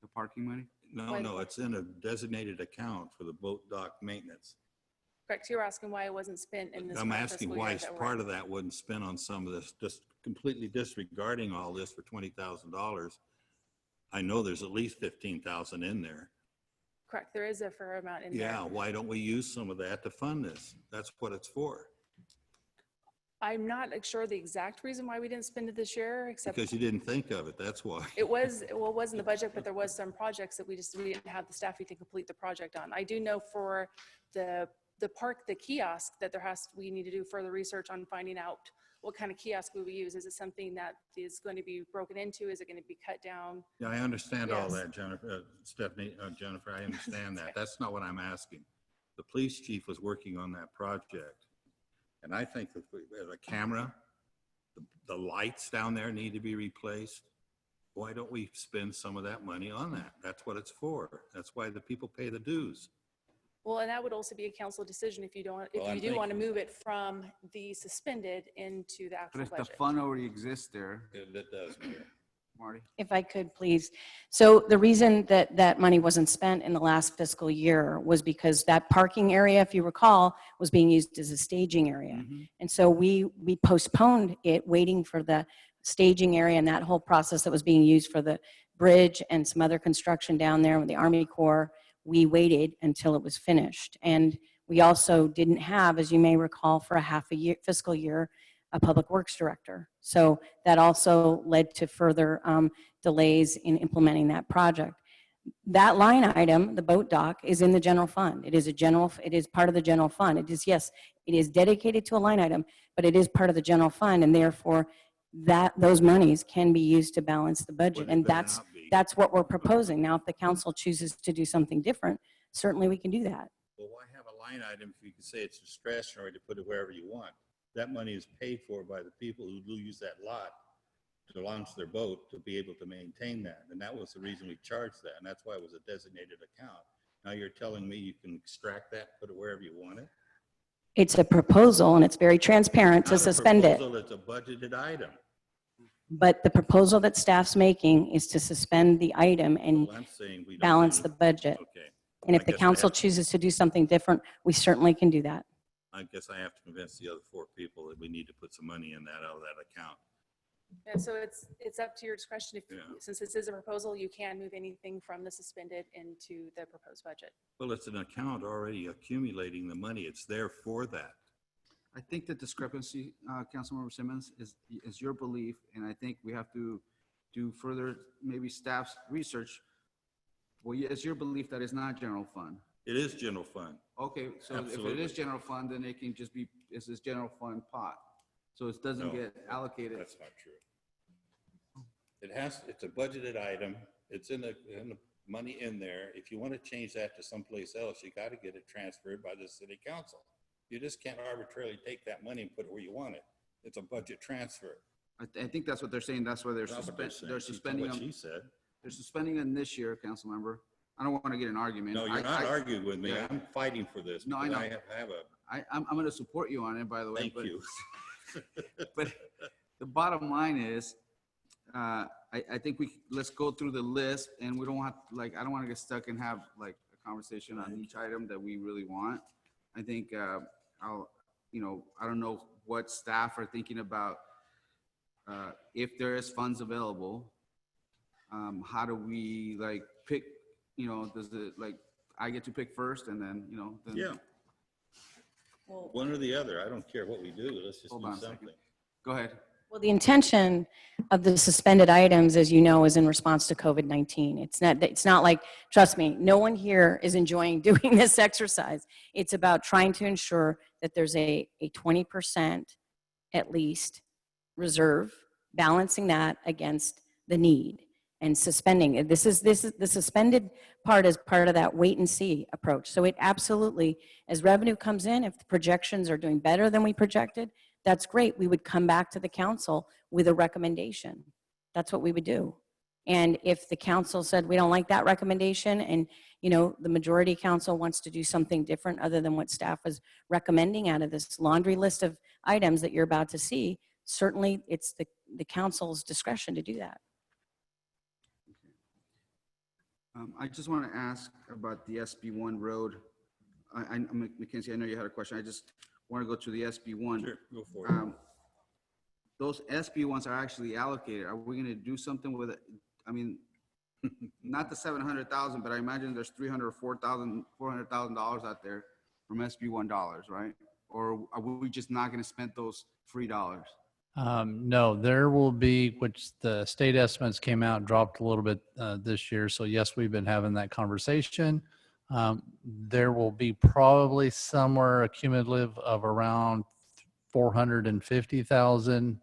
The parking money? No, it's in a designated account for the boat dock maintenance. Correct, so you're asking why it wasn't spent in this. I'm current asking fiscal why year that we're part in. of that wasn't spent on some of this, just completely disregarding all this for $20,000. I know there's at least 15,000 in there. Correct, there is a fair amount in there. Yeah, why don't we use some of that to fund this? That's what it's for. I'm not sure the exact reason why we didn't spend it this year, except Because you didn't think of it, that's why. it was in the budget, but there was some projects that we didn't have the staffing to complete the project on. I do know for the kiosk that we need to do further research on finding out what kind of kiosk we will use. Is it something that is going to be broken into? Is it going to be cut down? Yeah, I understand all Yes. that, Jennifer, Jennifer, I understand that. That's not what I'm asking. The police chief was working on that project. And I think that the camera, the lights down there need to be replaced. Why don't we spend some of that money on that? That's what it's for. That's why the people pay the dues. Well, and that would also be a council decision if you Well, do want to move it from the suspended into the But actual if the budget. fund already exists there, It does. Marty. If I could, please. So the reason that that money wasn't spent in the last fiscal year was because that parking area, if you recall, was being used as a staging area. And so we postponed it, waiting for the staging area and that whole process that was being used for the bridge and some other construction down there with the Army Corps. We waited until it was finished. And we also didn't have, as you may recall, for a half a year, fiscal year, a public works director. So that also led to further delays in implementing that project. That line item, the boat dock, is in the general fund. It is part of the general fund. It is, yes, it is dedicated to a line item, but it is part of the general fund, and therefore those monies can be used to balance the budget. And that's what we're proposing. Now, if the council chooses to do something different, certainly we can do that. Well, why have a line item if you can say it's discretionary to put it wherever you want? That money is paid for by the people who do use that lot to launch their boat to be able to maintain that. And that was the reason we charged that. And that's why it was a designated account. Now you're telling me you can extract that, put it wherever you want it? It's a proposal, and it's very transparent to Not a suspend it. proposal, it's a budgeted item. But the proposal that staff's making is to suspend the item and Well, I'm saying we don't balance do- the budget. Okay. And if I the guess council chooses to do something different, we certainly can do that. I guess I have to convince the other 4 people that we need to put some money in that out of that account. And so it's up to your discretion. If, Yeah. since this is a proposal, you can move anything from the suspended into the proposed budget. Well, it's an account already accumulating the money. It's there for that. I think the discrepancy, Councilmember Simmons, is your belief, and I think we have to do further, maybe staff's research. Well, it's your belief that it's not general fund. It is general fund. Okay, so if it Absolutely. is general fund, then it can just be, it's this general fund pot. So it doesn't No, get allocated. That's not true. It's a budgeted item. It's in the money in there. If you want to change that to someplace else, you got to get it transferred by the city council. You just can't arbitrarily take that money and put it where you want it. It's a budget transfer. I think that's what they're saying. That's why they're That's what they're suspending what them. she said. They're suspending them this year, Councilmember. I don't want to get an argument. No, you're not arguing with me. yeah. I'm fighting for this. No, I because know. I'm going to support you on it, by the way. Thank but, you. But the bottom line is, I think let's go through the list, and we don't have, I don't want to get stuck and have like a conversation on each item that we really want. I think I don't know what staff are thinking about. If there is funds available, how do we pick, does it I get to pick first and then, then Yeah. One or the other. I don't care what we do. Let's just Hold do on a second. something. Go ahead. Well, the intention of the suspended items, as you know, is in response to COVID-19. It's not like, trust me, no one here is enjoying doing this exercise. It's about trying to ensure that there's a 20% at least reserve, balancing that against the need and suspending it. This is the suspended part is part of that wait and see approach. So it absolutely, as revenue comes in, if the projections are doing better than we projected, that's great. We would come back to the council with a recommendation. That's what we would do. And if the council said, we don't like that recommendation, and the majority council wants to do something different other than what staff is recommending out of this laundry list of items that you're about to see, certainly it's the council's discretion to do that. I just want to ask about the SB1 road. Mackenzie, I know you had a question. I just want to go to the SB1. Sure, go for it. Those SB1s are actually allocated. Are we going to do something with it? I mean, not the 700,000, but I imagine there's $300,000 or $400,000 out there from SB1 dollars, right? Or are we just not going to spend those free dollars? No, there will be, which the state estimates came out, dropped a little bit this year. So yes, we've been having that conversation. There will be probably somewhere a cumulative of around 450,000.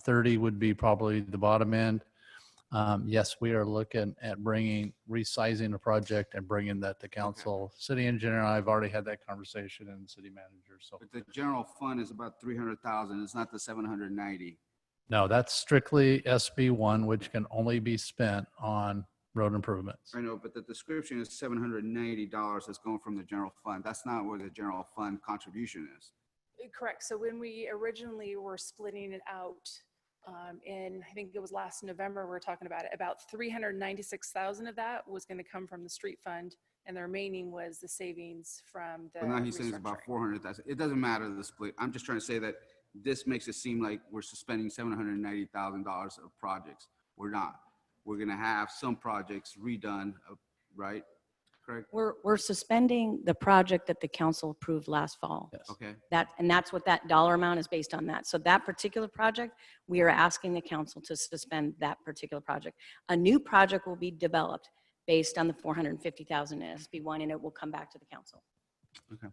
30 would be probably the bottom end. Yes, we are looking at resizing the project and bringing that to council. Okay. City engineer and I have already had that conversation, and city manager. So, but the general fund is about 300,000. It's not the 790. No, that's strictly SB1, which can only be spent on road improvements. I know, but the description is $790 that's going from the general fund. That's not where the general fund contribution is. Correct. So when we originally were splitting it out, in, I think it was last November, we were talking about it, about 396,000 of that was going to come from the street fund, and the remaining was the savings from the. But now he's saying it's about 400,000. It doesn't matter the split. I'm just trying to say that this makes it seem like we're suspending $790,000 of projects. We're not. We're going to have some projects redone, right? Correct? We're suspending the project that the council approved last fall. Yes. Okay. That's what that dollar amount is based on that. So that particular project, we are asking the council to suspend that particular project. A new project will be developed based on the 450,000 in SB1, and it will come back to the council. Okay.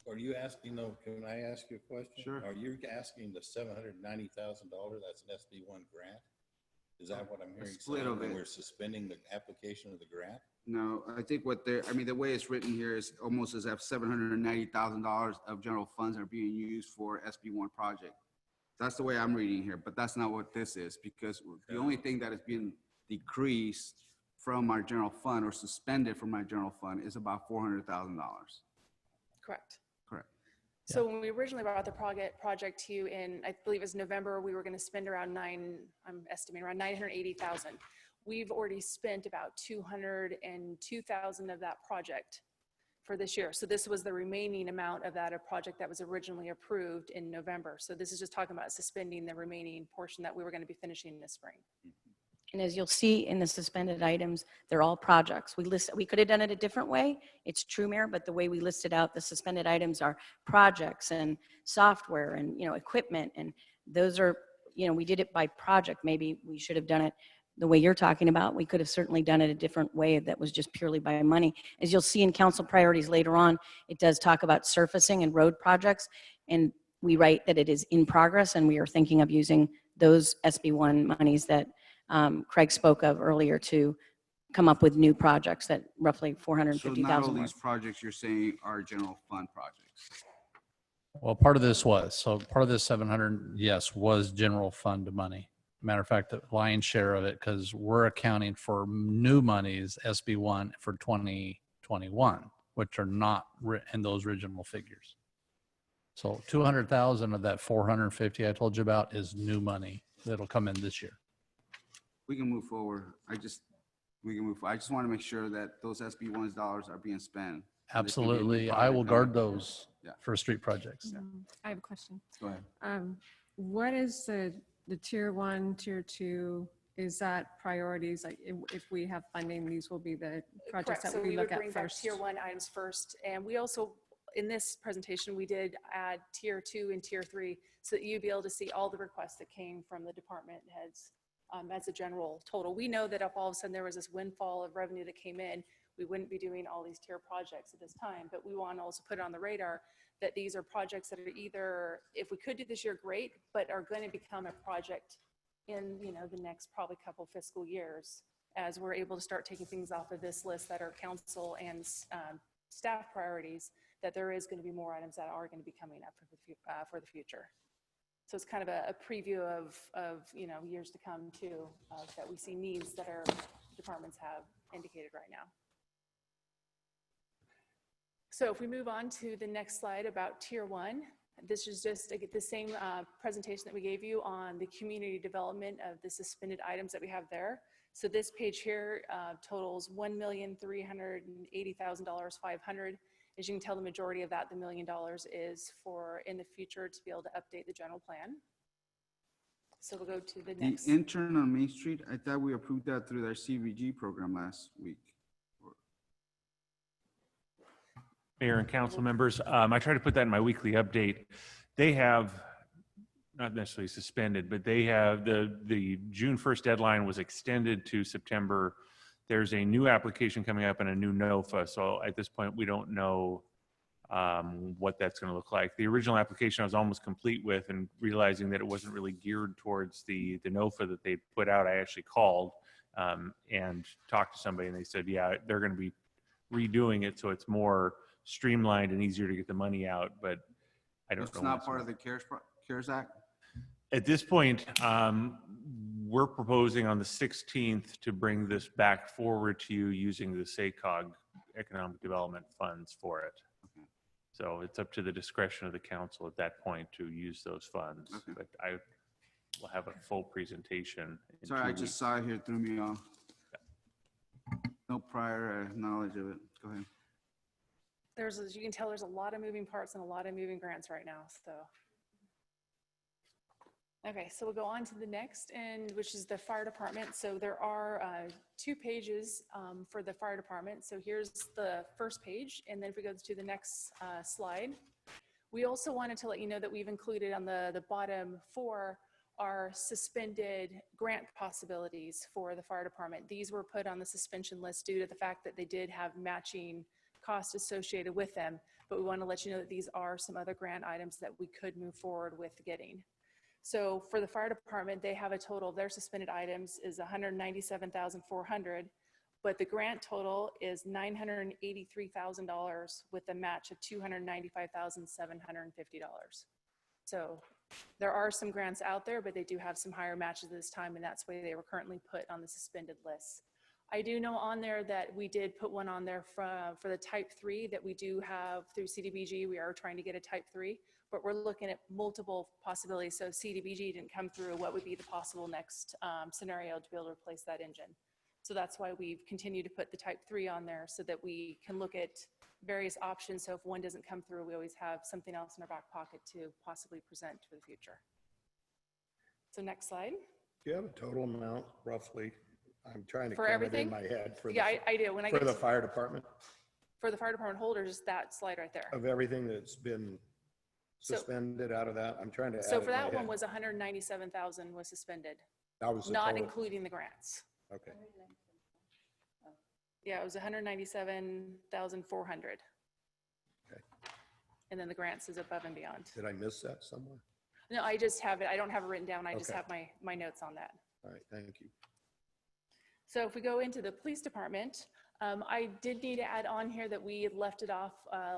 Are you asking, though, can I ask you a question? Sure. Are you asking the $790,000, that's an SB1 grant? Is that what I'm hearing? Split of it. We're suspending the application of the grant? No, I think the way it's written here is almost as if $790,000 of general funds are being used for SB1 project. That's the way I'm reading here, but that's not what this is, because the only thing that is being decreased from our general fund or suspended from our general fund is about $400,000. Correct. Correct. So when we originally brought the project to you in, I believe it was November, we were going to spend around I'm estimating around 980,000. We've already spent about 202,000 of that project for this year. So this was the remaining amount of that project that was originally approved in November. So this is just talking about suspending the remaining portion that we were going to be finishing this spring. And as you'll see in the suspended items, they're all projects. We could have done it a different way. It's true, Mayor, but the way we listed out the suspended items are projects and software and, equipment. And those are, we did it by project. Maybe we should have done it the way you're talking about. We could have certainly done it a different way that was just purely by money. As you'll see in council priorities later on, it does talk about surfacing and road projects. And we write that it is in progress, and we are thinking of using those SB1 monies that Craig spoke of earlier to come up with new projects that roughly 450,000. So not all these projects you're saying are general fund projects. Well, part of this was, so part of this 700, yes, was general fund money. Matter of fact, the lion's share of it, because we're accounting for new monies, SB1 for 2021, which are not in those original figures. So 200,000 of that 450 I told you about is new money that'll come in this year. We can move forward. I just want to make sure that those SB1's dollars are being spent. Absolutely. I will guard those for street projects. Mm-hmm. I have a question. Go ahead. What is the tier 1, tier 2? Is that priorities? Like if we have funding, these will be the projects Correct. that we look would at bring back first. tier 1 items first. And we also, in this presentation, we did add tier 2 and tier 3 so that you'd be able to see all the requests that came from the department heads as a general total. We know that if all of a sudden there was this windfall of revenue that came in, we wouldn't be doing all these tier projects at this time, but we want to also put it on the radar that these are projects that are either, if we could do this year, great, but are going to become a project in, you know, the next probably couple fiscal years as we're able to start taking things off of this list that are council and staff priorities, that there is going to be more items that are going to be coming up for the future. So it's kind of a preview of you know, years to come too, that we see needs that our departments have indicated right now. So if we move on to the next slide about tier 1, this is just the same presentation that we gave you on the community development of the suspended items that we have there. So this page here totals $1,380,500. As you can tell, the majority of that, the $1 million, is for in the future to be able to update the general plan. So we'll go to the next. The intern on Main Street, I thought we approved that through our CVG program last week. Mayor and council members, I try to put that in my weekly update. They have, not necessarily suspended, but they have the June 1st deadline was extended to September. There's a new application coming up and a new NOFA. So at this point, we don't know what that's going to look like. The original application I was almost complete with, and realizing that it wasn't really geared towards the NOFA that they put out, I actually called and talked to somebody, and they said, yeah, they're going to be redoing it so it's more streamlined and easier to get the money out, but I don't know. It's not part of the CARES Act? At this point, we're proposing on the 16th to bring this back forward to you using the SACOG economic development funds for it. Okay. So it's up to the discretion of the council at that point to use those funds. Okay. But I will have a full presentation. Sorry, I just saw it here, threw me off. No prior knowledge of it. Go ahead. There's, as you can tell, there's a lot of moving parts and a lot of moving grants right now. So, okay, so we'll go on to the next, and which is the fire department. So there are 2 pages for the fire department. So here's the first page, and then if we go to the next slide, we also wanted to let you know that we've included on the bottom 4 are suspended grant possibilities for the fire department. These were put on the suspension list due to the fact that they did have matching costs associated with them, but we want to let you know that these are some other grant items that we could move forward with getting. So for the fire department, they have a total of their suspended items is $197,400, but the grant total is $983,000 with a match of $295,750. So there are some grants out there, but they do have some higher matches this time, and that's why they were currently put on the suspended list. I do know on there that we did put one on there for the type 3 that we do have through CDBG. We are trying to get a type 3, but we're looking at multiple possibilities. So if CDBG didn't come through, what would be the possible next scenario to be able to replace that engine? So that's why we've continued to put the type 3 on there so that we can look at various options. So if one doesn't come through, we always have something else in our back pocket to possibly present for the future. So next slide. Do you have a total amount roughly? I'm trying to For count everything? it in my head for Yeah, I do. When I for get the to- fire department, For the fire department holders, that slide right there. of everything that's been So- suspended out of that. I'm trying to add So it for in my that one head. was 197,000 was suspended, That was the not total. including the grants. Okay. Yeah, it was 197,400. Okay. And then the grants is above and beyond. Did I miss that somewhere? No, I just have it. I don't have it written down. I just Okay. have my notes on that. All right, thank you. So if we go into the police department, I did need to add on here that we had left it off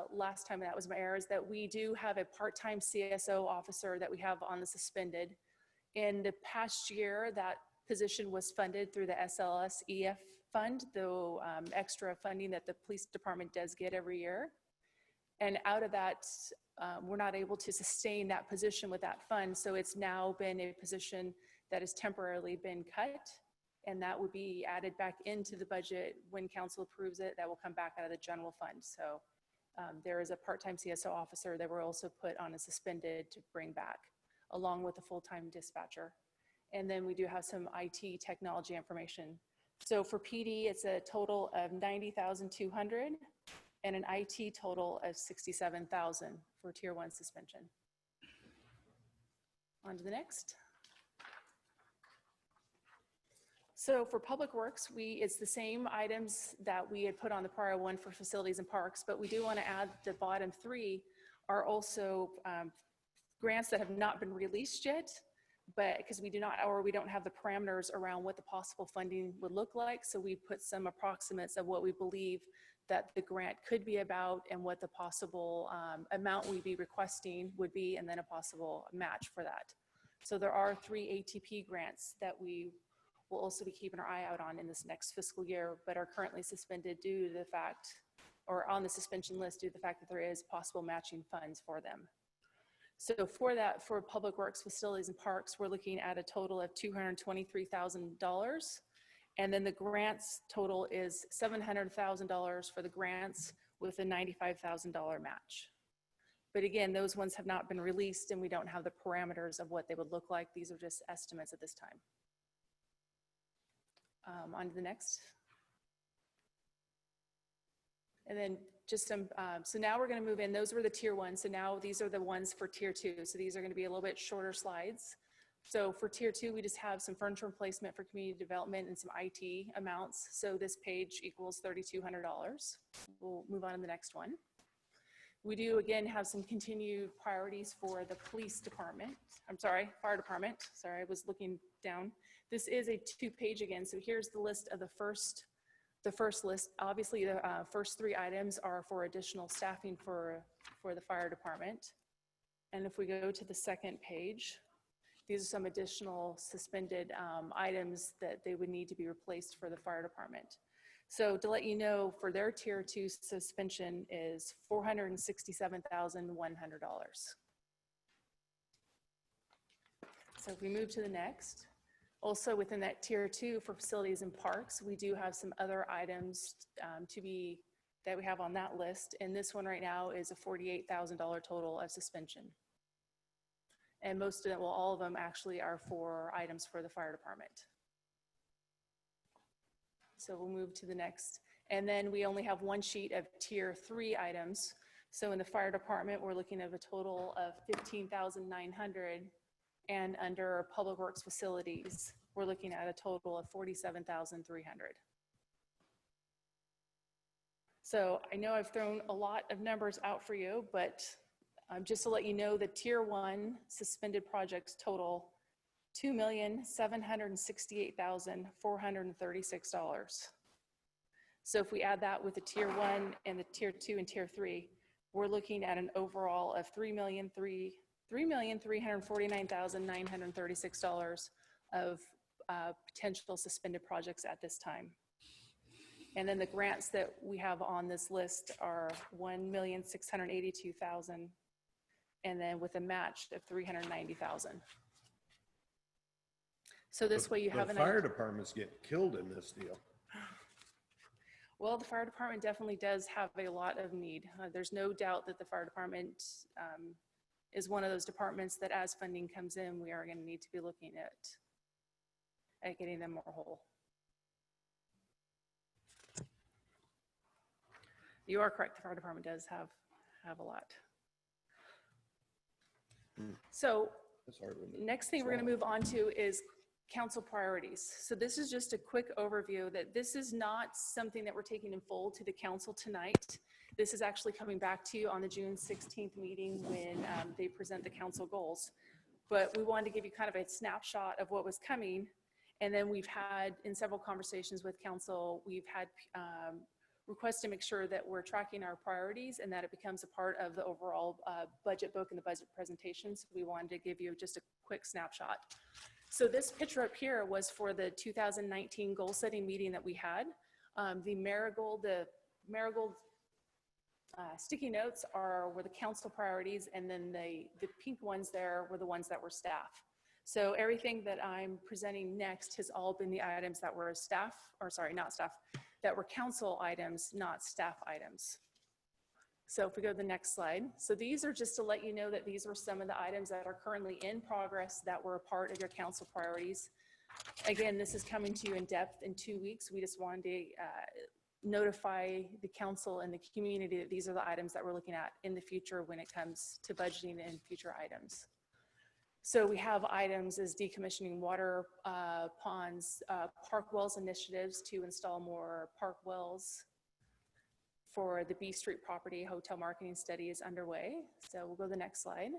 last time, and that was my error, is that we do have a part-time CSO officer that we have on the suspended. In the past year, that position was funded through the SLSEF fund, the extra funding that the police department does get every year. And out of that, we're not able to sustain that position with that fund. So it's now been a position that has temporarily been cut, and that would be added back into the budget when council approves it. That will come back out of the general fund. So there is a part-time CSO officer that we're also put on a suspended to bring back, along with a full-time dispatcher. And then we do have some IT technology information. So for PD, it's a total of 90,200. and an IT total of $67,000 for tier 1 suspension. On to the next. So for Public Works, it's the same items that we had put on the prior one for facilities and parks, but we do want to add the bottom 3 are also grants that have not been released yet, but because we don't have the parameters around what the possible funding would look like. So we put some approximates of what we believe that the grant could be about and what the possible amount we'd be requesting would be, and then a possible match for that. So there are 3 ATP grants that we will also be keeping our eye out on in this next fiscal year, but are currently suspended due to the fact, or on the suspension list due to the fact that there is possible matching funds for them. So for that, for Public Works, Facilities and Parks, we're looking at a total of $223,000. And then the grants total is $700,000 for the grants with a $95,000 match. But again, those ones have not been released and we don't have the parameters of what they would look like. These are just estimates at this time. On to the next. And then just some, so now we're going to move in. Those were the tier 1. So now these are the ones for tier 2. So these are going to be a little bit shorter slides. So for tier 2, we just have some furniture replacement for community development and some IT amounts. So this page equals $3,200. We'll move on to the next one. We do again have some continued priorities for the police department. I'm sorry, fire department. Sorry, I was looking down. This is a 2-page again. So here's the list of the first list. Obviously, the first 3 items are for additional staffing for the fire department. And if we go to the second page, these are some additional suspended items that they would need to be replaced for the fire department. So to let you know, for their tier 2 suspension is $467,100. So if we move to the next, also within that tier 2 for facilities and parks, we do have some other items that we have on that list. And this one right now is a $48,000 total of suspension. And most of them, well, all of them actually are for items for the fire department. So we'll move to the next. And then we only have one sheet of tier 3 items. So in the fire department, we're looking at a total of $15,900. And under Public Works facilities, we're looking at a total of $47,300. So I know I've thrown a lot of numbers out for you, but just to let you know, the tier 1 suspended projects total $2,768,436. So if we add that with the tier 1 and the tier 2 and tier 3, we're looking at an overall of $3,349,936 of potential suspended projects at this time. And then the grants that we have on this list are $1,682,000, and then with a match of $390,000. So this way you have an fire departments get killed in this deal. Well, the fire department definitely does have a lot of need. There's no doubt that the fire department is one of those departments that as funding comes in, we are going to need to be looking at getting them more whole. You are correct, the fire department does have a lot. So next thing we're going to move on to is council priorities. So this is just a quick overview that this is not something that we're taking in full to the council tonight. This is actually coming back to you on the June 16th meeting when they present the council goals. But we wanted to give you kind of a snapshot of what was coming. And then we've had, in several conversations with council, we've had requests to make sure that we're tracking our priorities and that it becomes a part of the overall budget book and the budget presentation. So we wanted to give you just a quick snapshot. So this picture up here was for the 2019 goal setting meeting that we had. The marigold sticky notes were the council priorities, and then the pink ones there were the ones that were staff. So everything that I'm presenting next has all been the items that were staff, or sorry, not staff, that were council items, not staff items. So if we go to the next slide. So these are just to let you know that these were some of the items that are currently in progress that were a part of your council priorities. Again, this is coming to you in depth in 2 weeks. We just wanted to notify the council and the community that these are the items that we're looking at in the future when it comes to budgeting and future items. So we have items as decommissioning water ponds, park wells initiatives to install more park wells. For the B Street property, hotel marketing study is underway. So we'll go to the next slide.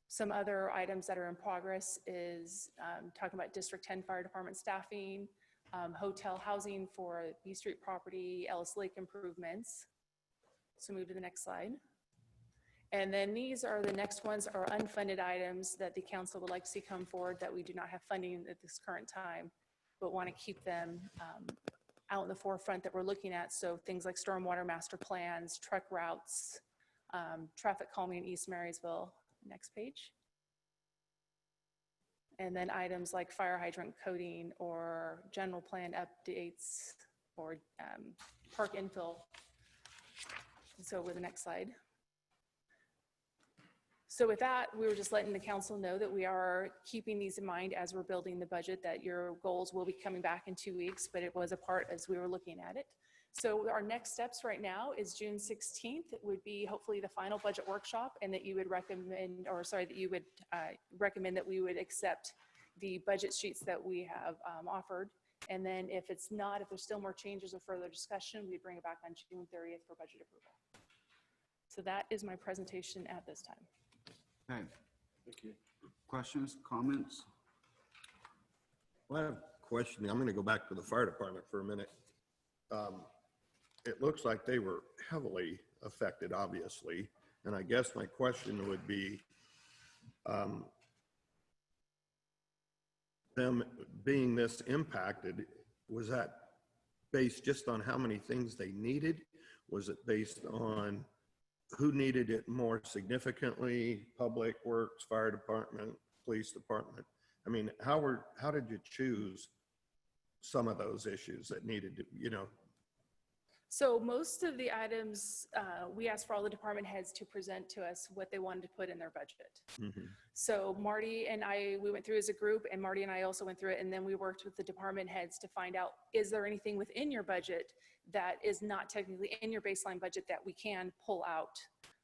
Some other items that are in progress is talking about District 10 Fire Department staffing, hotel housing for B Street property, Ellis Lake improvements. So move to the next slide. And then these are the next ones are unfunded items that the council would like to see come forward that we do not have funding at this current time, but want to keep them out in the forefront that we're looking at. So things like stormwater master plans, truck routes, traffic calming in East Marysville. Next page. And then items like fire hydrant coating or general plan updates or park infill. So with the next slide. So with that, we were just letting the council know that we are keeping these in mind as we're building the budget, that your goals will be coming back in 2 weeks, but it was a part as we were looking at it. So our next steps right now is June 16th. It would be hopefully the final budget workshop, and that you would recommend, or sorry, that you would recommend that we would accept the budget sheets that we have offered. And then if it's not, if there's still more changes or further discussion, we bring it back on June 30th for budget approval. So that is my presentation at this time. Okay. Thank you. Questions, comments? Well, I have a question. I'm going to go back to the fire department for a minute. It looks like they were heavily affected, obviously. And I guess my question would be, them being this impacted, was that based just on how many things they needed? Was it based on who needed it more significantly? Public Works, fire department, police department? I mean, how did you choose some of those issues that needed to, you know? So most of the items, we asked for all the department heads to present to us what they wanted to put in their budget. Mm-hmm. So Marty and I, we went through as a group, and Marty and I also went through it, and then we worked with the department heads to find out, is there anything within your budget that is not technically in your baseline budget that we can pull out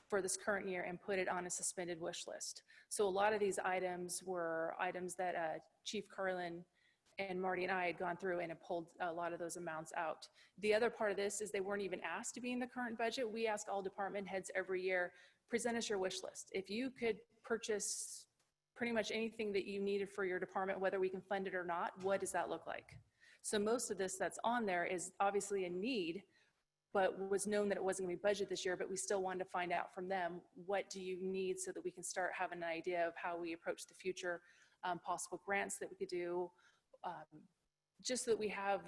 for this current year and put it on a suspended wish list? So a lot of these items were items that Chief Carlin and Marty and I had gone through and had pulled a lot of those amounts out. The other part of this is they weren't even asked to be in the current budget. We ask all department heads every year, present us your wish list. If you could purchase pretty much anything that you needed for your department, whether we can fund it or not, what does that look like? So most of this that's on there is obviously a need, but was known that it wasn't gonna be budgeted this year, but we still wanted to find out from them, what do you need so that we can start having an idea of how we approach the future, possible grants that we could do, just so that we have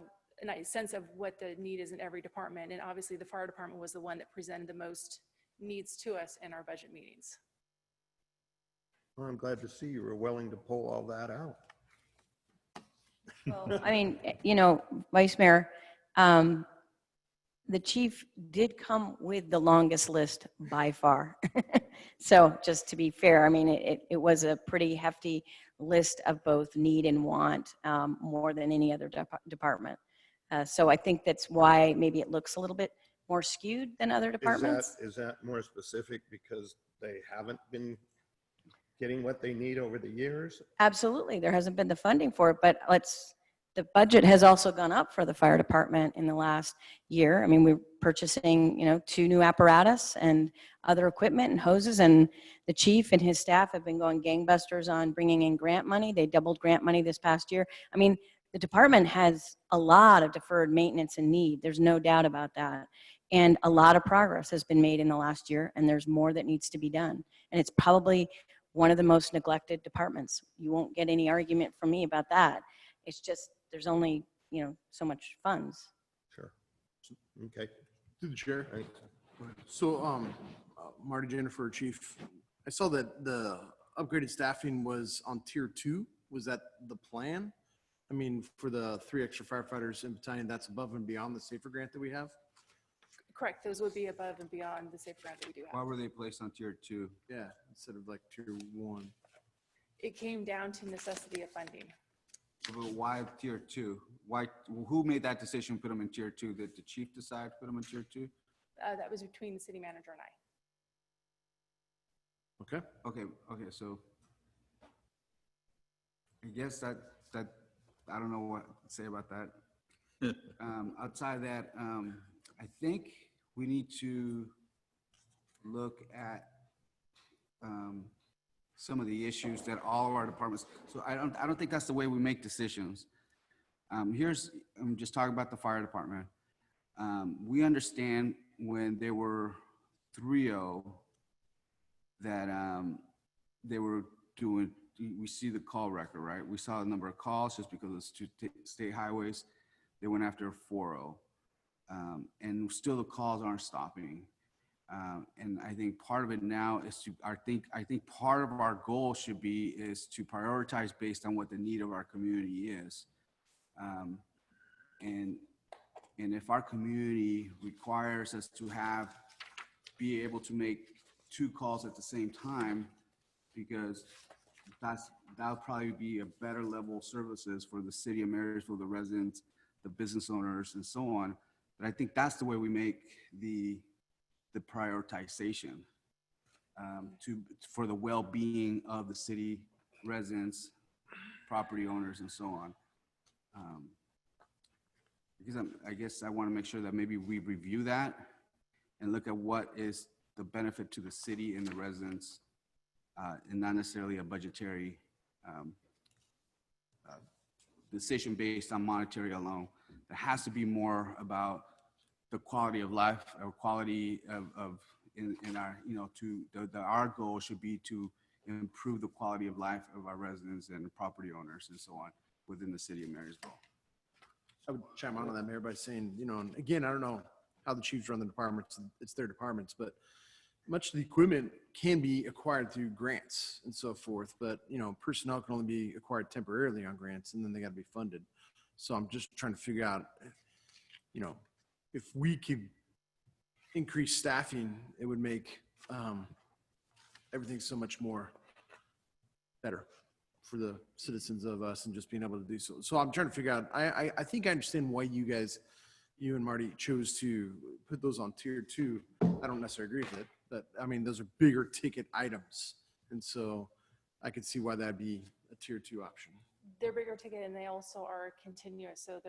a nice sense of what the need is in every department. And obviously the fire department was the one that presented the most needs to us in our budget meetings. Well, I'm glad to see you were willing to pull all that out. Well, I mean, you know, Vice Mayor, the chief did come with the longest list by far. So just to be fair, I mean, it was a pretty hefty list of both need and want, more than any other department. So I think that's why maybe it looks a little bit more skewed than other departments. Is that more specific because they haven't been getting what they need over the years? Absolutely, there hasn't been the funding for it, but the budget has also gone up for the fire department in the last year. I mean, we're purchasing, 2 new apparatus and other equipment and hoses, and the chief and his staff have been going gangbusters on bringing in grant money. They doubled grant money this past year. I mean, the department has a lot of deferred maintenance and need. There's no doubt about that. And a lot of progress has been made in the last year, and there's more that needs to be done. And it's probably one of the most neglected departments. You won't get any argument from me about that. It's just, there's only, so much funds. Sure. Okay. Through the chair. Thanks. So, Marty, Jennifer, Chief, I saw that the upgraded staffing was on tier 2. Was that the plan? I mean, for the 3 extra firefighters in battalion, that's above and beyond the SAFER grant that we have? Correct, those would be above and beyond the safe grant that we do have. Why were they placed on tier 2? Yeah, instead of like tier 1. It came down to necessity of funding. But why tier two? Why, who made that decision, put them in tier two? Did the chief decide to put them in tier two? That was between the city manager and I. Okay. Okay, so I guess that I don't know what to say about that. Outside of that, I think we need to look at some of the issues that all of our departments. So I don't think that's the way we make decisions. I'm just talking about the fire department. We understand when there were 3-0 that they were doing. We see the call record, right? We saw the number of calls just because it's two state highways. They went after 4-0, and still the calls aren't stopping. And I think part of it now is to, I think part of our goal should be is to prioritize based on what the need of our community is. And if our community requires us to be able to make 2 calls at the same time, because that'll probably be a better level of services for the city of Marysville, the residents, the business owners, and so on. But I think that's the way we make the prioritization for the well-being of the city residents, property owners, and so on. Because I guess I want to make sure that maybe we review that and look at what is the benefit to the city and the residents, and not necessarily a budgetary decision based on monetary alone. There has to be more about the quality of life or quality of in our, our goal should be to improve the quality of life of our residents and property owners and so on within the city of Marysville. I would chime on that, Mayor, by saying, and again, I don't know how the chiefs run the departments. It's their departments, but much of the equipment can be acquired through grants and so forth. But, personnel can only be acquired temporarily on grants, and then they got to be funded. So I'm just trying to figure out, if we could increase staffing, it would make everything so much more better for the citizens of us and just being able to do so. So I'm trying to figure out, I think I understand why you and Marty chose to put those on tier 2. I don't necessarily agree with it, but I mean, those are bigger ticket items. And so I could see why that'd be a tier 2 option. They're bigger ticket and they also are continuous. So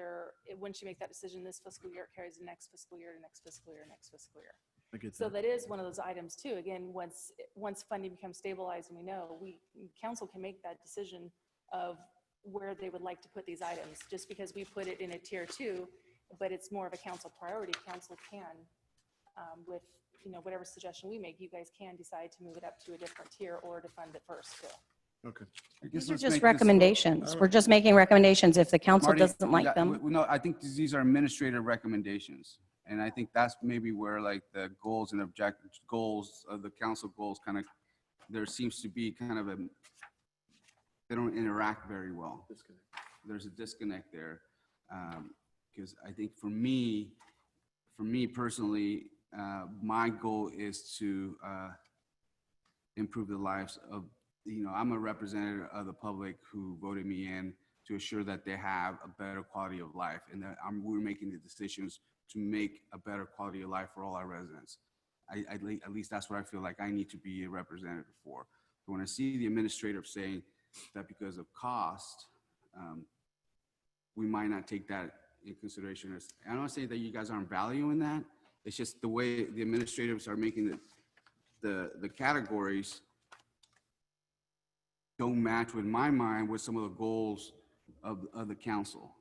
once you make that decision this fiscal year, it carries the next fiscal year to next fiscal year, next fiscal year. So that is one of those items too. Again, once funding becomes stabilized and we know, council can make that decision of where they would like to put these items. Just because we put it in a tier 2, but it's more of a council priority, council can, with whatever suggestion we make, you guys can decide to move it up to a different tier or to fund it first too. Okay. These are just recommendations. We're just making recommendations. If the council Marty, doesn't like them. No, I think these are administrative recommendations. And I think that's maybe where like the goals and objectives, goals of the council goals kind of, there seems to be kind of they don't interact very well. There's a disconnect there. Because I think for me personally, my goal is to improve the lives of, I'm a representative of the public who voted me in to assure that they have a better quality of life, and that we're making the decisions to make a better quality of life for all our residents. At least that's what I feel like I need to be a representative for. But when I see the administrator saying that because of cost, we might not take that in consideration. I'm not saying that you guys aren't valuing that. It's just the way the administrators are making the categories don't match with my mind with some of the goals of the council.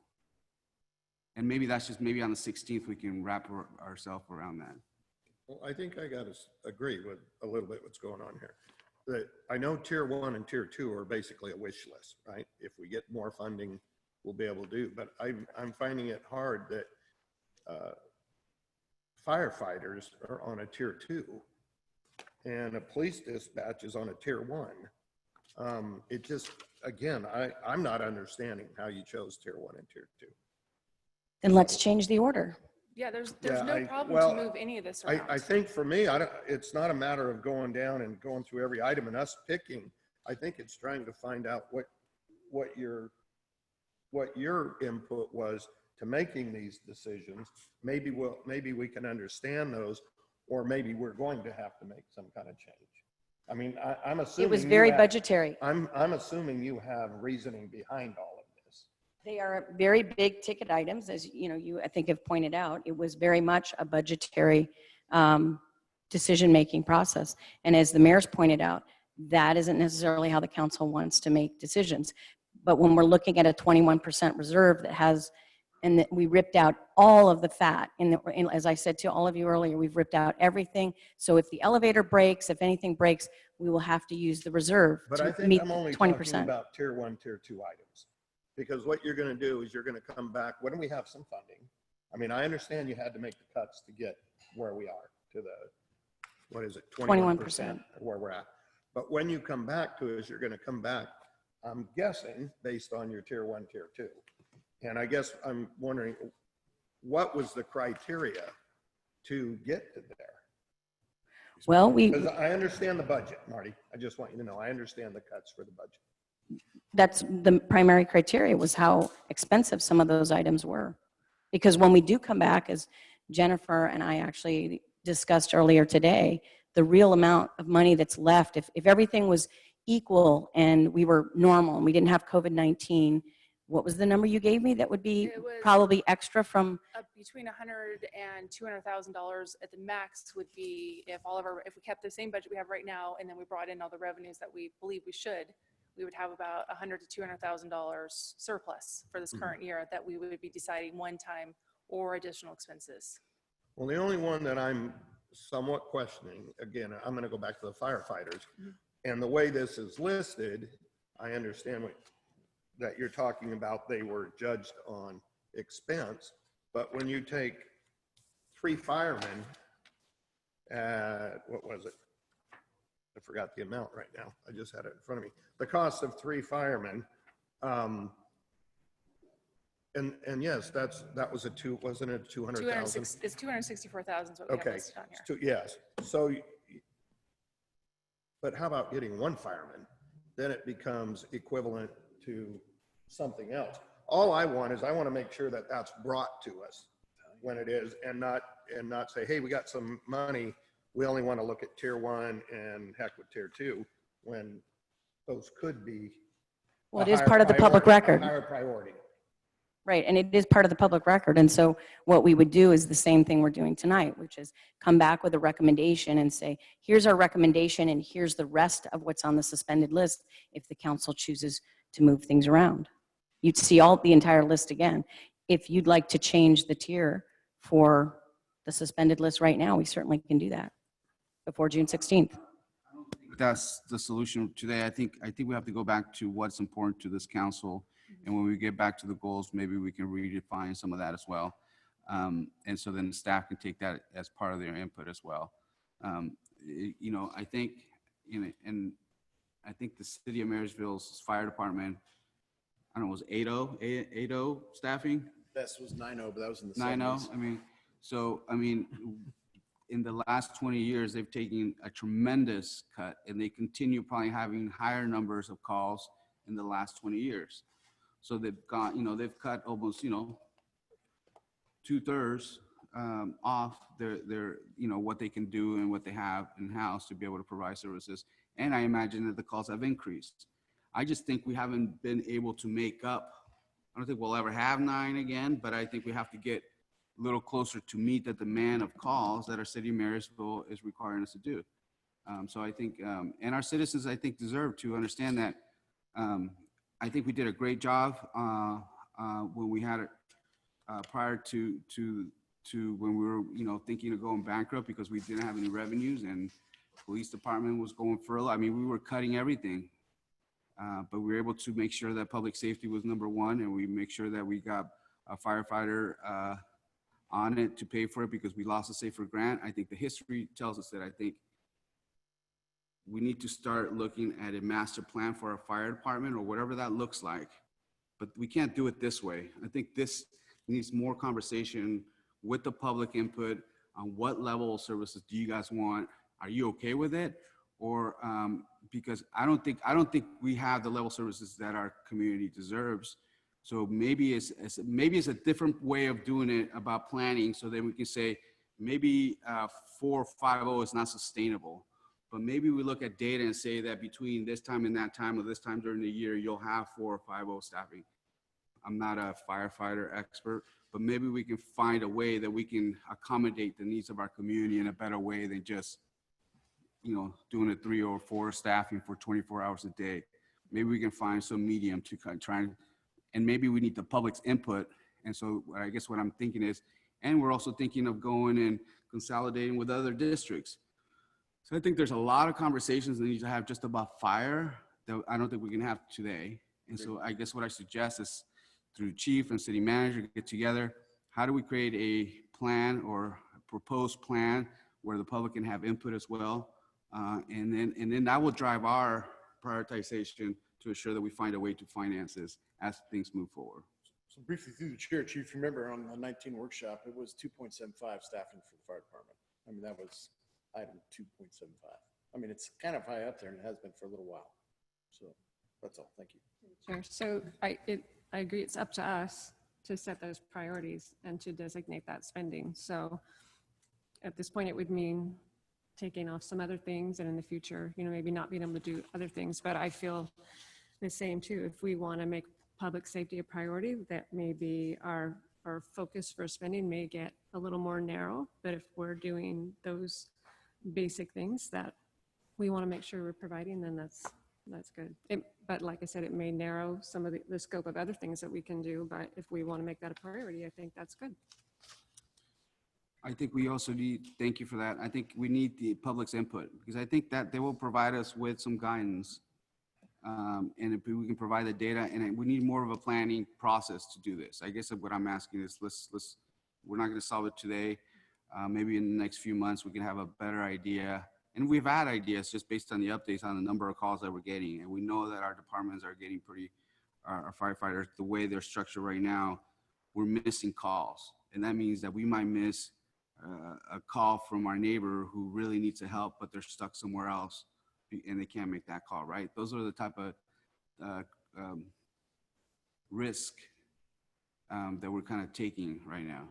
And maybe that's just, maybe on the 16th, we can wrap ourselves around that. Well, I think I got to agree with a little bit what's going on here. That I know tier 1 and tier 2 are basically a wish list, right? If we get more funding, we'll be able to do. But I'm finding it hard that firefighters are on a tier 2 and a police dispatch is on a tier 1. It just, again, I'm not understanding how you chose tier 1 and tier 2. Then let's change the order. Yeah, there's no problem to move any of this around. I think for me, it's not a matter of going down and going through every item and us picking. I think it's trying to find out what what your input was to making these decisions. Maybe we can understand those, or maybe we're going to have to make some kind of change. I mean, I'm assuming It was very budgetary. I'm assuming you have reasoning behind all of this. They are very big ticket items, as you know, you I think have pointed out. It was very much a budgetary decision-making process. And as the mayor's pointed out, that isn't necessarily how the council wants to make decisions. But when we're looking at a 21% reserve that has, and that we ripped out all of the fat, and as I said to all of you earlier, we've ripped out everything. So if the elevator breaks, if anything breaks, we will have to use the reserve But to I think meet I'm the only 20%. talking about tier 1, tier 2 items. Because what you're going to do is you're going to come back when we have some funding. I mean, I understand you had to make the cuts to get where we are, to the, what is it, 21% where we're at. But when you come back to us, you're going to come back, I'm guessing, based on your tier 1, tier 2. And I guess I'm wondering, what was the criteria to get to there? Well, because I understand the budget, Marty. I just want you to know, I understand the cuts for the budget. That's the primary criteria, was how expensive some of those items were. Because when we do come back, as Jennifer and I actually discussed earlier today, the real amount of money that's left, if everything was equal and we were normal and we didn't have COVID-19, what was the number you gave me that would be probably extra from? Between $100,000 and $200,000 at the max would be if we kept the same budget we have right now, and then we brought in all the revenues that we believe we should, we would have about $100,000 to $200,000 surplus for this current year that we would be deciding one time or additional expenses. Well, the only one that I'm somewhat questioning, again, I'm going to go back to the firefighters, and the way this is listed, I understand that you're talking about they were judged on expense, but when you take 3 firemen at, what was it? I forgot the amount right now. I just had it in front of me. The cost of 3 firemen, and yes, that was wasn't it 200,000? It's 264,000 is what we have listed on here. Yes. So, but how about getting 1 fireman? Then it becomes equivalent to something else. All I want is I want to make sure that that's brought to us when it is, and not say, hey, we got some money. We only want to look at tier 1 and heck with tier 2, when those could be. Well, it is part of the public record. Higher priority. Right, and it is part of the public record. And so what we would do is the same thing we're doing tonight, which is come back with a recommendation and say, here's our recommendation and here's the rest of what's on the suspended list if the council chooses to move things around. You'd see the entire list again. If you'd like to change the tier for the suspended list right now, we certainly can do that before June 16th. That's the solution today. I think we have to go back to what's important to this council. And when we get back to the goals, maybe we can redefine some of that as well. And so then the staff can take that as part of their input as well. You know, I think, and I think the City of Marysville's fire department, I don't know, was 8-0 staffing? Best was 9-0, but that was in the 9-0. 70s. I mean, in the last 20 years, they've taken a tremendous cut, and they continue probably having higher numbers of calls in the last 20 years. So they've got, they've cut almost, 2/3 off their, what they can do and what they have in-house to be able to provide services. And I imagine that the calls have increased. I just think we haven't been able to make up. I don't think we'll ever have 9 again, but I think we have to get a little closer to meet the demand of calls that our City of Marysville is requiring us to do. So I think, and our citizens, I think, deserve to understand that. I think we did a great job when we had it prior to when we were, thinking of going bankrupt because we didn't have any revenues and police department was going furlough. I mean, we were cutting everything, but we were able to make sure that public safety was #1, and we make sure that we got a firefighter on it to pay for it because we lost a safer grant. I think the history tells us that I think we need to start looking at a master plan for our fire department or whatever that looks like. But we can't do it this way. I think this needs more conversation with the public input on what level of services do you guys want? Are you okay with it? Or because I don't think we have the level of services that our community deserves So maybe it's a different way of doing it about planning. So then we can say maybe 450 is not sustainable, but maybe we look at data and say that between this time and that time, or this time during the year, you'll have 450 staffing. I'm not a firefighter expert, but maybe we can find a way that we can accommodate the needs of our community in a better way than just, doing a 3 or 4 staffing for 24 hours a day. Maybe we can find some medium to try, and maybe we need the public's input. And so I guess what I'm thinking is, and we're also thinking of going and consolidating with other districts. So I think there's a lot of conversations that need to have just about fire that I don't think we can have today. And so I guess what I suggest is through chief and city manager get together. How do we create a plan or a proposed plan where the public can have input as well? And then that will drive our prioritization to ensure that we find a way to finance this as things move forward. So briefly through the chair, Chief, remember on the 19 workshop, it was 2.75 staffing for the fire department. I mean, that was item 2.75. I mean, it's kind of high up there and it has been for a little while. So that's all. Thank you. Sure. So I agree. It's up to us to set those priorities and to designate that spending. So at this point, it would mean taking off some other things, and in the future, maybe not being able to do other things. But I feel the same too. If we want to make public safety a priority, that maybe our focus for spending may get a little more narrow. But if we're doing those basic things that we want to make sure we're providing, then that's good. But like I said, it may narrow some of the scope of other things that we can do. But if we want to make that a priority, I think that's good. I think we also thank you for that. I think we need the public's input because I think that they will provide us with some guidance. And if we can provide the data, and we need more of a planning process to do this. I guess what I'm asking is we're not going to solve it today. Maybe in the next few months, we can have a better idea. And we've had ideas just based on the updates on the number of calls that we're getting. And we know that our departments are getting our firefighters, the way they're structured right now, we're missing calls. And that means that we might miss a call from our neighbor who really needs the help, but they're stuck somewhere else and they can't make that call, right? Those are the type of risk that we're kind of taking right now.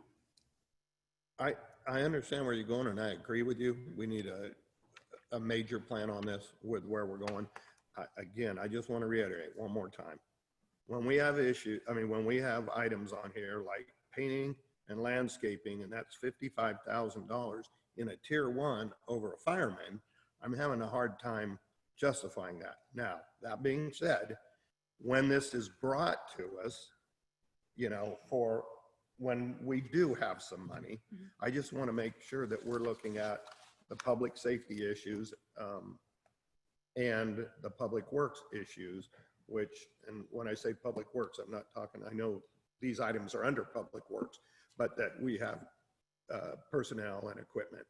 I understand where you're going and I agree with you. We need a major plan on this with where we're going. Again, I just want to reiterate one more time. When we have when we have items on here like painting and landscaping, and that's $55,000 in a tier 1 over a fireman, I'm having a hard time justifying that. Now, that being said, when this is brought to us, for when we do have some money, I just want to make sure that we're looking at the public safety issues and the public works issues, and when I say public works, I'm not talking, I know these items are under public works, but that we have personnel and equipment.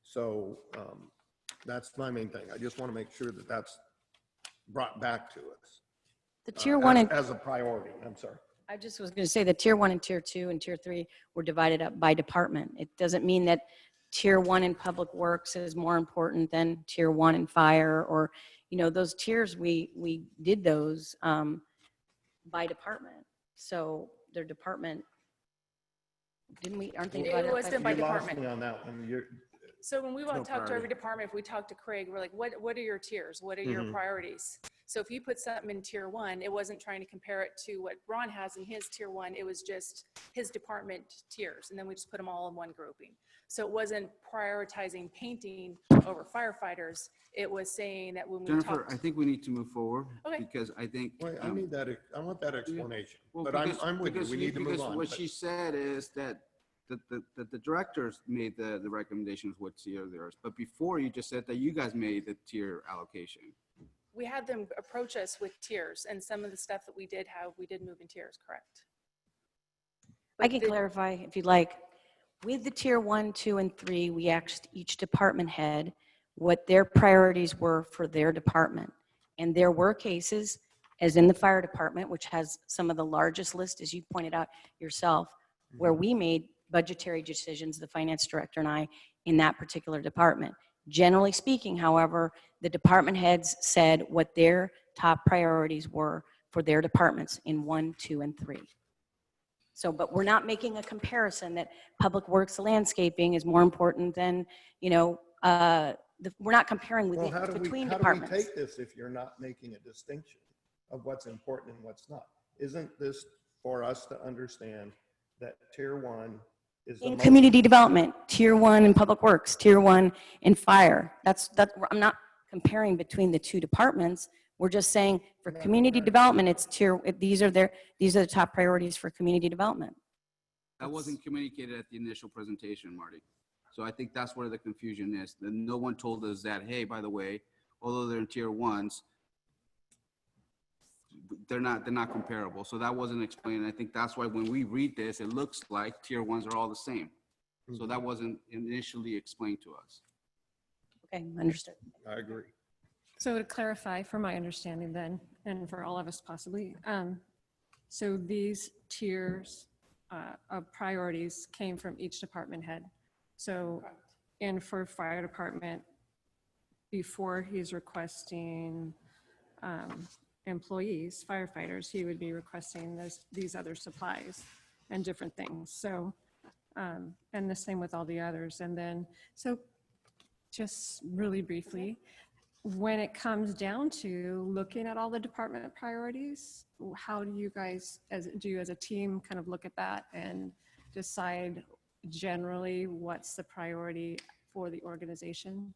So that's my main thing. I just want to make sure that that's brought back to us. The tier 1 as a priority. I'm sorry. I just was going to say the tier 1 and tier 2 and tier 3 were divided up by department. It doesn't mean that tier 1 in public works is more important than tier 1 in fire, or those tiers we did those by department. So their department, aren't they divided It was up done by You lost department. me on that one. So when we No talk to priority. every department, if we talk to Craig, we're like, what are your tiers? What are your priorities? So if you put something in tier 1, it wasn't trying to compare it to what Ron has in his tier 1. It was just his department tiers. And then we just put them all in one grouping. So it wasn't prioritizing painting over firefighters. It was saying that when we Jennifer, talked. I think we need to move forward Okay. because I think. Wait, I need that. I want that explanation. Well, but because, I'm with you. We need to move because on. what but- she said is that the directors made the recommendations what tier theirs, but before you just said that you guys made the tier allocation. We had them approach us with tiers, and some of the stuff that we did move in tiers, correct? I can clarify if you'd like. With the tier 1, 2, and 3, we asked each department head what their priorities were for their department. And there were cases, as in the fire department, which has some of the largest list, as you pointed out yourself, where we made budgetary decisions, the finance director and I, in that particular department. Generally speaking, however, the department heads said what their top priorities were for their departments in 1, 2, and 3. So, but we're not making a comparison that Public Works landscaping is more important than, we're not comparing with Well, how do between we departments. take this if you're not making a distinction of what's important and what's not? Isn't this for us to understand that tier 1 is the In most community development, tier 1 in Public Works, tier 1 in fire. I'm not comparing between the two departments. We're just saying for community development, it's these are the top priorities for community development. That wasn't communicated at the initial presentation, Marty. So I think that's where the confusion is. That no one told us that, hey, by the way, although they're in tier 1s, they're not comparable. So that wasn't explained. I think that's why when we read this, it looks like tier 1s are all the same. So that wasn't initially explained to us. Okay, understood. I agree. So to clarify, for my understanding then, and for all of us possibly, so these tiers of priorities came from each department head. So, and for fire department, before he's requesting employees, firefighters, he would be requesting these other supplies and different things. So, and the same with all the others. And then, so just really briefly, when it comes down to looking at all the department priorities, how do you guys, as a team, kind of look at that and decide generally what's the priority for the organization?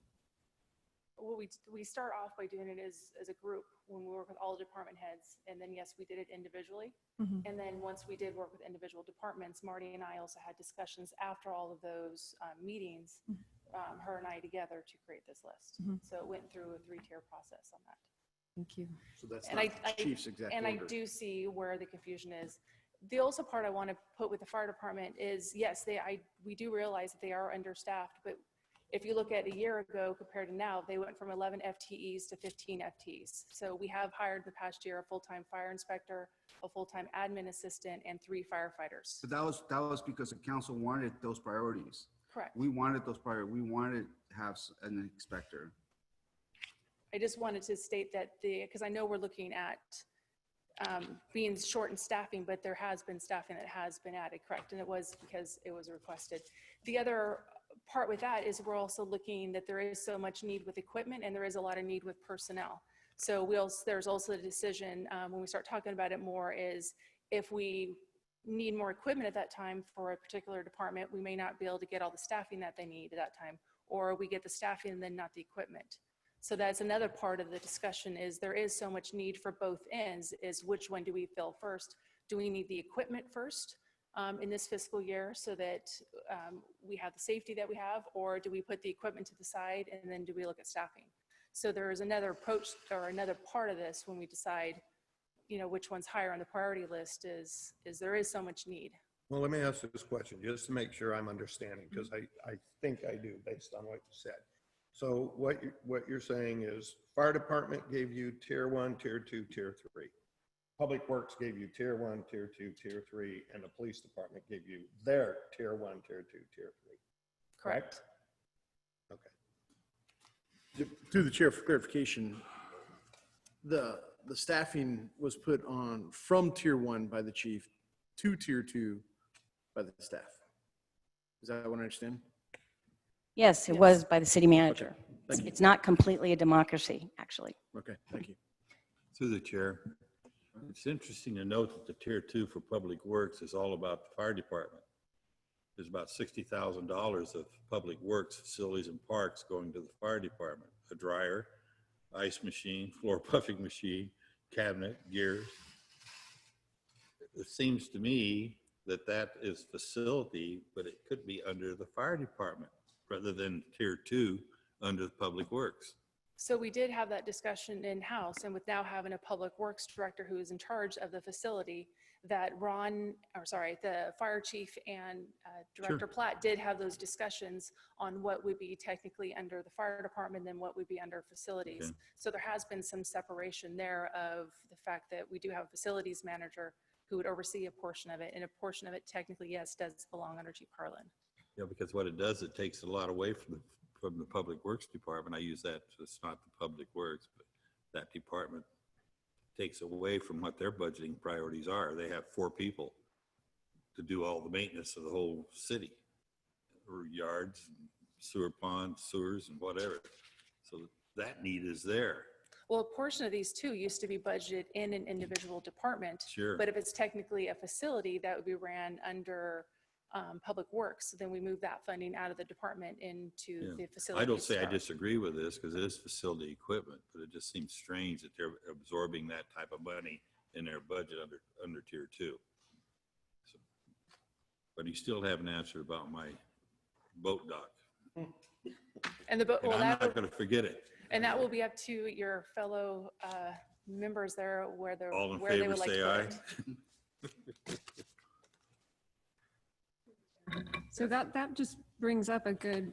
Well, we start off by doing it as a group when we work with all the department heads, and then yes, we did it individually. Mhm. And then once we did work with individual departments, Marty and I also had discussions after all of those meetings, her and I together, to create this list. Mhm. So it went through a 3-tier process on that. Thank you. So that's And not the chief's exact and order. I do see where the confusion is. The also part I want to put with the fire department is, yes, we do realize that they are understaffed, but if you look at a year ago compared to now, they went from 11 FTEs to 15 FTEs. So we have hired the past year a full-time fire inspector, a full-time admin assistant, and 3 firefighters. But that was because the council wanted those priorities. Correct. We wanted those priorities. We wanted to have an inspector. I just wanted to state that because I know we're looking at being short in staffing, but there has been staffing that has been added, correct? And it was because it was requested. The other part with that is we're also looking that there is so much need with equipment and there is a lot of need with personnel. So there's also a decision when we start talking about it more is if we need more equipment at that time for a particular department, we may not be able to get all the staffing that they need at that time, or we get the staffing and then not the equipment. So that's another part of the discussion is there is so much need for both ends is which one do we fill first? Do we need the equipment first in this fiscal year so that we have the safety that we have, or do we put the equipment to the side and then do we look at staffing? So there is another approach or another part of this when we decide, which one's higher on the priority list is there is so much need. Well, let me ask you this question just to make sure I'm understanding, because I think I do based on what you said. So what you're saying is fire department gave you tier 1, tier 2, tier 3. Public Works gave you tier 1, tier 2, tier 3, and the police department gave you their tier 1, tier 2, tier 3. Correct? Okay. Through the chair for clarification, the staffing was put on from tier 1 by the chief to tier 2 by the staff. Is that what I understand? Yes, it was by the city manager. Thank you. It's not completely a democracy, actually. Okay, thank you. Through the chair, it's interesting to note that the tier 2 for Public Works is all about the fire department. There's about $60,000 of Public Works facilities and parks going to the fire department. A dryer, ice machine, floor puffing machine, cabinet, gears. It seems to me that that is facility, but it could be under the fire department rather than tier 2 under the Public Works. So we did have that discussion in-house, and with now having a public works director who is in charge of the facility, that the fire chief and Director Platt did have those discussions on what would be technically under the fire department and what would be under facilities. Okay. So there has been some separation there of the fact that we do have a facilities manager who would oversee a portion of it, and a portion of it technically, yes, does belong under Chief Carlin. Yeah, because what it does, it takes a lot away from the Public Works department. I use that, so it's not the Public Works, but that department takes away from what their budgeting priorities are. They have 4 people to do all the maintenance of the whole city, or yards, sewer ponds, sewers, and whatever. So that need is there. Well, a portion of these too used to be budgeted in an individual department. Sure. But if it's technically a facility, that would be ran under Public Works, then we move that funding out of the department into the facility. I don't say I start. disagree with this because it is facility equipment, but it just seems strange that they're absorbing that type of money in their budget under tier 2. So, but you still haven't answered about my boat dock. And the boat, And well, I'm that not going to forget it. and that will be up to your fellow members there where they're All in where they favor, would like say to aye. put it. So that just brings up a good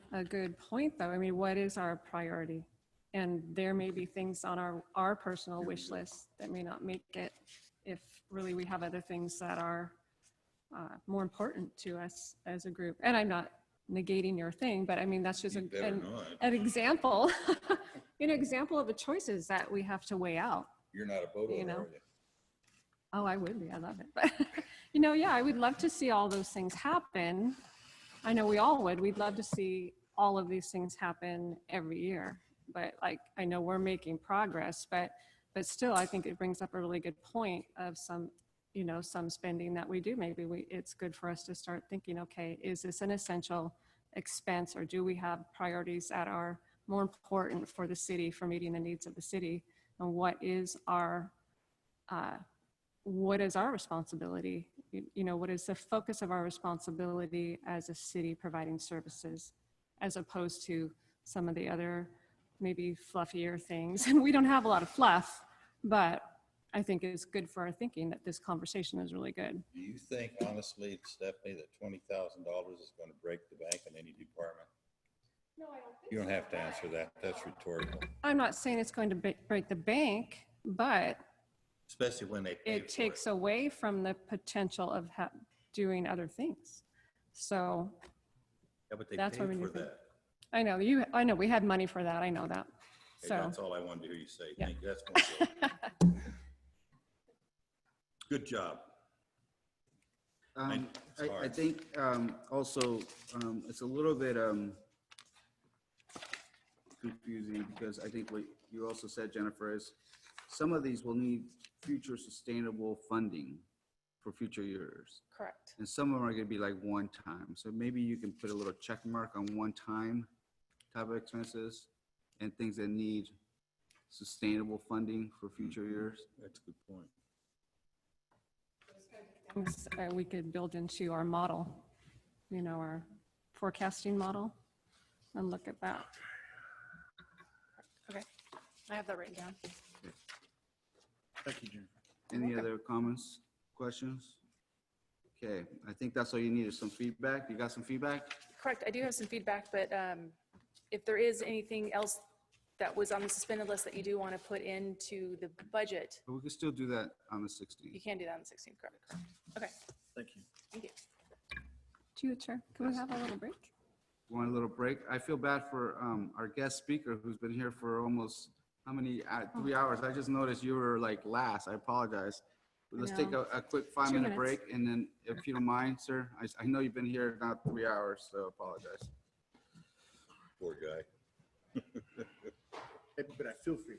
point, though. I mean, what is our priority? And there may be things on our personal wish list that may not make it if really we have other things that are more important to us as a group. And I'm not negating your thing, but I mean, that's just an example, an example of the choices that we have to weigh out. You're not a boat owner, are you? Oh, I would be. I love it. But, yeah, I would love to see all those things happen. I know we all would. We'd love to see all of these things happen every year. But like, I know we're making progress, but still, I think it brings up a really good point of some spending that we do. Maybe it's good for us to start thinking, okay, is this an essential expense, or do we have priorities that are more important for the city, for meeting the needs of the city? And what is our responsibility? What is the focus of our responsibility as a city providing services, as opposed to some of the other maybe fluffier things? And we don't have a lot of fluff, but I think it's good for our thinking that this conversation is really good. Do you think honestly, Stephanie, that $20,000 is going to break the bank in any department? No, I don't think You don't have to answer that. That's rhetorical. I'm not saying it's going to break the bank, but Especially when they pay it takes away from the potential of doing other things. So Yeah, but they that's paid what we for need. that. I know we had money for that. I know that. Hey, So that's all I wanted to hear you say. Yeah. Thank you. That's going good. Good job. I think also it's a little bit confusing because I think what you also said, Jennifer, is some of these will need future sustainable funding for future years. Correct. And some of them are going to be like one time. So maybe you can put a little check mark on one time type of expenses and things that need sustainable funding for future years. That's a good point. things we could build into our model, our forecasting model, and look at that. Okay, I have that written down. Thank you, Jennifer. Any other comments, questions? Okay, I think that's all you need is some feedback. You got some feedback? Correct, I do have some feedback, but if there is anything else that was on the suspended list that you do want to put into the budget, But we can still do that on the 16th. you can do that on the 16th, correct? Okay, Thank you. thank you. Chair, can we have a little break? Want a little break? I feel bad for our guest speaker who's been here for almost, how many, 3 hours? I just noticed you were like last. I apologize. Let's take a quick 5-minute minutes. break, and then if you don't mind, sir, I know you've been here not 3 hours, so apologize. Poor guy. But I feel for you.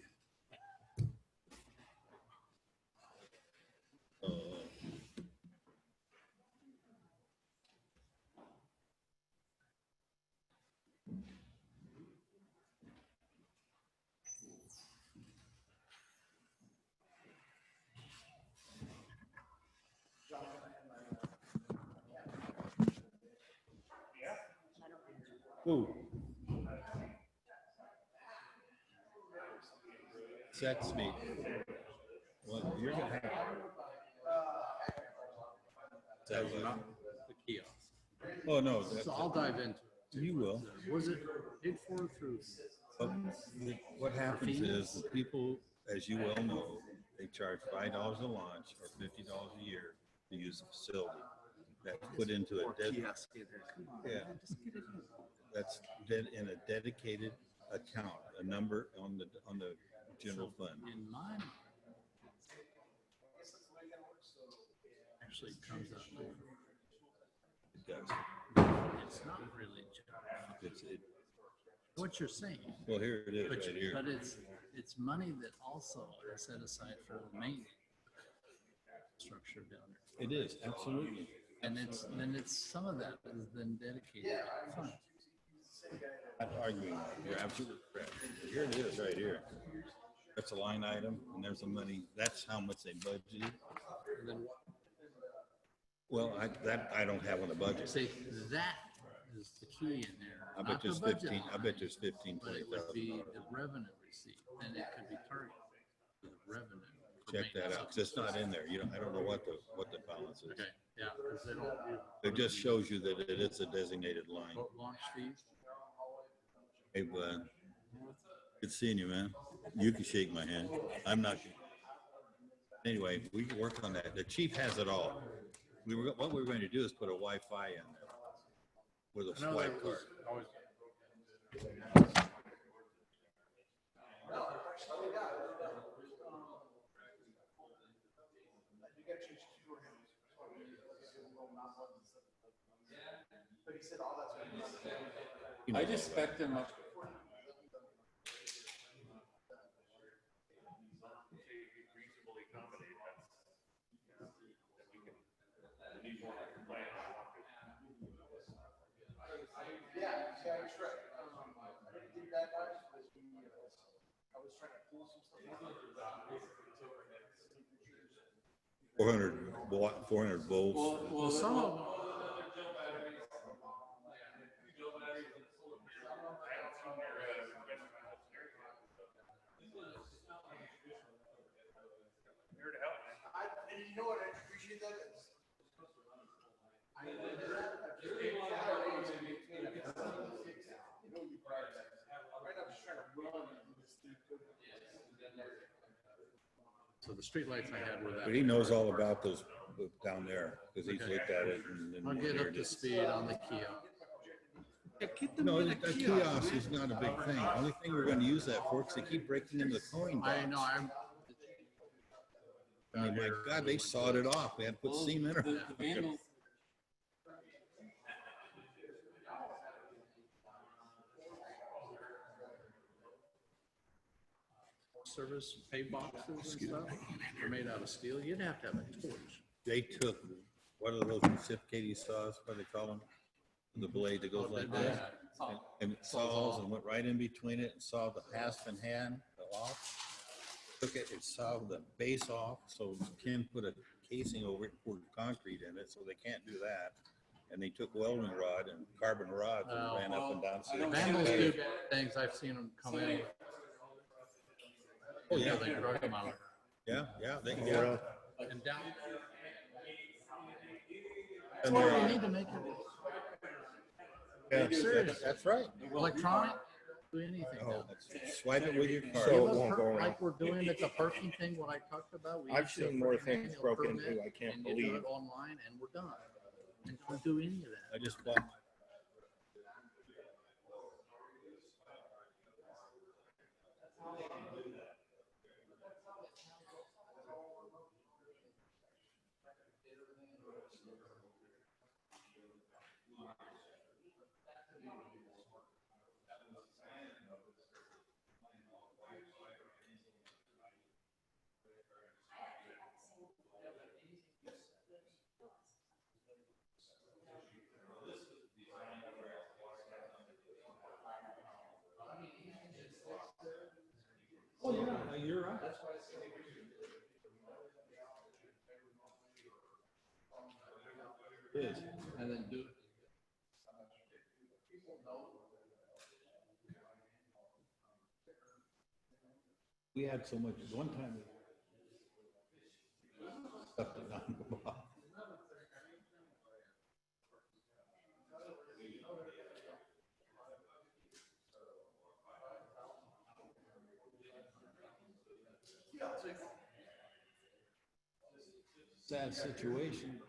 Who? Sex me. Well, you're gonna have. That was not the kiosk. Oh, no. So I'll dive into it. You will. Was it paid for through? What happens is the people, as you well know, they charge $5 a launch or $50 a year to use the facility. That's put into a that's in a dedicated account, a number on the general fund. actually comes out lower. It does. It's not really general. It, What you're saying. well, here it is, But, right here. but it's money that also is set aside for the main structure down there. It is, absolutely. And it's some of that is then dedicated to funds. I'm not arguing. You're absolutely correct. Here it is, right here. That's a line item, and there's the money. That's how much they budgeted. And then what? Well, I don't have on the budget. See, that is the key in there. I bet Not the there's budget 15. I line, bet there's 15, but it would be $20,000. the revenue receipt, and it could be targeted to the revenue. for Check that maintenance. out, 'cause it's not in there. I don't know what the balance is. Okay, yeah, because they don't. It just shows you that it is a designated line. Launch fees. Hey, bud. Good seeing you, man. You can shake my hand. I'm not. Anyway, we can work on that. The chief has it all. What we were going to do is put a Wi-Fi in there with a swipe card. I just spec them up. $400 volts. Well, some of them. So the streetlights I had were that. But he knows all about those down there because he's Okay. looked at it. And I'll get up to speed on the kiosk. No, the kiosk is not a big thing. The only thing we're going to use that for is they keep breaking into the coin box. I know, I mean, my God, they sawed it off. They had to put seam in it. Service pay boxes and stuff. They're made out of steel. You'd have to have a torch. They took, what are those reciprocating saws, what do they call them? The blade that goes like this. And it saws and went right in between it and sawed the hasp in hand off. Took it and sawed the base off, so Ken put a casing over it, poured concrete in it, so they can't do that. And they took welding rod and carbon rods and ran up and down. So they can't Vandals cut do it. bad things. I've seen them come in. Oh, yeah. They drug them out. Yeah, they can go. And down. And That's why they're- we need to make it. Yeah, Serious. that's right. Electronic, do anything Oh, now. swipe it with your card. So it won't go around. Like we're doing at the parking thing, what I talked about. we I've issue a seen more freaking things annual broken permit, too, I can't and you do believe. it online and we're done. And don't do any of that. I just bought. Oh, yeah, you're right. It is. And then do it. We had so much, one time. Stuff did not go off. Sad situation.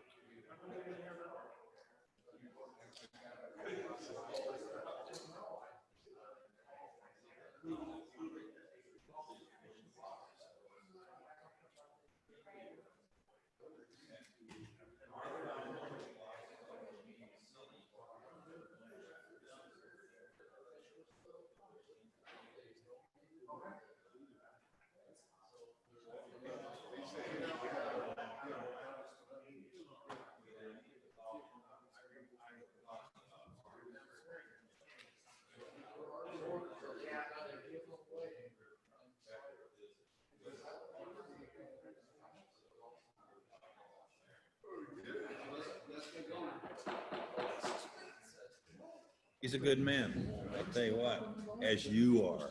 He's a good man. I'll tell you what, as you are.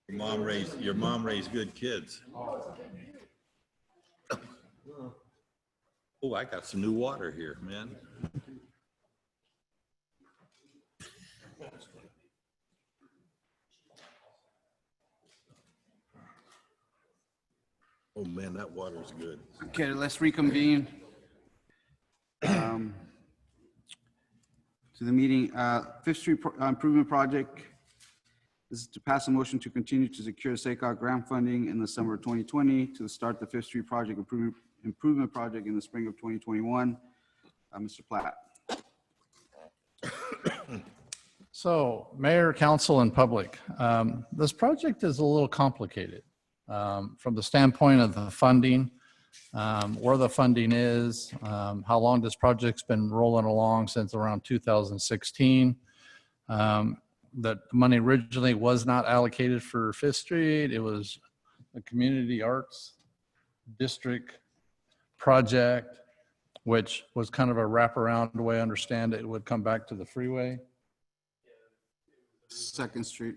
Your mom raised good kids. Oh, I got some new water here, man. Oh man, that water's good. Okay, let's reconvene. To the meeting, Fifth Street Improvement Project. This is to pass a motion to continue to secure SACOG grant funding in the summer of 2020 to start the Fifth Street Project Improvement Project in the spring of 2021. Mr. Platt. So, Mayor, Council, and public, this project is a little complicated from the standpoint of the funding, where the funding is, how long this project's been rolling along since around 2016. That money originally was not allocated for Fifth Street. It was a community arts district project, which was kind of a wraparound way I understand it would come back to the freeway. Second Street.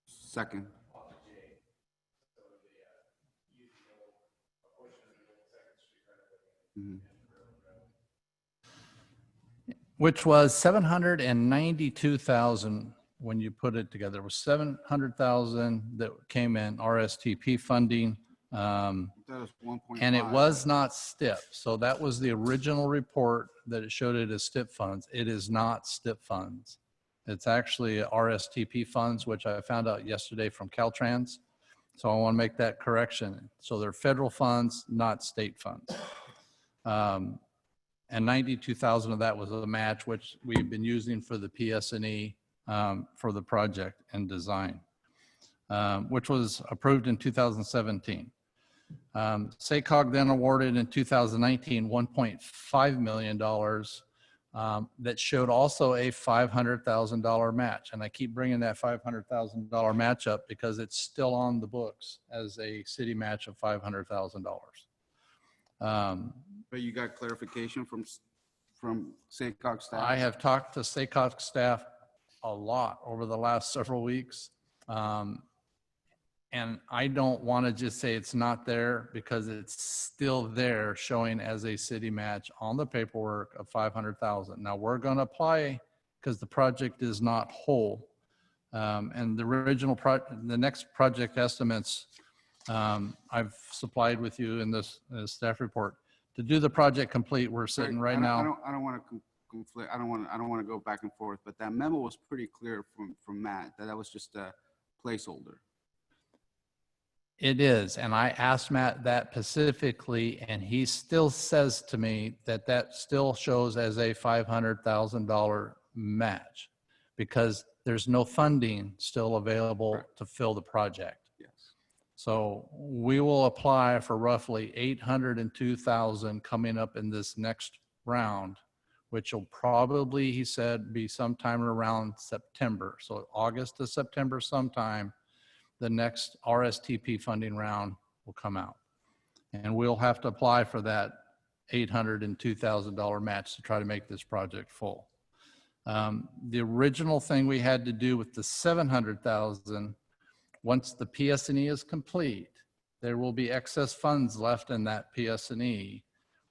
Second. Which was 792,000 when you put it together. It was 700,000 that came in RSTP funding. That was 1.5. And it was not STIP. So that was the original report that it showed it as STIP funds. It is not STIP funds. It's actually RSTP funds, which I found out yesterday from Caltrans. So I want to make that correction. So they're federal funds, not state funds. And 92,000 of that was a match, which we've been using for the PS&E for the project and design, which was approved in 2017. SACOG then awarded in 2019 $1.5 million that showed also a $500,000 match. And I keep bringing that $500,000 match up because it's still on the books as a city match of $500,000. But you got clarification from SACOG staff? I have talked to SACOG staff a lot over the last several weeks. And I don't want to just say it's not there because it's still there showing as a city match on the paperwork of 500,000. Now we're going to apply because the project is not whole. And the original the next project estimates I've supplied with you in this staff report. To do the project complete, we're sitting right now. I don't want to conflict. I don't want to go back and forth, but that memo was pretty clear from Matt that was just a placeholder. It is, and I asked Matt that specifically, and he still says to me that that still shows as a $500,000 match because there's no funding still available to fill the project. Yes. So we will apply for roughly 802,000 coming up in this next round, which will probably, he said, be sometime around September. So August to September sometime. The next RSTP funding round will come out. And we'll have to apply for that $802,000 match to try to make this project full. The original thing we had to do with the $700,000, once the PS&E is complete, there will be excess funds left in that PS&E.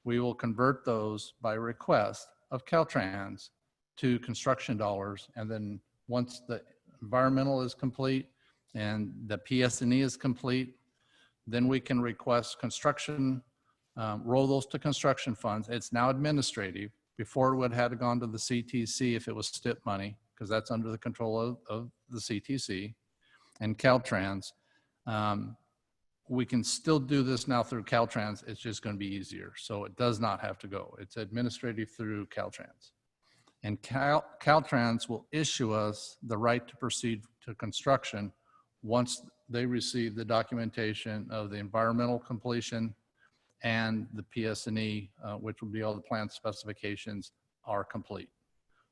We will convert those by request of Caltrans to construction dollars. And then once the environmental is complete, and the PS&E is complete, then we can request construction, roll those to construction funds. It's now administrative. Before it would have gone to the CTC if it was STIP money, because that's under the control of the CTC and Caltrans. We can still do this now through Caltrans. It's just going to be easier. So it does not have to go. It's administrative through Caltrans. And Caltrans will issue us the right to proceed to construction once they receive the documentation of the environmental completion and the PS&E, which will be all the plant specifications, are complete.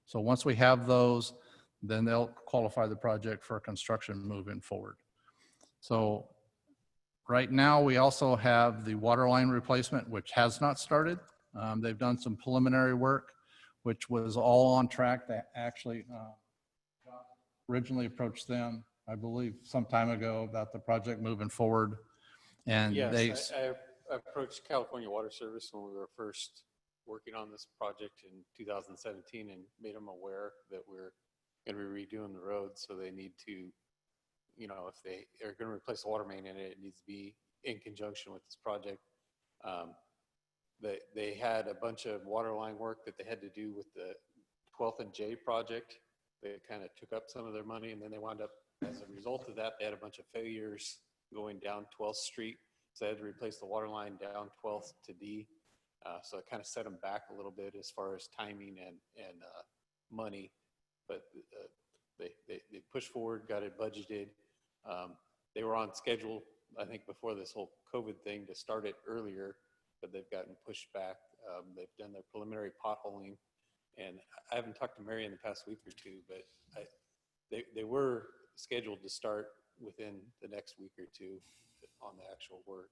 So once we have those, then they'll qualify the project for construction moving forward. So right now, we also have the water line replacement, which has not started. They've done some preliminary work, which was all on track. They actually originally approached them, I believe, some time ago about the project moving forward. And Yes, I approached California Water Service when we were first working on this project in 2017 and made them aware that we're going to be redoing the road. So they need to, you know, if they are going to replace the water main in it, it needs to be in conjunction with this project. They had a bunch of water line work that they had to do with the 12th and J project. They kind of took up some of their money, and then they wound up, as a result of that, they had a bunch of failures going down 12th Street. So they had to replace the water line down 12th to D. So it kind of set them back a little bit as far as timing and money. But they pushed forward, got it budgeted. They were on schedule, I think, before this whole COVID thing to start it earlier, but they've gotten pushed back. They've done their preliminary potholing, and I haven't talked to Mary in the past week or two, but they were scheduled to start within the next week or two on the actual work.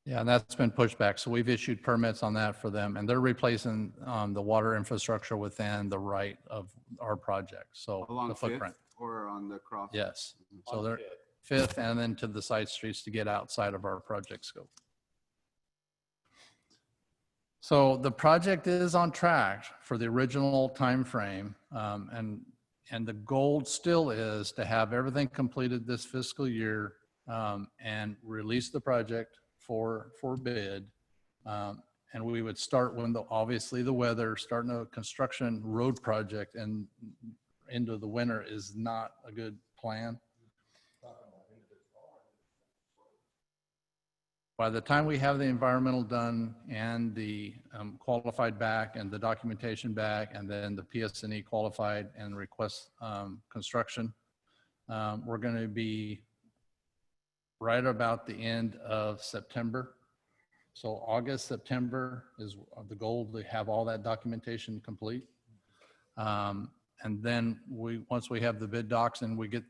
yeah, and that's been pushed back. So we've issued permits on that for them, and they're replacing the water infrastructure within the right of our project. So Along the footprint. Fifth or on the cross? Yes. So On they're Fifth and then to the side streets to get outside of our project scope. So the project is on track for the original timeframe, and the goal still is to have everything completed this fiscal year and release the project for bid. And we would start when obviously the weather, starting a construction road project and into the winter is not a good plan. By the time we have the environmental done and the qualified back and the documentation back, and then the PS&E qualified and request construction, we're going to be right about the end of September. So August, September is the goal, to have all that documentation complete. And then once we have the bid docs and we get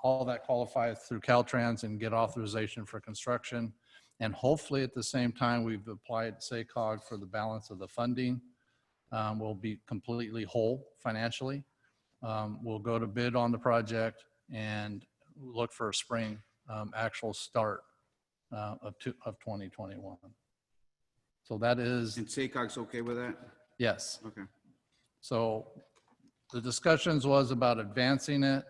all that qualified through Caltrans and get authorization for construction, and hopefully at the same time we've applied SACOG for the balance of the funding, we'll be completely whole financially. We'll go to bid on the project and look for a spring actual start of 2021. So that is. And SACOG's okay with that? Yes. Okay. So the discussions was about advancing it,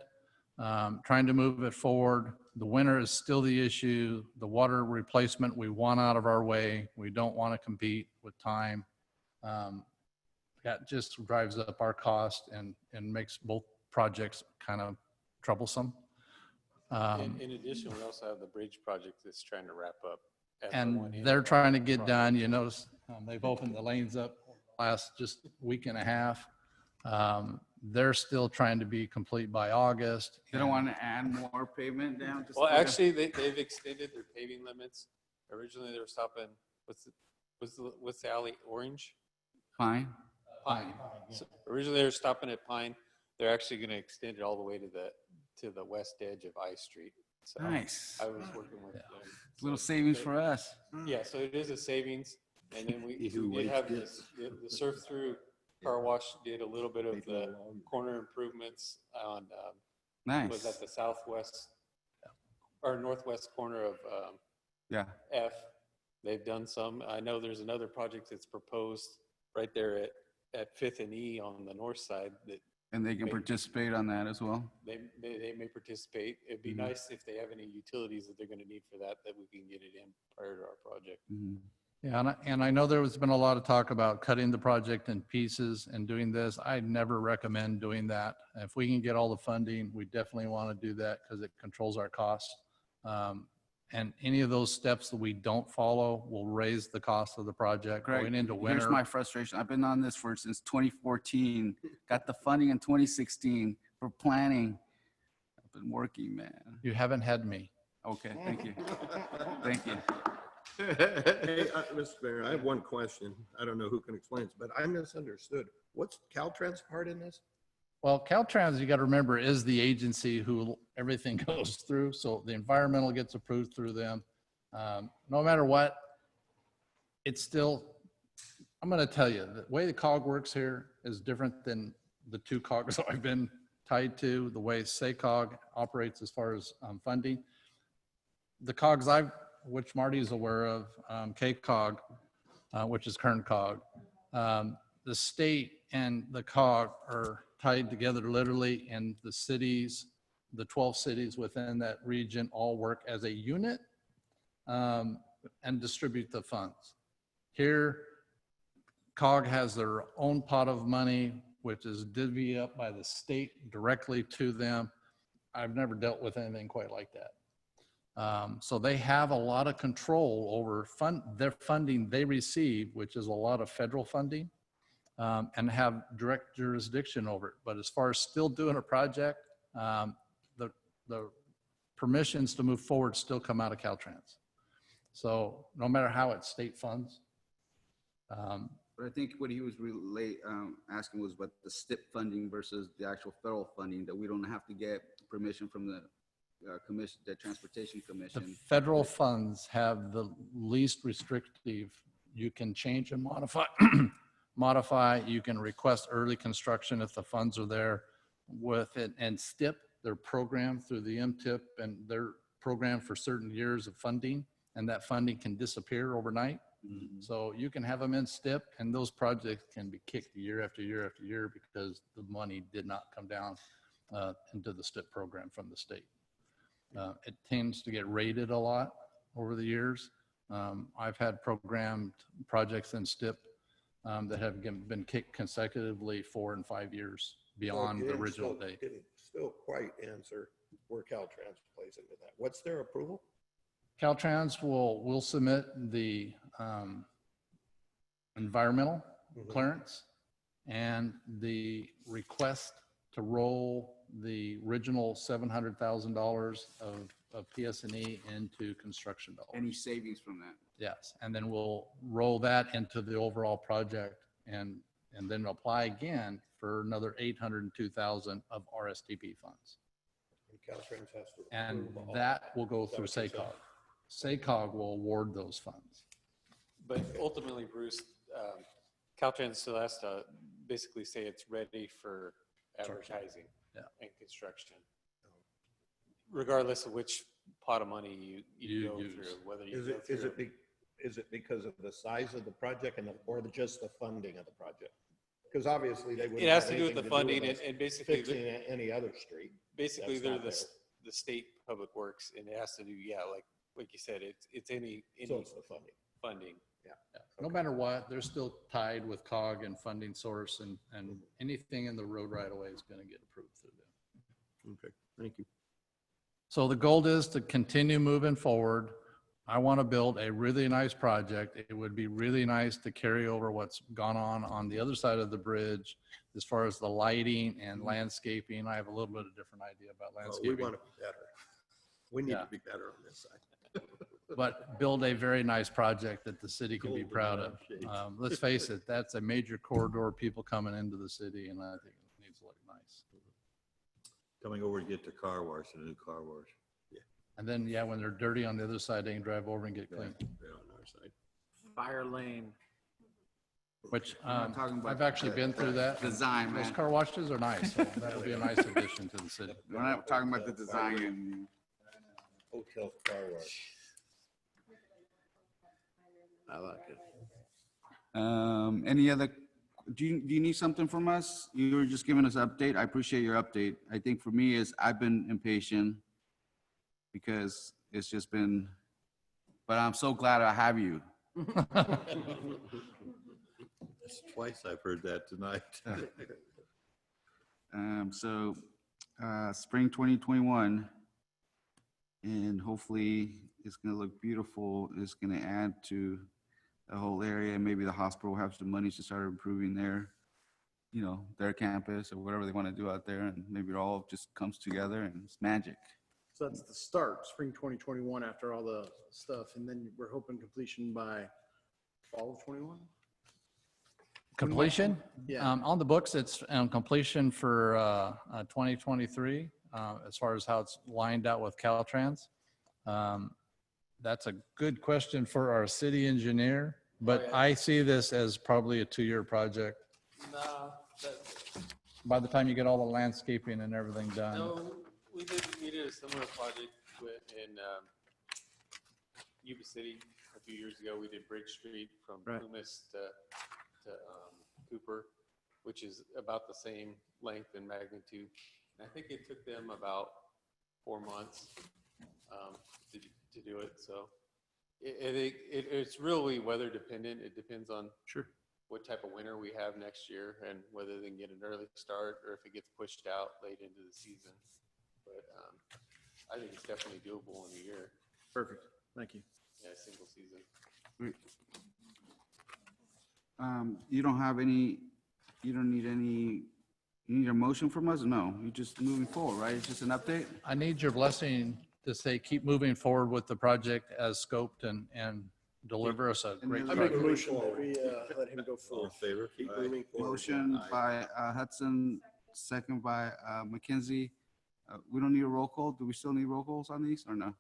trying to move it forward. The winter is still the issue. The water replacement we want out of our way. We don't want to compete with time. That just drives up our cost and makes both projects kind of troublesome. In addition, we also have the bridge project that's trying to wrap up. And they're trying to get done. You notice they've opened the lanes up last just week and a half. They're still trying to be complete by August. They don't want to add more pavement down? Well, actually, they've extended their paving limits. Originally, they were stopping, what's the alley, Orange? Pine. Pine. So originally, they were stopping at Pine. They're actually going to extend it all the way to the west edge of I Street. So Nice. I was working with them. Little savings for us. Yeah, so it is a savings. And then we did have the surf through car wash did a little bit of the corner improvements on Nice. was at the southwest or northwest corner of Yeah. F. They've done some. I know there's another project that's proposed right there at 5th and E on the north side that. And they can participate on that as well? They may participate. It'd be nice if they have any utilities that they're going to need for that we can get it in prior to our project. Yeah, and I know there has been a lot of talk about cutting the project in pieces and doing this. I never recommend doing that. If we can get all the funding, we definitely want to do that because it controls our costs. And any of those steps that we don't follow will raise the cost of the project going into winter. Here's my frustration. I've been on this since 2014. Got the funding in 2016 for planning. I've been working, man. You haven't had me. Okay, thank you. Thank you. Hey, Mr. Mayor, I have one question. I don't know who can explain this, but I misunderstood. What's Caltrans part in this? Well, Caltrans, you got to remember, is the agency who everything goes through. So the environmental gets approved through them. No matter what, it's still, I'm going to tell you, the way the COG works here is different than the two COGs I've been tied to, the way SACOG operates as far as funding. The COGs which Marty is aware of, KCOG, which is current COG, the state and the COG are tied together literally, and the cities, the 12 cities within that region all work as a unit and distribute the funds. Here, COG has their own pot of money, which is divvied up by the state directly to them. I've never dealt with anything quite like that. So they have a lot of control over their funding they receive, which is a lot of federal funding, and have direct jurisdiction over it. But as far as still doing a project, the permissions to move forward still come out of Caltrans. So no matter how it's state funds. But I think what he was asking was about the STIP funding versus the actual federal funding, that we don't have to get permission from the commission, the Transportation Commission. The federal funds have the least restrictive. You can change and modify. You can request early construction if the funds are there with it. And STIP, they're programmed through the MTIP, and they're programmed for certain years of funding, and that funding can disappear overnight. Mm-hmm. So you can have them in STIP, and those projects can be kicked year after year after year because the money did not come down into the STIP program from the state. It tends to get rated a lot over the years. I've had programmed projects in STIP that have been kicked consecutively 4 and 5 years beyond the original date. Didn't still quite answer where Caltrans plays into that. What's their approval? Caltrans will submit the environmental clearance and the request to roll the original $700,000 of PS&E into construction dollars. Any savings from that? Yes, and then we'll roll that into the overall project and then apply again for another $802,000 of RSTP funds. And Caltrans has to And approve all that will go through Is that what you SACOG. SACOG will award those funds. But ultimately, Bruce, Caltrans still has to basically say it's ready for advertising and construction, regardless of which pot of money you go use. through, whether you Is go it, through. is it because of the size of the project or just the funding of the project? Because obviously they wouldn't It has have to do with the anything funding us and basically fixing any other street. basically that's they're not the state public works, and it has to do, like you said, it's any So it's the funding. funding. No matter what, they're still tied with COG and funding source, and anything in the road right away is going to get approved through them. Okay, thank you. So the goal is to continue moving forward. I want to build a really nice project. It would be really nice to carry over what's gone on the other side of the bridge as far as the lighting and landscaping. I have a little bit of different idea about landscaping. We want to be better. We need to be better on this side. But build a very nice project that the city can be proud of. Let's face it, that's a major corridor, people coming into the city, and I think it needs to look nice. Coming over to get the car wash, a new car wash. And then, when they're dirty on the other side, they can drive over and get clean. They're on our side. Fire lane. Which not talking about I've actually been through that. Design, Those man. car washes are nice. So that would be a nice addition to the city. We're not talking about the design. Hotel car wash. I like it. Any other, do you need something from us? You were just giving us an update. I appreciate your update. I think for me is I've been impatient because it's just been, but I'm so glad I have you. It's twice I've heard that tonight. Spring 2021, and hopefully it's going to look beautiful. It's going to add to the whole area. Maybe the hospital will have some money to start improving their campus or whatever they want to do out there, and maybe it all just comes together and it's magic. So that's the start, spring 2021 after all the stuff. And then we're hoping completion by fall of 21? Completion? Yeah. On the books, it's completion for 2023, as far as how it's lined out with Caltrans. That's a good question for our city engineer, but yeah. I see this as probably a 2-year project. Nah, By the time you get all the landscaping and everything done. no, we did a similar project in Yuba City a few years ago. We did Bridge Street from Loomis to Cooper, which is about the same length and magnitude. And I think it took them about 4 months to do it. So it's really weather dependent. It depends on what type of winter we have next year and whether they can get an early start or if it gets pushed out late into the season. But I think it's definitely doable in a year. Perfect. Thank you. Yeah, single season. Great. You don't have any, you don't need any, you need a motion from us? No, you're just moving forward, right? It's just an update? I need your blessing to say, keep moving forward with the project as scoped and deliver us a great I make a project. motion that we let him go All in forward. favor? Keep moving forward. Motion by Hudson, second by McKenzie. We don't need a roll call. Do we still need roll calls on these or no?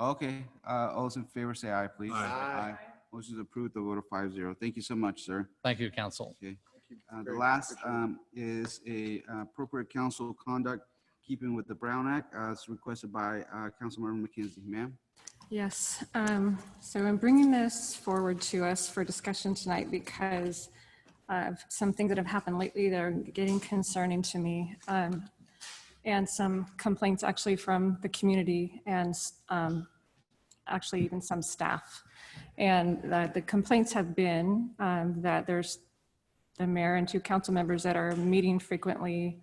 Okay, all those in favor say aye, please. Aye. Motion is approved, the vote of 5-0. Thank you so much, sir. Thank you, council. Okay. The last is a appropriate council conduct, keeping with the Brown Act, as requested by Councilmember McKenzie. Ma'am? Yes, so I'm bringing this forward to us for discussion tonight because of some things that have happened lately that are getting concerning to me, and some complaints actually from the community and actually even some staff. And the complaints have been that there's the mayor and 2 council members that are meeting frequently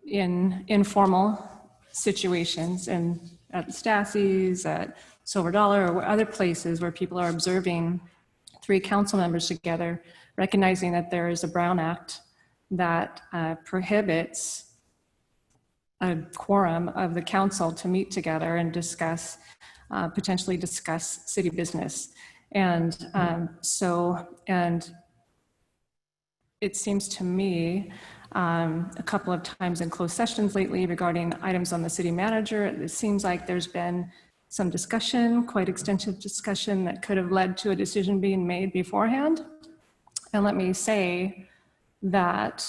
in informal situations and at Stassi's, at Silver Dollar, or other places where people are observing 3 council members together, recognizing that there is a Brown Act that prohibits a quorum of the council to meet together and discuss, potentially discuss city business. And and it seems to me a couple of times in closed sessions lately regarding items on the city manager, it seems like there's been some discussion, quite extensive discussion that could have led to a decision being made beforehand. And let me say that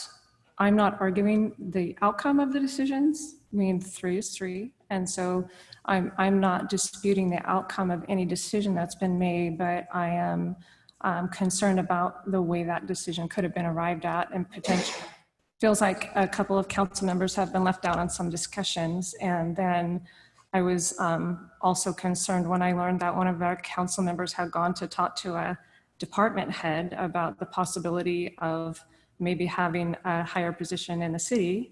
I'm not arguing the outcome of the decisions. I mean, 3 is 3. And so I'm not disputing the outcome of any decision that's been made, but I am concerned about the way that decision could have been arrived at, and potentially feels like a couple of council members have been left out on some discussions. And then I was also concerned when I learned that one of our council members had gone to talk to a department head about the possibility of maybe having a higher position in the city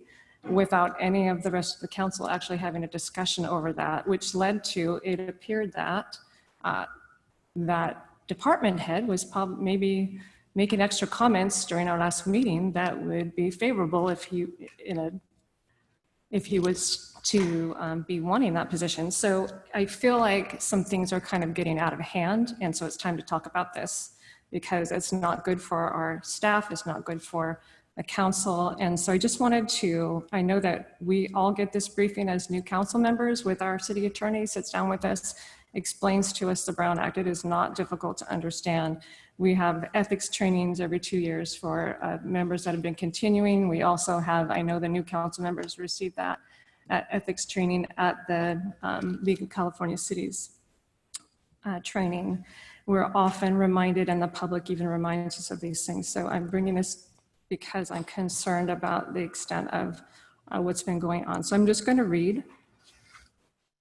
without any of the rest of the council actually having a discussion over that, which led to, it appeared that that department head was probably maybe making extra comments during our last meeting that would be favorable if he was to be wanting that position. So I feel like some things are kind of getting out of hand, and so it's time to talk about this because it's not good for our staff, it's not good for the council. And so I just wanted to, I know that we all get this briefing as new council members with our city attorney, sits down with us, explains to us the Brown Act. It is not difficult to understand. We have ethics trainings every 2 years for members that have been continuing. We also have, I know the new council members receive that ethics training at the League of California Cities training. We're often reminded, and the public even reminds us of these things. So I'm bringing this because I'm concerned about the extent of what's been going on. So I'm just going to read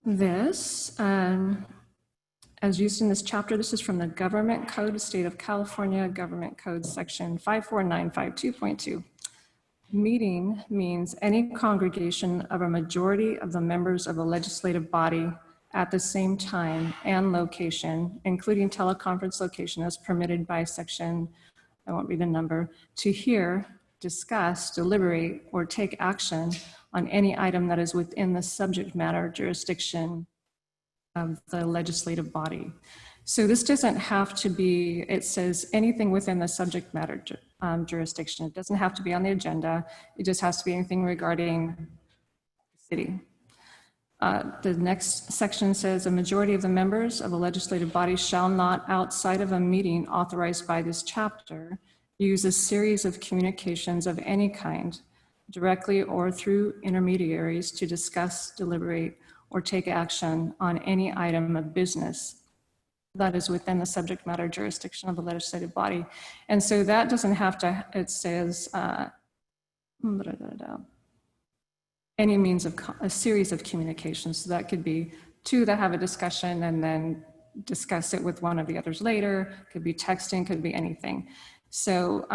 this. As used in this chapter, this is from the Government Code, State of California, Government Code, Section 54952.2. Meeting means any congregation of a majority of the members of a legislative body at the same time and location, including teleconference location as permitted by section, I won't read the number, to hear discuss, deliberate, or take action on any item that is within the subject matter jurisdiction of the legislative body. So this doesn't have to be, it says anything within the subject matter jurisdiction. It doesn't have to be on the agenda. It just has to be anything regarding the city. The next section says a majority of the members of a legislative body shall not, outside of a meeting authorized by this chapter, use a series of communications of any kind, directly or through intermediaries, to discuss, deliberate, or take action on any item of business that is within the subject matter jurisdiction of the legislative body. And so that doesn't have to, it says, any means of a series of communications. So that could be two that have a discussion and then discuss it with one of the others later. Could be texting, could be anything. So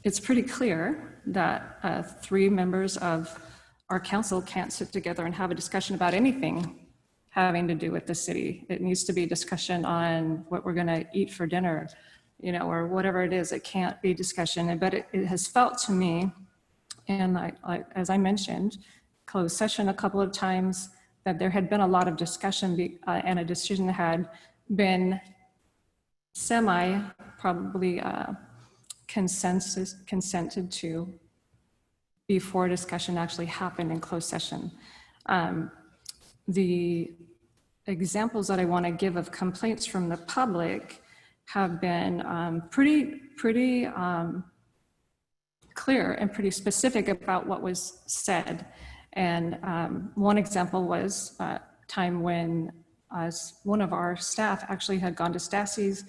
it's pretty clear that 3 members of our council can't sit together and have a discussion about anything having to do with the city. It needs to be discussion on what we're gonna eat for dinner, you know, or whatever it is. It can't be discussion, but it has felt to me, and as I mentioned, closed session a couple of times, that there had been a lot of discussion and a decision had been probably consented to before discussion actually happened in closed session. The examples that I want to give of complaints from the public have been pretty clear and pretty specific about what was said. And one example was a time when one of our staff actually had gone to Stassi's,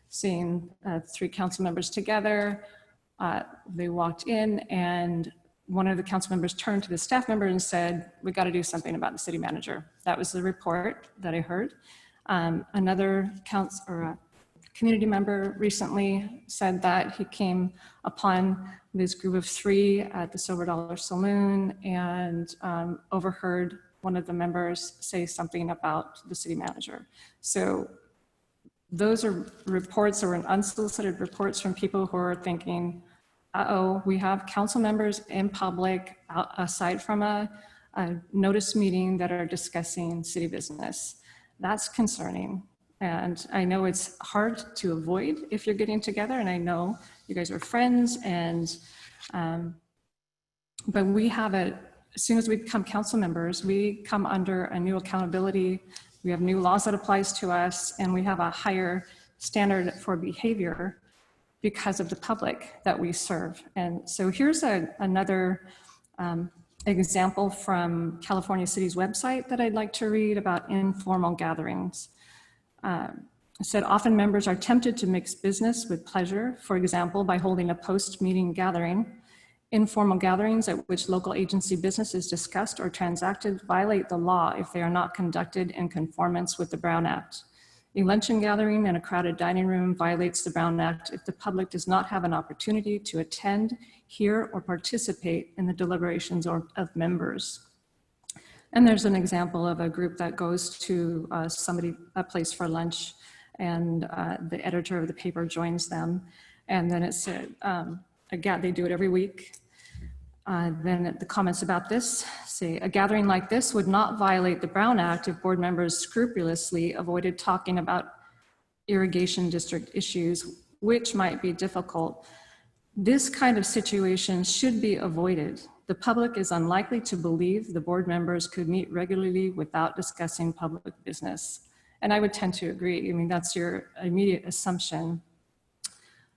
seeing 3 council members together. They walked in and one of the council members turned to the staff member and said, "We got to do something about the city manager." That was the report that I heard. Another community member recently said that he came upon this group of 3 at the Silver Dollar Saloon and overheard one of the members say something about the city manager. So those are reports or unsolicited reports from people who are thinking, uh-oh, we have council members in public aside from a notice meeting that are discussing city business. That's concerning. And I know it's hard to avoid if you're getting together, and I know you guys are friends, and but we have as soon as we become council members, we come under a new accountability. We have new laws that applies to us, and we have a higher standard for behavior because of the public that we serve. And so here's another example from California City's website that I'd like to read about informal gatherings. It said, often members are tempted to mix business with pleasure, for example, by holding a post-meeting gathering. Informal gatherings at which local agency business is discussed or transacted violate the law if they are not conducted in conformance with the Brown Act. A luncheon gathering in a crowded dining room violates the Brown Act if the public does not have an opportunity to attend, hear, or participate in the deliberations of members. And there's an example of a group that goes to a place for lunch, and the editor of the paper joins them. And then it said, again, they do it every week. Then the comments about this say, a gathering like this would not violate the Brown Act if board members scrupulously avoided talking about irrigation district issues, which might be difficult. This kind of situation should be avoided. The public is unlikely to believe the board members could meet regularly without discussing public business. And I would tend to agree. I mean, that's your immediate assumption.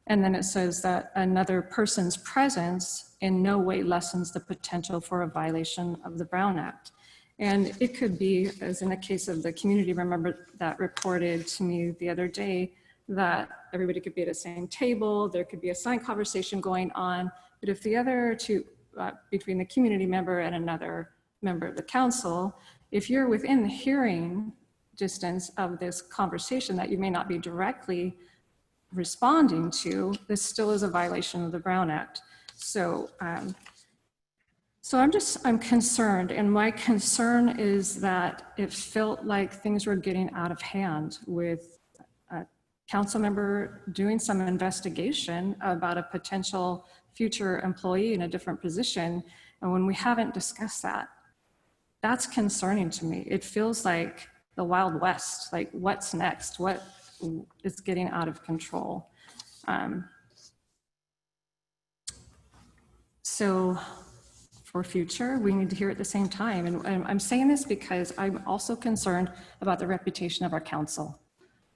And then it says that another person's presence in no way lessens the potential for a violation of the Brown Act. And it could be, as in the case of the community member that reported to me the other day, that everybody could be at the same table, there could be a silent conversation going on, but if the other two, between the community member and another member of the council, if you're within the hearing distance of this conversation that you may not be directly responding to, this still is a violation of the Brown Act. So, I'm concerned, and my concern is that it felt like things were getting out of hand with council member doing some investigation about a potential future employee in a different position. And when we haven't discussed that, that's concerning to me. It feels like the Wild West, like what's next? What is getting out of control? So for future, we need to hear at the same time. And I'm saying this because I'm also concerned about the reputation of our council.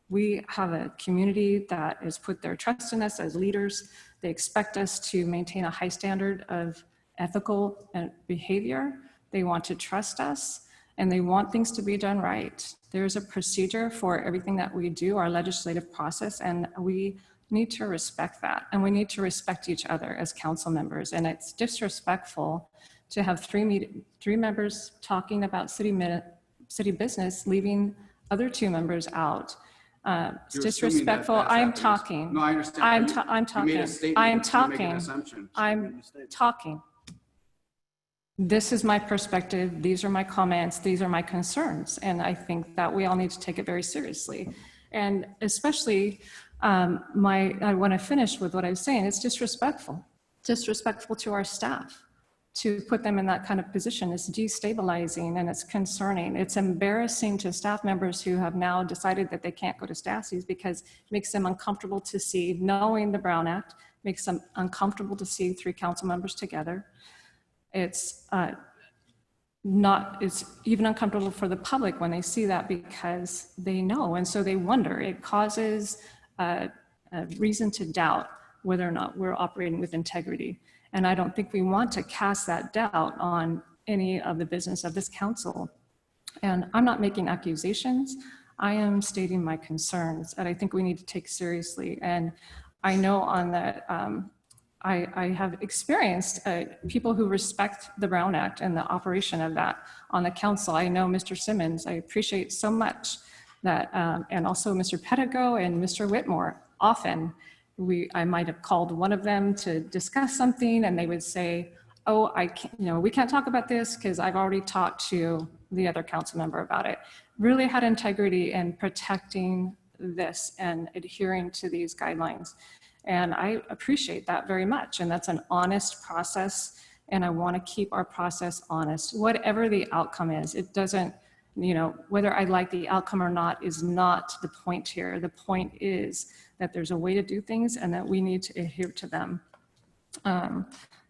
We have a community that has put their trust in us as leaders. They expect us to maintain a high standard of ethical behavior. They want to trust us, and they want things to be done right. There's a procedure for everything that we do, our legislative process, and we need to respect that. And we need to respect each other as council members. And it's disrespectful to have three members talking about city business, leaving other two members out. It's You're disrespectful. assuming that that's I'm happening. talking. No, I understand. I'm You made a talking. statement, I'm but you're making an talking. assumption. I'm talking. This is my perspective. These are my comments. These are my concerns. And I think that we all need to take it very seriously. And especially, I want to finish with what I was saying. It's disrespectful to our staff. To put them in that kind of position is destabilizing and it's concerning. It's embarrassing to staff members who have now decided that they can't go to Stassi's because it makes them uncomfortable to see, knowing the Brown Act, makes them uncomfortable to see three council members together. It's even uncomfortable for the public when they see that because they know, and so they wonder. It causes a reason to doubt whether or not we're operating with integrity. And I don't think we want to cast that doubt on any of the business of this council. And I'm not making accusations. I am stating my concerns that I think we need to take seriously. And I know on that, I have experienced people who respect the Brown Act and the operation of that on the council. I know Mr. Simmons, I appreciate so much that, and also Mr. Pettigo and Mr. Whitmore. Often, I might have called one of them to discuss something and they would say, oh, we can't talk about this because I've already talked to the other council member about it. Really had integrity in protecting this and adhering to these guidelines. And I appreciate that very much. And that's an honest process. And I want to keep our process honest, whatever the outcome is. It doesn't, whether I like the outcome or not is not the point here. The point is that there's a way to do things and that we need to adhere to them.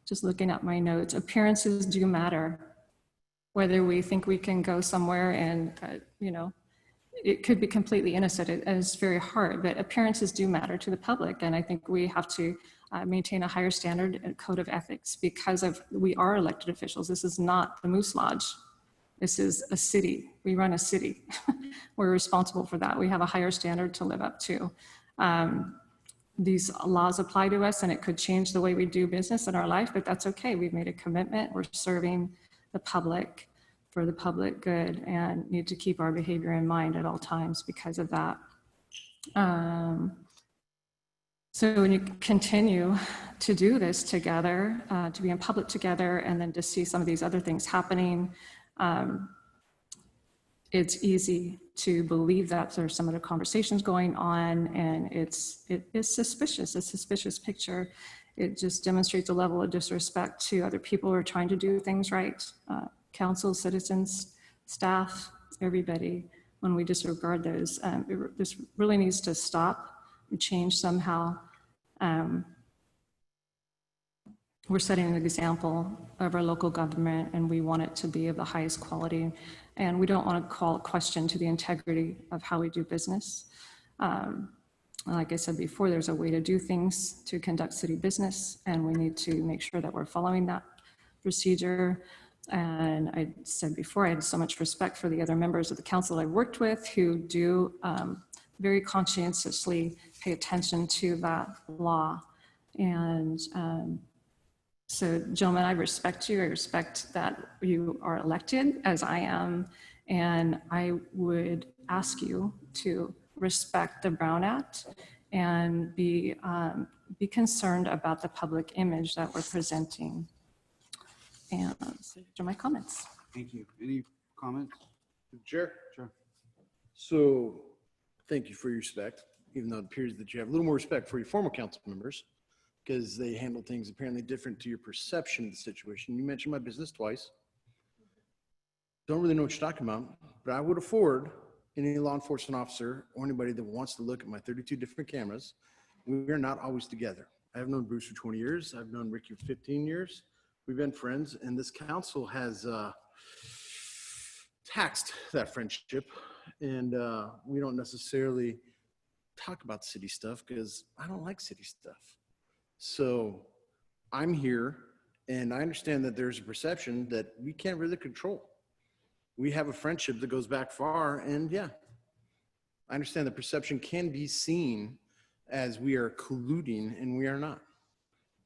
Just looking at my notes, appearances do matter. Whether we think we can go somewhere and, it could be completely innocent. It's very hard, but appearances do matter to the public. And I think we have to maintain a higher standard and code of ethics because we are elected officials. This is not the Moose Lodge. This is a city. We run a city. We're responsible for that. We have a higher standard to live up to. These laws apply to us and it could change the way we do business in our life, but that's okay. We've made a commitment. We're serving the public for the public good and need to keep our behavior in mind at all times because of that. So when you continue to do this together, to be in public together, and then to see some of these other things happening, it's easy to believe that there's some other conversations going on, and it is suspicious, a suspicious picture. It just demonstrates a level of disrespect to other people who are trying to do things right. Council, citizens, staff, everybody, when we disregard those. This really needs to stop and change somehow. We're setting an example of our local government and we want it to be of the highest quality. And we don't want to call a question to the integrity of how we do business. Like I said before, there's a way to do things to conduct city business, and we need to make sure that we're following that procedure. And I said before, I had so much respect for the other members of the council I've worked with who do very conscientiously pay attention to that law. And so gentlemen, I respect you. I respect that you are elected as I am. And I would ask you to respect the Brown Act and be concerned about the public image that we're presenting. And those are my comments. Thank you. Any comments? Chair? Sure. So thank you for your respect. even though it appears that you have a little more respect for your former council members because they handle things apparently different to your perception of the situation. You mentioned my business twice. Don't really know what you're talking about, but I would afford any law enforcement officer or anybody that wants to look at my 32 different cameras. We are not always together. I've known Bruce for 20 years. I've known Ricky for 15 years. We've been friends, and this council has taxed that friendship. And we don't necessarily talk about city stuff because I don't like city stuff. So I'm here, and I understand that there's a perception that we can't really control. We have a friendship that goes back far, and yeah, I understand the perception can be seen as we are colluding, and we are not.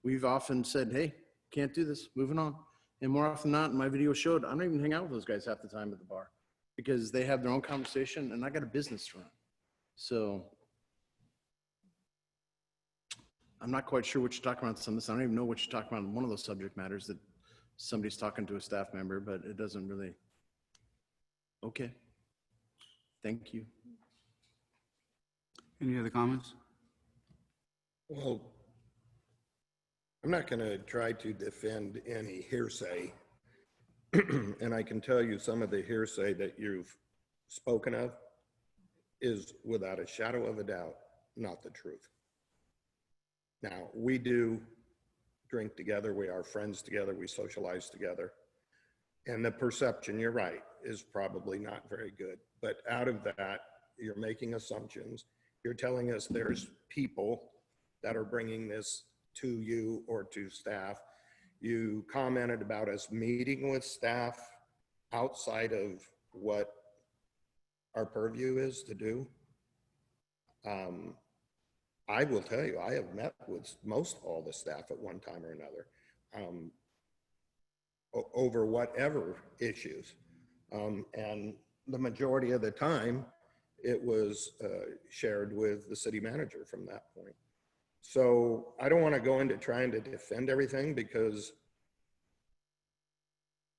We've often said, hey, can't do this, moving on. And more often than not, my video showed, I don't even hang out with those guys half the time at the bar because they have their own conversation, and I got a business to run. So I'm not quite sure what you're talking about on this. I don't even know what you're talking about on one of those subject matters that somebody's talking to a staff member, but it doesn't really. Okay. Thank you. Any other comments? Well, I'm not going to try to defend any hearsay. And I can tell you some of the hearsay that you've spoken of is without a shadow of a doubt not the truth. Now, we do drink together, we are friends together, we socialize together. And the perception, you're right, is probably not very good. But out of that, you're making assumptions. You're telling us there's people that are bringing this to you or to staff. You commented about us meeting with staff outside of what our purview is to do. I will tell you, I have met with most all the staff at one time or another over whatever issues. And the majority of the time, it was shared with the city manager from that point. So I don't want to go into trying to defend everything because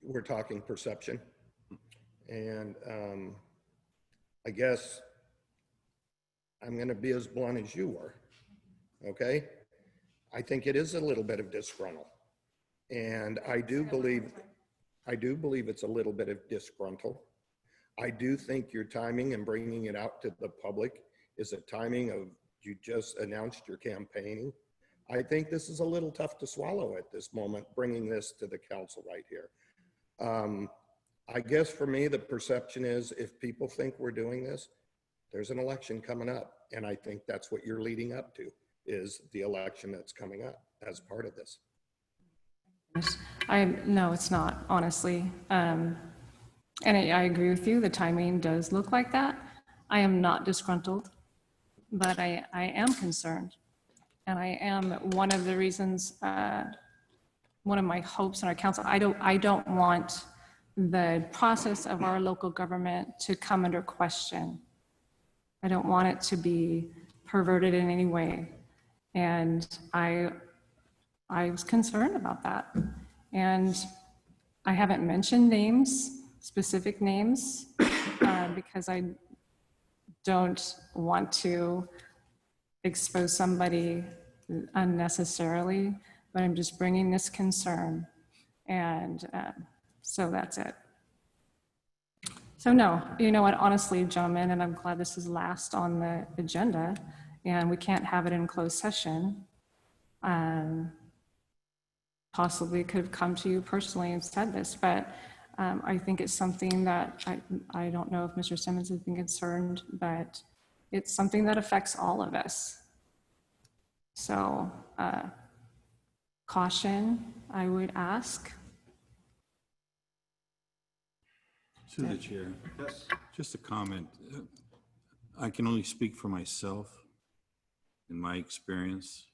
we're talking perception. And I guess I'm going to be as blunt as you are, okay? I think it is a little bit of disgruntled. And I do believe it's a little bit of disgruntled. I do think your timing and bringing it out to the public is a timing of, you just announced your campaigning. I think this is a little tough to swallow at this moment, bringing this to the council right here. I guess for me, the perception is if people think we're doing this, there's an election coming up. And I think that's what you're leading up to, is the election that's coming up as part of this. No, it's not, honestly. And I agree with you. The timing does look like that. I am not disgruntled, but I am concerned. And I am, one of the reasons, one of my hopes in our council, I don't want the process of our local government to come under question. I don't want it to be perverted in any way. And I was concerned about that. And I haven't mentioned names, specific names, because I don't want to expose somebody unnecessarily, but I'm just bringing this concern. And so that's it. So no, you know what, honestly, gentlemen, and I'm glad this is last on the agenda and we can't have it in closed session. Possibly could have come to you personally and said this, but I think it's something that I don't know if Mr. Simmons has been concerned, but it's something that affects all of us. So caution, I would ask. To the chair, just a comment. I can only speak for myself in my experience.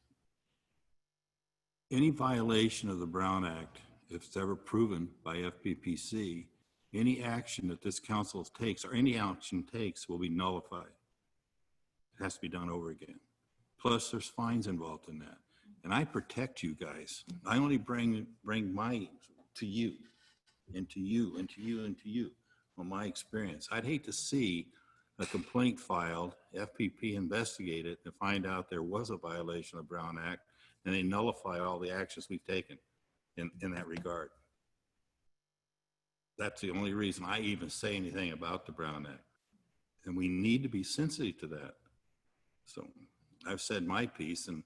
Any violation of the Brown Act, if it's ever proven by FPPC, any action that this council takes or any action takes will be nullified. It has to be done over again. Plus there's fines involved in that. And I protect you guys. I only bring my to you and to you and to you and to you. From my experience, I'd hate to see a complaint filed, FPP investigate it and find out there was a violation of Brown Act, and they nullify all the actions we've taken in that regard. That's the only reason I even say anything about the Brown Act. And we need to be sensitive to that. So I've said my piece, and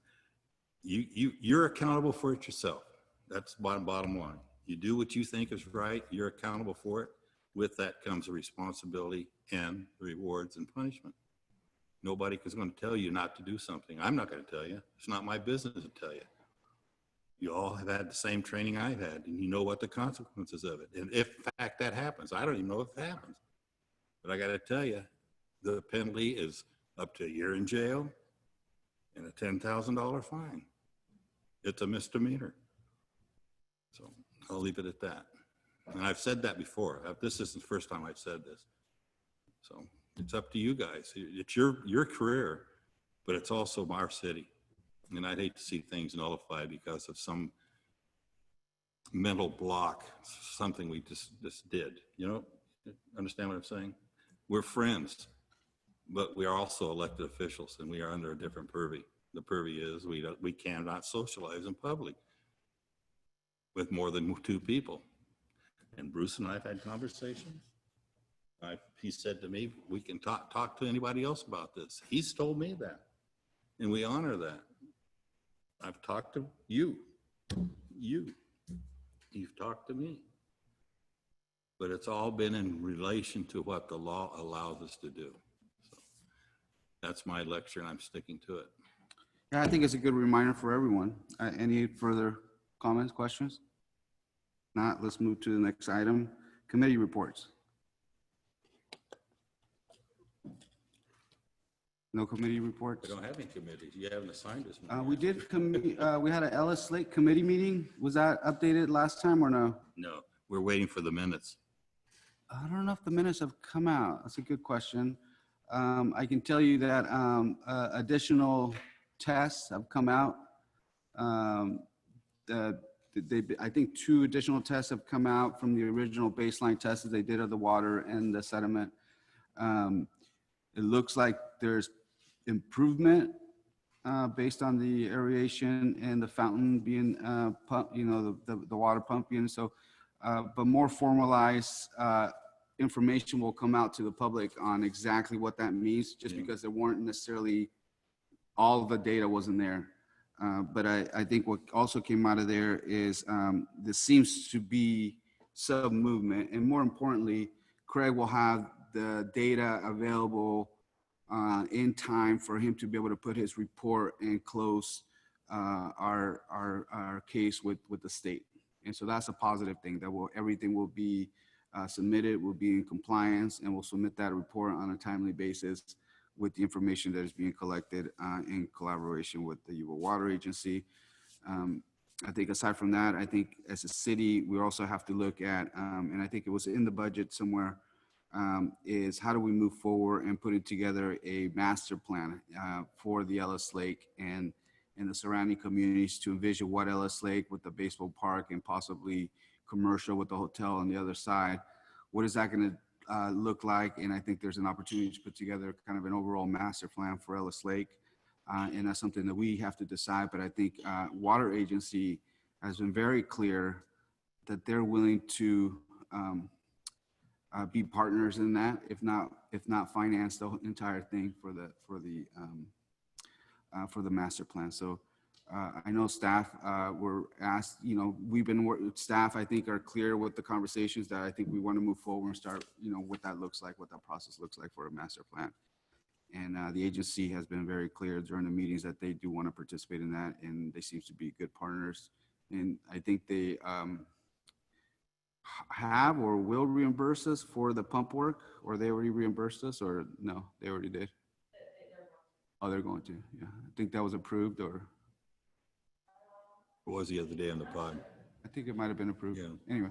you're accountable for it yourself. That's bottom line. You do what you think is right, you're accountable for it. With that comes a responsibility and rewards and punishment. Nobody is going to tell you not to do something. I'm not going to tell you. It's not my business to tell you. You all have had the same training I've had, and you know what the consequences of it. And if, in fact, that happens, I don't even know if it happens. But I got to tell you, the penalty is up to a year in jail and a $10,000 fine. It's a misdemeanor. So I'll leave it at that. And I've said that before. This isn't the first time I've said this. So it's up to you guys. It's your career, but it's also our city. And I'd hate to see things nullified because of some mental block, something we just did. You know, understand what I'm saying? We're friends, but we are also elected officials, and we are under a different purview. The purview is we cannot socialize in public with more than 2 people. And Bruce and I have had conversations. He said to me, we can talk to anybody else about this. He's told me that, and we honor that. I've talked to you. You've talked to me. But it's all been in relation to what the law allows us to do. So that's my lecture, and I'm sticking to it. Yeah, I think it's a good reminder for everyone. Any further comments, questions? Not, let's move to the next item, committee reports. No committee reports? We don't have any committees. You haven't assigned us. We had an Ellis Lake committee meeting. Was that updated last time or no? No, we're waiting for the minutes. I don't know if the minutes have come out. That's a good question. I can tell you that additional tests have come out. I think 2 additional tests have come out from the original baseline tests that they did of the water and the sediment. It looks like there's improvement based on the aeration and the fountain being pumped, the water pumping. So, but more formalized information will come out to the public on exactly what that means, just because there weren't necessarily, all of the data wasn't there. But I think what also came out of there is this seems to be some movement. And more importantly, Craig will have the data available in time for him to be able to put his report and close our case with the state. And so that's a positive thing, that everything will be submitted, will be in compliance, and we'll submit that report on a timely basis with the information that is being collected in collaboration with the Yuba Water Agency. I think aside from that, I think as a city, we also have to look at, and I think it was in the budget somewhere, is how do we move forward and putting together a master plan for the Ellis Lake and the surrounding communities to envision what Ellis Lake with the baseball park and possibly commercial with the hotel on the other side, what is that going to look like? And I think there's an opportunity to put together kind of an overall master plan for Ellis Lake. And that's something that we have to decide. But I think Water Agency has been very clear that they're willing to be partners in that, if not finance the entire thing for the master plan. So I know staff were asked, we've been staff, I think, are clear with the conversations that I think we want to move forward and start, what that looks like, what that process looks like for a master plan. And the agency has been very clear during the meetings that they do want to participate in that, and they seem to be good partners. And I think they have or will reimburse us for the pump work, or they already reimbursed us, or no, they already did? Oh, they're going to, yeah. I think that was approved, or? It was the other day on the pod. I think it might have been approved. Yeah. Anyway,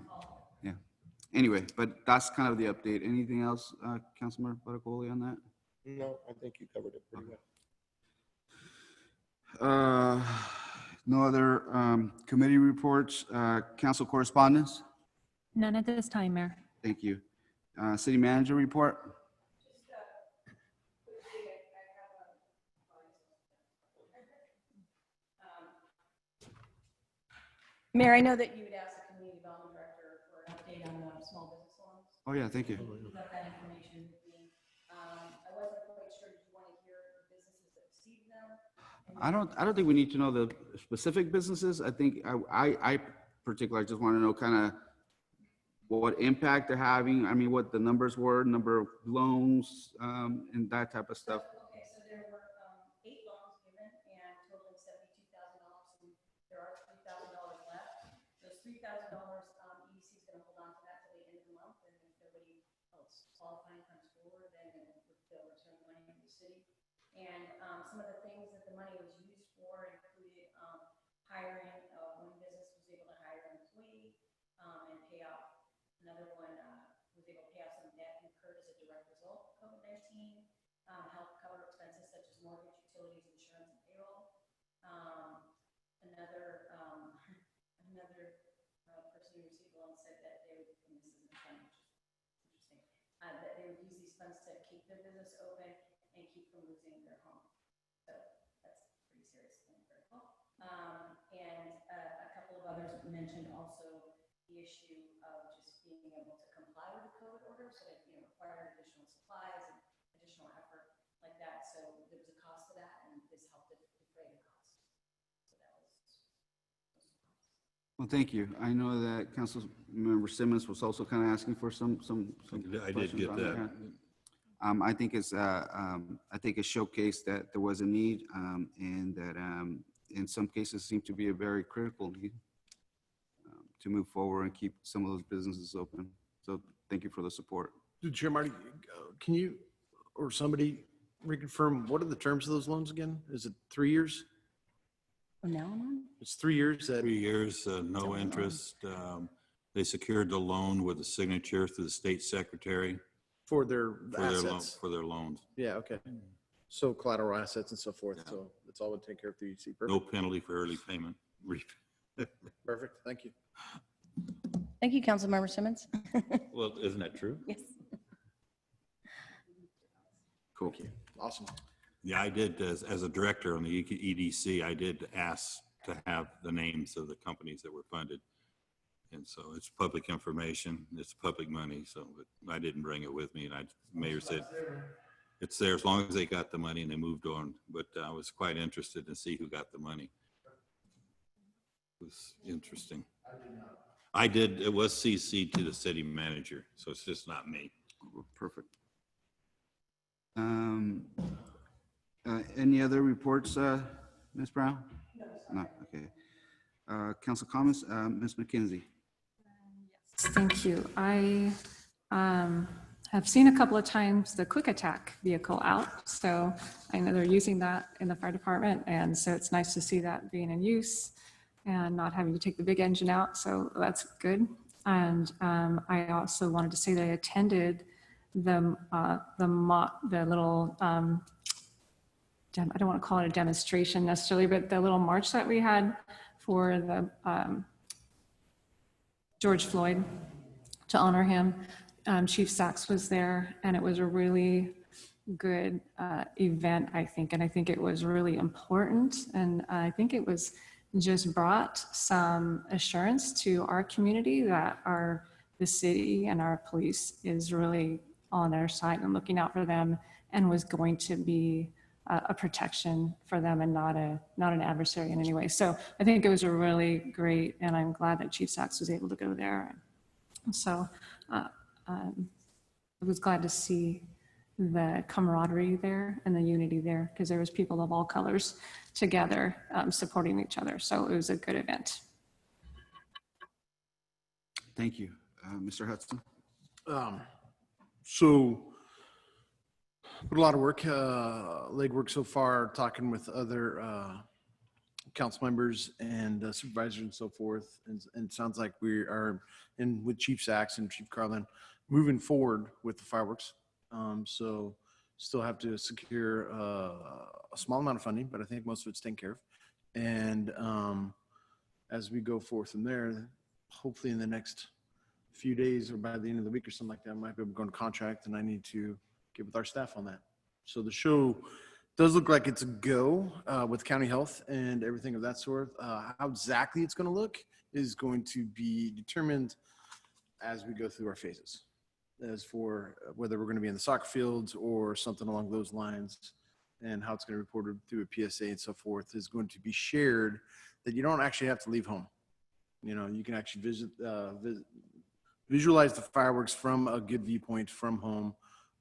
yeah. Anyway, but that's kind of the update. Anything else, Councilmember Buttercoli, on that? No, I think you covered it pretty well. No other committee reports, council correspondence? None at this time, Mayor. Thank you. City manager report? Mayor, I know that you would ask the community development director for an update on the small business loans. Oh, yeah, thank you. You got that information with me. I wasn't quite sure, did you want to hear the businesses that received them? I don't think we need to know the specific businesses. I think I particularly just want to know kind of what impact they're having. I mean, what the numbers were, number of loans, and that type of stuff. Okay, so there were 8 loans given and totaling $72,000. So there are $3,000 left. Those $3,000, EDC is going to hold on to that till the end of the month, and if nobody else qualifying comes forward, then they'll return the money to the city. And some of the things that the money was used for included hiring. One business was able to hire an employee and pay off. Another one was able to pay off some debt incurred as a direct result of COVID-19. Help cover expenses such as mortgage, utilities, insurance, and payroll. Another person who received a loan said that they would, and this isn't funny, which is interesting, that they would use these funds to keep their business open and keep from losing their home. So that's pretty serious and critical. And a couple of others mentioned also the issue of just being able to comply with the COVID order, so that required additional supplies and additional effort like that. So there was a cost to that, and this helped to defray the cost. So that was. Well, thank you. I know that Councilmember Simmons was also kind of asking for some. I did get that. I think it's a showcase that there was a need, and that in some cases seemed to be a very critical need to move forward and keep some of those businesses open. So thank you for the support. Chair Marty, can you or somebody reconfirm what are the terms of those loans again? Is it 3 years? From now on? It's 3 years. 3 years, no interest. They secured the loan with a signature through the state secretary For their assets. for their loans. Yeah, okay. So collateral assets and so forth. Yeah. So it's all would take care of through EDC. Perfect. No penalty for early payment. Perfect. Thank you. Thank you, Councilmember Simmons. Well, isn't that true? Yes. Cool. Thank you. Awesome. Yeah, I did, as a director on the EDC, I did ask to have the names of the companies that were funded. And so it's public information, it's public money, so but I didn't bring it with me. And the mayor said, it's there as long as they got the money, and they moved on. But I was quite interested to see who got the money. It was interesting. I did, it was CC'd to the city manager, so it's just not me. Perfect. Any other reports, Ms. Brown? No, okay. Council comments, Ms. McKenzie. Thank you. I have seen a couple of times the quick attack vehicle out. So I know they're using that in the fire department. And so it's nice to see that being in use and not having to take the big engine out. So that's good. And I also wanted to say that I attended the little, I don't want to call it a demonstration necessarily, but the little march that we had for the George Floyd to honor him. Chief Sachs was there, and it was a really good event, I think. And I think it was really important. And I think it was just brought some assurance to our community that the city and our police is really on their side and looking out for them, and was going to be a protection for them and not an adversary in any way. So I think it was a really great, and I'm glad that Chief Sachs was able to go there. So I was glad to see the camaraderie there and the unity there, because there was people of all colors together supporting each other. So it was a good event. Thank you. Mr. Hudson? So put a lot of work, legwork so far, talking with other council members and supervisors and so forth. And it sounds like we are in with Chief Sachs and Chief Carlin moving forward with the fireworks. So still have to secure a small amount of funding, but I think most of it's taken care of. And as we go forth from there, hopefully in the next few days or by the end of the week or something like that, I might be able to go into contract, and I need to get with our staff on that. So the show does look like it's a go with county health and everything of that sort. How exactly it's going to look is going to be determined as we go through our phases. As for whether we're going to be in the soccer fields or something along those lines, and how it's going to be reported through a PSA and so forth, is going to be shared, that you don't actually have to leave home. You know, you can actually visualize the fireworks from a good viewpoint from home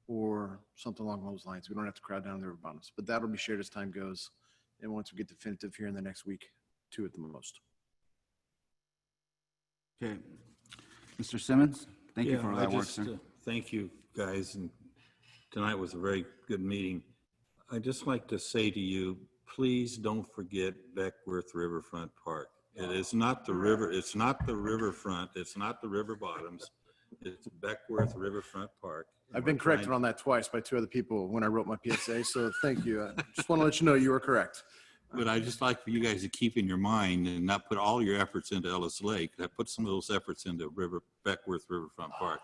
or something along those lines. We don't have to crowd down the river bottoms, but that'll be shared as time goes. And once we get definitive here in the next week, 2 at the most. Okay. Mr. Simmons, thank you for all I that work, just, sir. Thank you, guys, and tonight was a very good meeting. I'd just like to say to you, please don't forget Beckworth Riverfront Park. It is not the river, it's not the riverfront, it's not the river bottoms, it's Beckworth Riverfront Park. I've been corrected on that twice by 2 other people when I wrote my PSA, so thank you. I just want to let you know you were correct. But I just like for you guys to keep in your mind and not put all your efforts into Ellis Lake. Put some of those efforts into Beckworth Riverfront Park,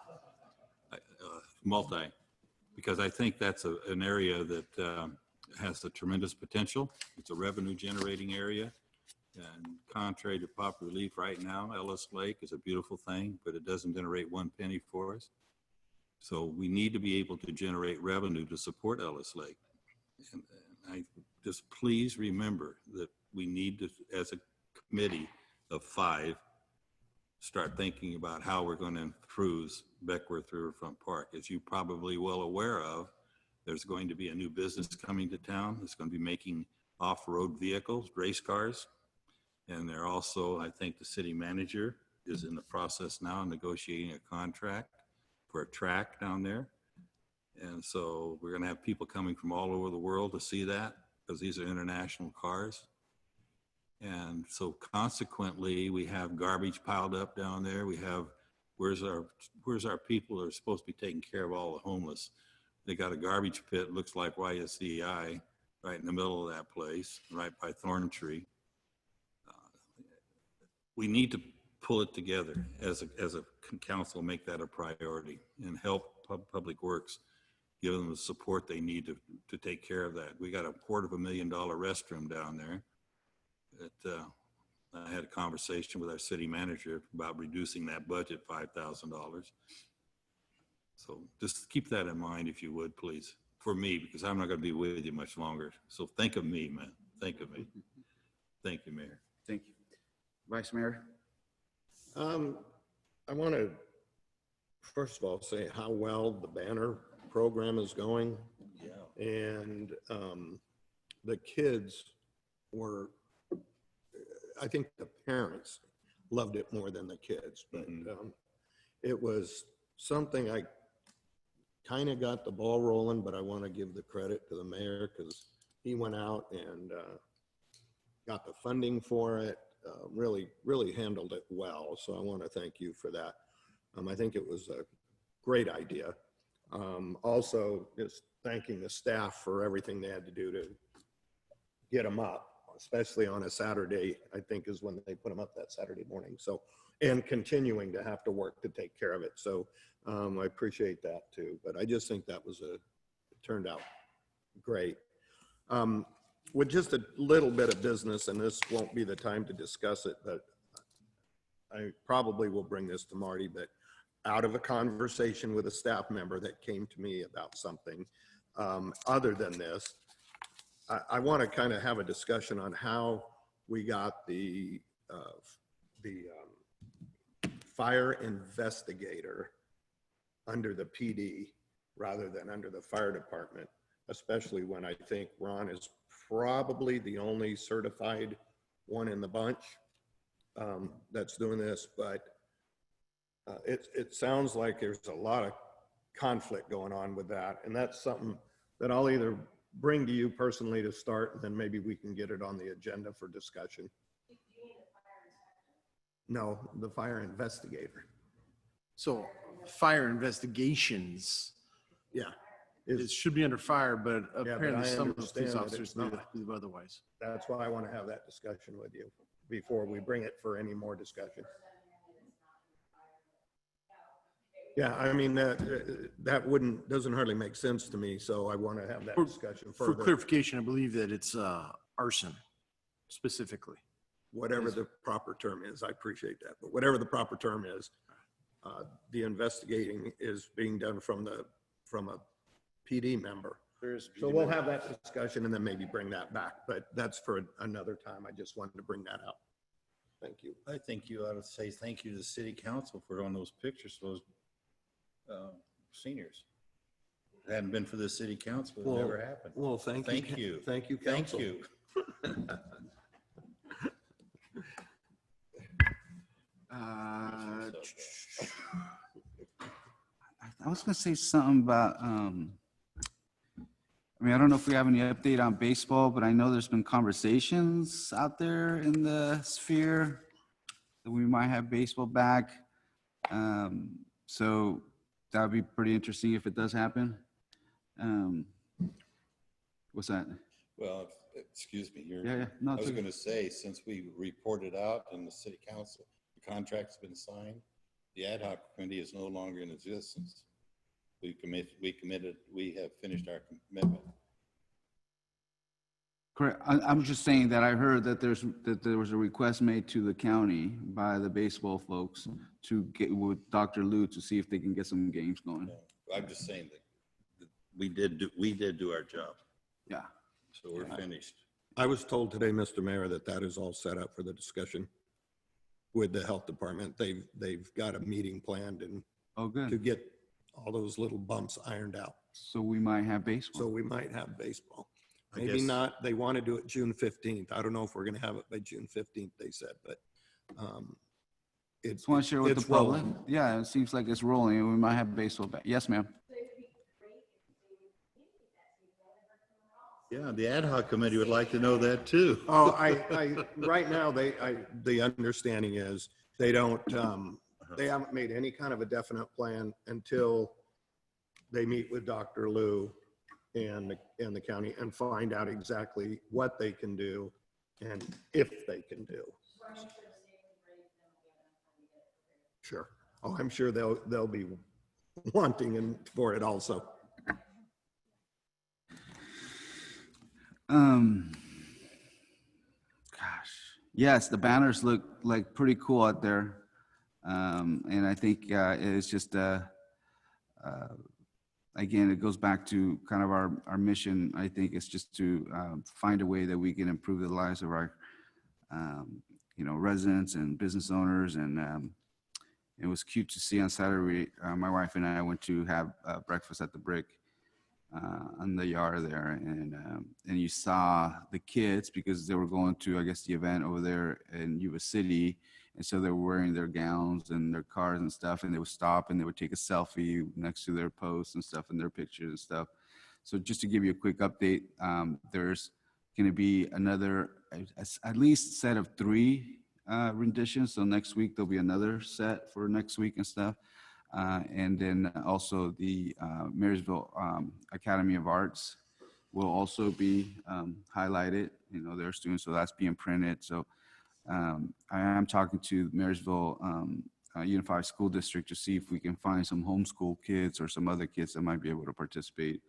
because I think that's an area that has a tremendous potential. It's a revenue generating area. And contrary to popular belief right now, Ellis Lake is a beautiful thing, but it doesn't generate 1 penny for us. So we need to be able to generate revenue to support Ellis Lake. And I just please remember that we need to, as a committee of 5, start thinking about how we're going to improve Beckworth Riverfront Park. As you're probably well aware of, there's going to be a new business coming to town. It's going to be making off-road vehicles, race cars. And they're also, I think the city manager is in the process now negotiating a contract for a track down there. And so we're going to have people coming from all over the world to see that, because these are international cars. And so consequently, we have garbage piled up down there. We have, where's our people that are supposed to be taking care of all the homeless? They got a garbage pit, looks like YSCI, right in the middle of that place, right by Thorntree. We need to pull it together as a council, make that a priority and help Public Works, give them the support they need to take care of that. We got a $250,000 restroom down there that I had a conversation with our city manager about reducing that budget $5,000. So just keep that in mind, if you would, please, for me, because I'm not going to be with you much longer. So think of me, man. Think of me. Thank you, Mayor. Thank you. Vice Mayor? I want to, first of all, say how well the banner program is going. Yeah. And the kids were, I think the parents loved it more than the kids, but it was something I kind of got the ball rolling, but I want to give the credit to the mayor, because he went out and got the funding for it. Really handled it well. So I want to thank you for that. I think it was a great idea. Also, just thanking the staff for everything they had to do to get them up, especially on a Saturday, I think is when they put them up that Saturday morning. So, and continuing to have to work to take care of it. So I appreciate that too. But I just think that was it turned out great. With just a little bit of business, and this won't be the time to discuss it, but I probably will bring this to Marty, but out of a conversation with a staff member that came to me about something other than this, I want to kind of have a discussion on how we got the fire investigator under the PD rather than under the fire department, especially when I think Ron is probably the only certified one in the bunch that's doing this, but it sounds like there's a lot of conflict going on with that. And that's something that I'll either bring to you personally to start, and then maybe we can get it on the agenda for discussion. No, the fire investigator. So fire investigations. Yeah. It should be under fire, but Yeah, apparently but I some of those police understand that officers it's not. believe otherwise. That's why I want to have that discussion with you before we bring it for any more discussion. Yeah, I mean, that doesn't hardly make sense to me, so I want to have that discussion For further. clarification, I believe that it's arson specifically. whatever the proper term is, I appreciate that, but whatever the proper term is, the investigating is being done from a PD member. So we'll have that discussion and then maybe bring that back, but that's for another time. I just wanted to bring that out. Thank you. I think you ought to say thank you to the city council for on those pictures, those seniors. If it hadn't been for the city council, it would never happened. Well, thank you. Thank you. Thank you, Thank council. you. I was gonna say something about, I mean, I don't know if we have any update on baseball, but I know there's been conversations out there in the sphere that we might have baseball back. So that would be pretty interesting if it does happen. What's that? Well, excuse me, Yeah. No, I it's was okay. going to say, since we reported out in the city council, the contract's been signed, the ad hoc committee is no longer in existence. We have finished our commitment. Correct. I'm just saying that I heard that there was a request made to the county by the baseball folks to get with Dr. Liu to see if they can get some games going. I'm just saying that we did do our job. Yeah. So we're finished. I was told today, Mr. Mayor, that is all set up for the discussion with the health department. They've got a meeting planned and to get all those little bumps ironed out. So we might have baseball. So we might have baseball. I Maybe guess- not. They want to do it June 15th. I don't know if we're going to have it by June 15th, they said, but Just want to share with the it's public. rolling. Yeah, it seems like it's rolling and we might have baseball back. Yes, ma'am. Yeah, the ad hoc committee would like to know that too. Oh, right now, the understanding is they don't, they haven't made any kind of a definite plan until they meet with Dr. Liu and the county and find out exactly what they can do and if they can do. Sure. Oh, I'm sure they'll be wanting for it also. Gosh, yes, the banners look like pretty cool out there. And I think it's just, again, it goes back to kind of our mission. I think it's just to find a way that we can improve the lives of our, residents and business owners. And it was cute to see on Saturday, my wife and I went to have breakfast at the Brick on the yard there. And you saw the kids because they were going to, I guess, the event over there in Yuba City. And so they were wearing their gowns and their cars and stuff, and they would stop and they would take a selfie next to their posts and stuff and their pictures and stuff. So just to give you a quick update, there's going to be another, at least set of 3 renditions. So next week, there'll be another set for next week and stuff. And then also the Marysville Academy of Arts will also be highlighted, their students. So that's being printed. So I am talking to Marysville Unified School District to see if we can find some homeschool kids or some other kids that might be able to participate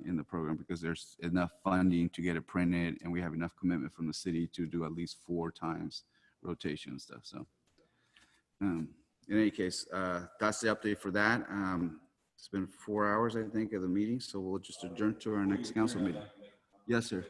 in the program, because there's enough funding to get it printed and we have enough commitment from the city to do at least 4 times rotation and stuff. So in any case, that's the update for that. It's been 4 hours, I think, of the meeting, so we'll just adjourn to our next council meeting. Yes, sir.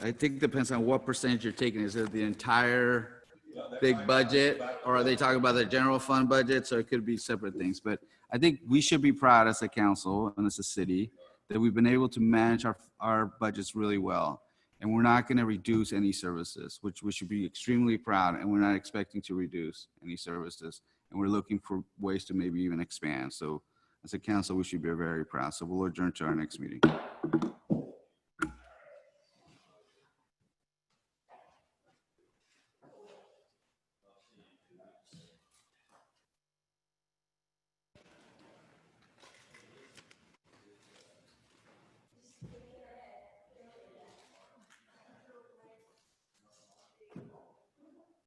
I think it depends on what percentage you're taking. Is it the entire big budget, or are they talking about the general fund budget? So it could be separate things. But I think we should be proud as a council and as a city that we've been able to manage our budgets really well. And we're not going to reduce any services, which we should be extremely proud. And we're not expecting to reduce any services. And we're looking for ways to maybe even expand. So as a council, we should be very proud. So we'll adjourn to our next meeting.